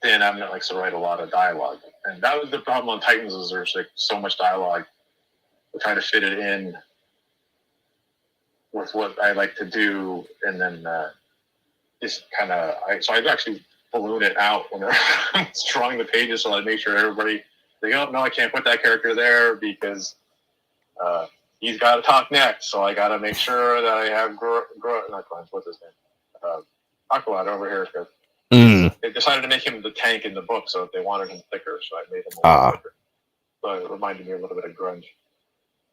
Dan Abnett likes to write a lot of dialogue, and that was the problem on Titans, is there's like so much dialogue. I try to fit it in with what I like to do, and then just kind of so I actually balloon it out when I'm drawing the pages, so I make sure everybody oh no, I can't put that character there because he's got to talk next, so I got to make sure that I have what's his name, Aqualad over here. They decided to make him the tank in the book, so they wanted him thicker, so I made him a little thicker. So it reminded me a little bit of grunge,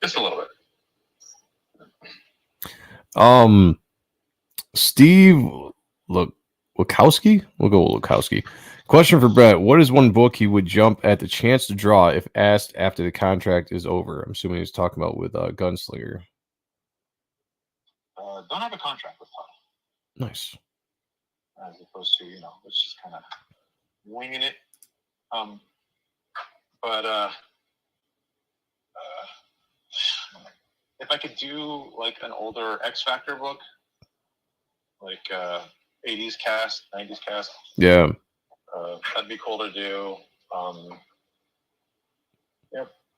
just a little bit. Steve Lukowski? We'll go with Lukowski. Question for Brett. What is one book he would jump at the chance to draw if asked after the contract is over? I'm assuming he's talking about with Gunslinger. Don't have a contract with Todd. Nice. As opposed to, it's just kind of winging it. But if I could do like an older X Factor book, like 80s cast, 90s cast. Yeah. That'd be cool to do.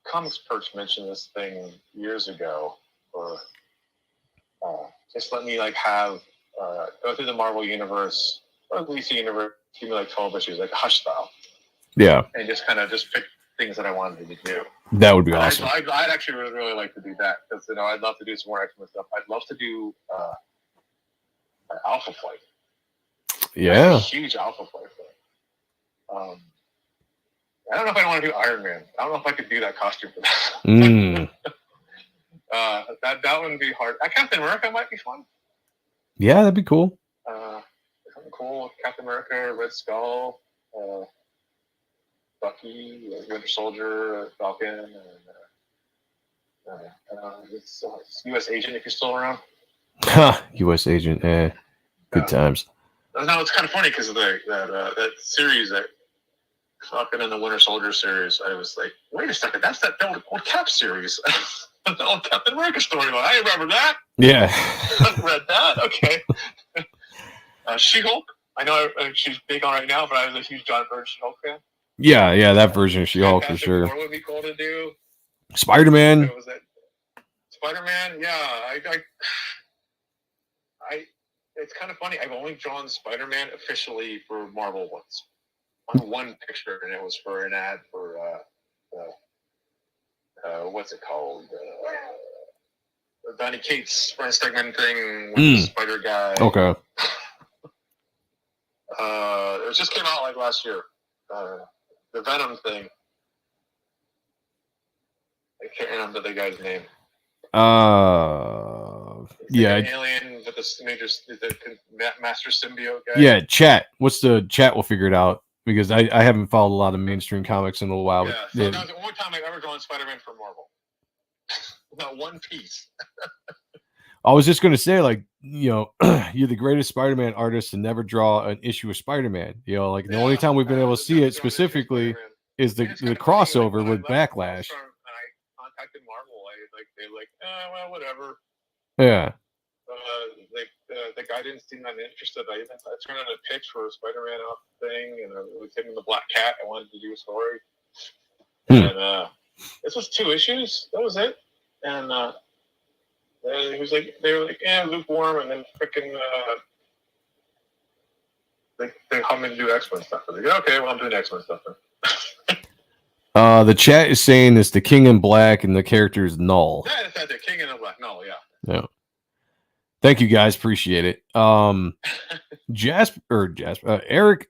Comics Perks mentioned this thing years ago, or just let me like have go through the Marvel universe or the DC universe, give me like 12 issues, like a Hush style. Yeah. And just kind of pick things that I wanted to do. That would be awesome. I'd actually really like to do that, because I'd love to do some more X-Men stuff. I'd love to do Alpha Flight. Yeah. Huge Alpha Flight thing. I don't know if I want to do Iron Man. I don't know if I could do that costume for that. That wouldn't be hard. Captain America might be fun. Yeah, that'd be cool. Something cool. Captain America, Red Skull, Bucky, Winter Soldier, Falcon, and U.S. Agent if you're still around. U.S. Agent, good times. No, it's kind of funny because of that series, that Falcon and the Winter Soldier series. I was like, wait a second, that's that old Cap series. The old Captain America storyline. I remember that. Yeah. I've read that. Okay. She-Hulk. I know she's big on right now, but I was a huge John Byrne She-Hulk fan. Yeah, that version of She-Hulk for sure. What would be cool to do? Spider-Man. Spider-Man, yeah. It's kind of funny. I've only drawn Spider-Man officially for Marvel once, on one picture, and it was for an ad for what's it called? Donny Cates Brian Stegman thing with the Spider Guy. Okay. It just came out like last year. The Venom thing. I can't remember the guy's name. Yeah. An alien with the major the master symbiote guy. Yeah, chat. What's the chat? We'll figure it out because I haven't followed a lot of mainstream comics in a little while. Yeah, so that was the only time I've ever drawn Spider-Man for Marvel. Not one piece. I was just gonna say, like, you know, you're the greatest Spider-Man artist to never draw an issue of Spider-Man. You know, like the only time we've been able to see it specifically is the crossover with Backlash. I contacted Marvel. They're like, well, whatever. Yeah. The guy didn't seem that interested. I turned in a pitch for a Spider-Man thing, and it was him and the Black Cat. I wanted to do a story, and this was 2 issues. That was it. And he was like, they were like, yeah, lukewarm, and then freaking they hung me to do X-Men stuff. I was like, okay, well, I'm doing X-Men stuff then. The chat is saying it's the King in Black and the character is Null. Yeah, it's the King in Black. Null, yeah. Yeah. Thank you guys, appreciate it. Eric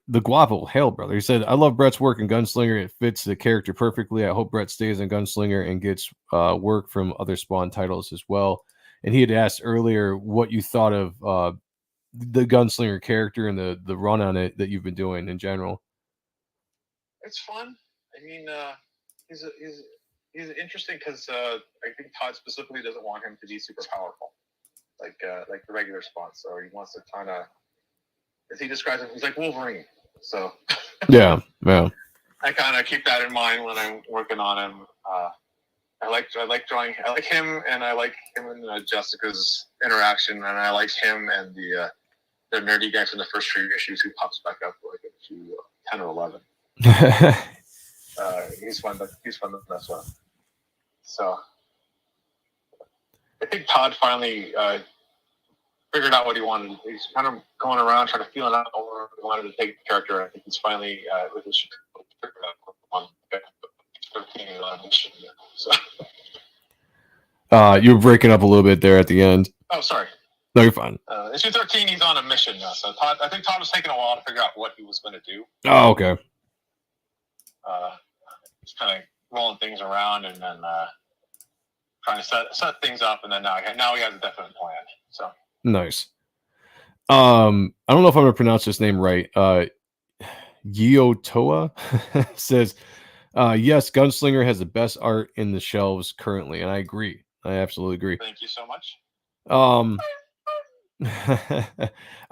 the Guapo, hail brother. He said, I love Brett's work in Gunslinger. It fits the character perfectly. I hope Brett stays in Gunslinger and gets work from other Spawn titles as well. And he had asked earlier what you thought of the Gunslinger character and the run on it that you've been doing in general. It's fun. I mean, he's interesting because I think Todd specifically doesn't want him to be super powerful, like the regular Spawn. So he wants to kind of, as he describes him, he's like Wolverine. So yeah. I kind of keep that in mind when I'm working on him. I like drawing. I like him, and I like him and Jessica's interaction, and I like him and the nerdy guy from the first 3 issues who pops back up like issue 10 or 11. He's fun to mess with. So I think Todd finally figured out what he wanted. He's kind of going around trying to feel out where he wanted to take the character. I think he's finally with his figured out one. So. You were breaking up a little bit there at the end. Oh, sorry. No, you're fine. Issue 13, he's on a mission now. So I think Todd was taking a while to figure out what he was going to do. Oh, okay. Just kind of rolling things around and then trying to set things up, and then now he has a definite plan. So nice. I don't know if I'm gonna pronounce this name right. Giotoa says, yes, Gunslinger has the best art in the shelves currently, and I agree. I absolutely agree. Thank you so much. All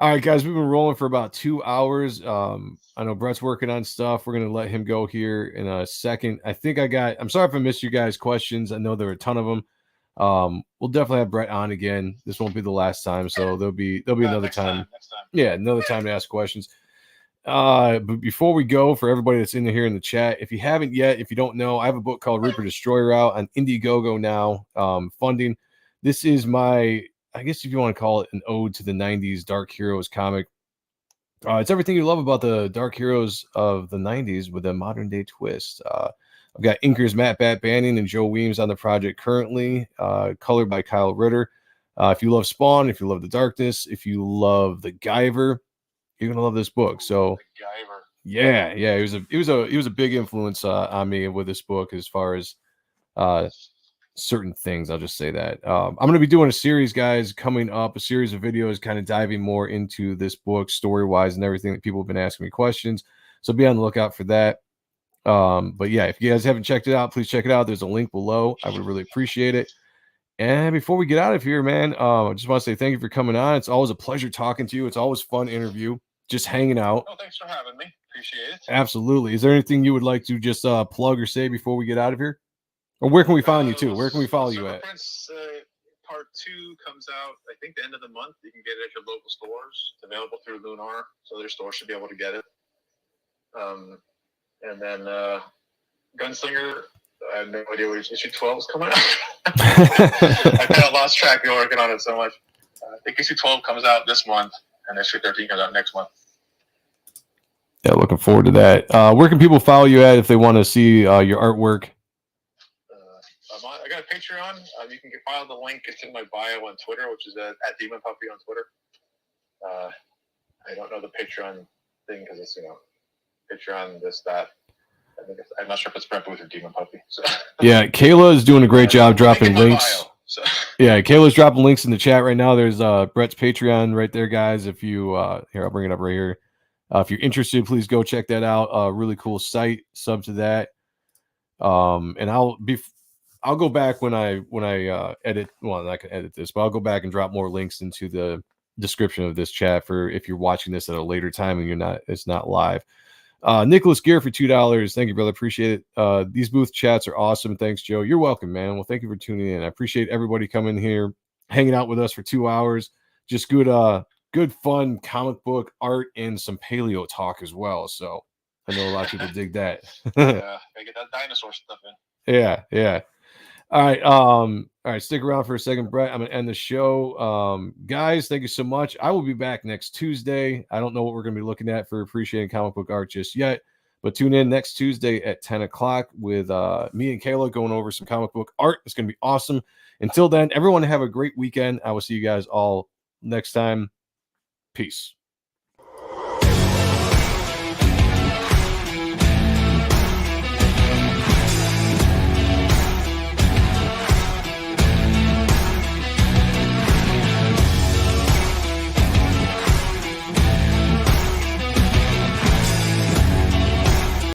right, guys, we've been rolling for about 2 hours. I know Brett's working on stuff. We're gonna let him go here in a second. I'm sorry if I missed you guys' questions. I know there were a ton of them. We'll definitely have Brett on again. This won't be the last time, so there'll be another time. Next time. Yeah, another time to ask questions. But before we go, for everybody that's in here in the chat, if you haven't yet, if you don't know, I have a book called Reaper Destroyer out on Indiegogo now, funding. This is my, I guess if you want to call it an ode to the 90s Dark Heroes comic. It's everything you love about the Dark Heroes of the 90s with a modern day twist. I've got inkers Matt Bat Banning and Joe Weems on the project currently, colored by Kyle Ritter. If you love Spawn, if you love the Darkness, if you love the Guyver, you're gonna love this book. So yeah, it was a big influence on me with this book as far as certain things. I'll just say that. I'm going to be doing a series, guys, coming up, a series of videos kind of diving more into this book story-wise and everything that people have been asking me questions. So be on the lookout for that. But yeah, if you guys haven't checked it out, please check it out. There's a link below. I would really appreciate it. And before we get out of here, man, I just want to say thank you for coming on. It's always a pleasure talking to you. It's always fun interview, just hanging out. Oh, thanks for having me. Appreciate it. Absolutely. Is there anything you would like to just plug or say before we get out of here? Or where can we find you too? Where can we follow you at? Prince, Part 2 comes out, I think, the end of the month. You can get it at your local stores. It's available through Lunar, so their store should be able to get it. And then Gunslinger, I have no idea which issue 12 is coming out. I kind of lost track. You're working on it so much. I think issue 12 comes out this month, and issue 13 comes out next month. Yeah, looking forward to that. Where can people follow you at if they want to see your artwork? I got a Patreon. You can file the link. It's in my bio on Twitter, which is at Demon Puppy on Twitter. I don't know the Patreon thing because it's Patreon this that. I'm not sure if it's Brett Booth or Demon Puppy. So. Yeah, Kayla is doing a great job dropping links. So. Yeah, Kayla's dropping links in the chat right now. There's Brett's Patreon right there, guys. If you here, I'll bring it up right here. If you're interested, please go check that out. Really cool site. Sub to that. And I'll go back when I edit. Well, I can edit this, but I'll go back and drop more links into the description of this chat for if you're watching this at a later time and it's not live. Nicholas Gear for $2. Thank you, brother. Appreciate it. These booth chats are awesome. Thanks, Joe. You're welcome, man. Well, thank you for tuning in. I appreciate everybody coming here, hanging out with us for 2 hours. Just good fun comic book art and some paleo talk as well. So I know a lot of people dig that. Yeah, I get that dinosaur stuff in. Yeah. All right, stick around for a second, Brett. I'm gonna end the show. Guys, thank you so much. I will be back next Tuesday. I don't know what we're gonna be looking at for appreciating comic book art just yet, but tune in next Tuesday at 10 o'clock with me and Kayla going over some comic book art. It's gonna be awesome. Until then, everyone have a great weekend. I will see you guys all next time. Peace.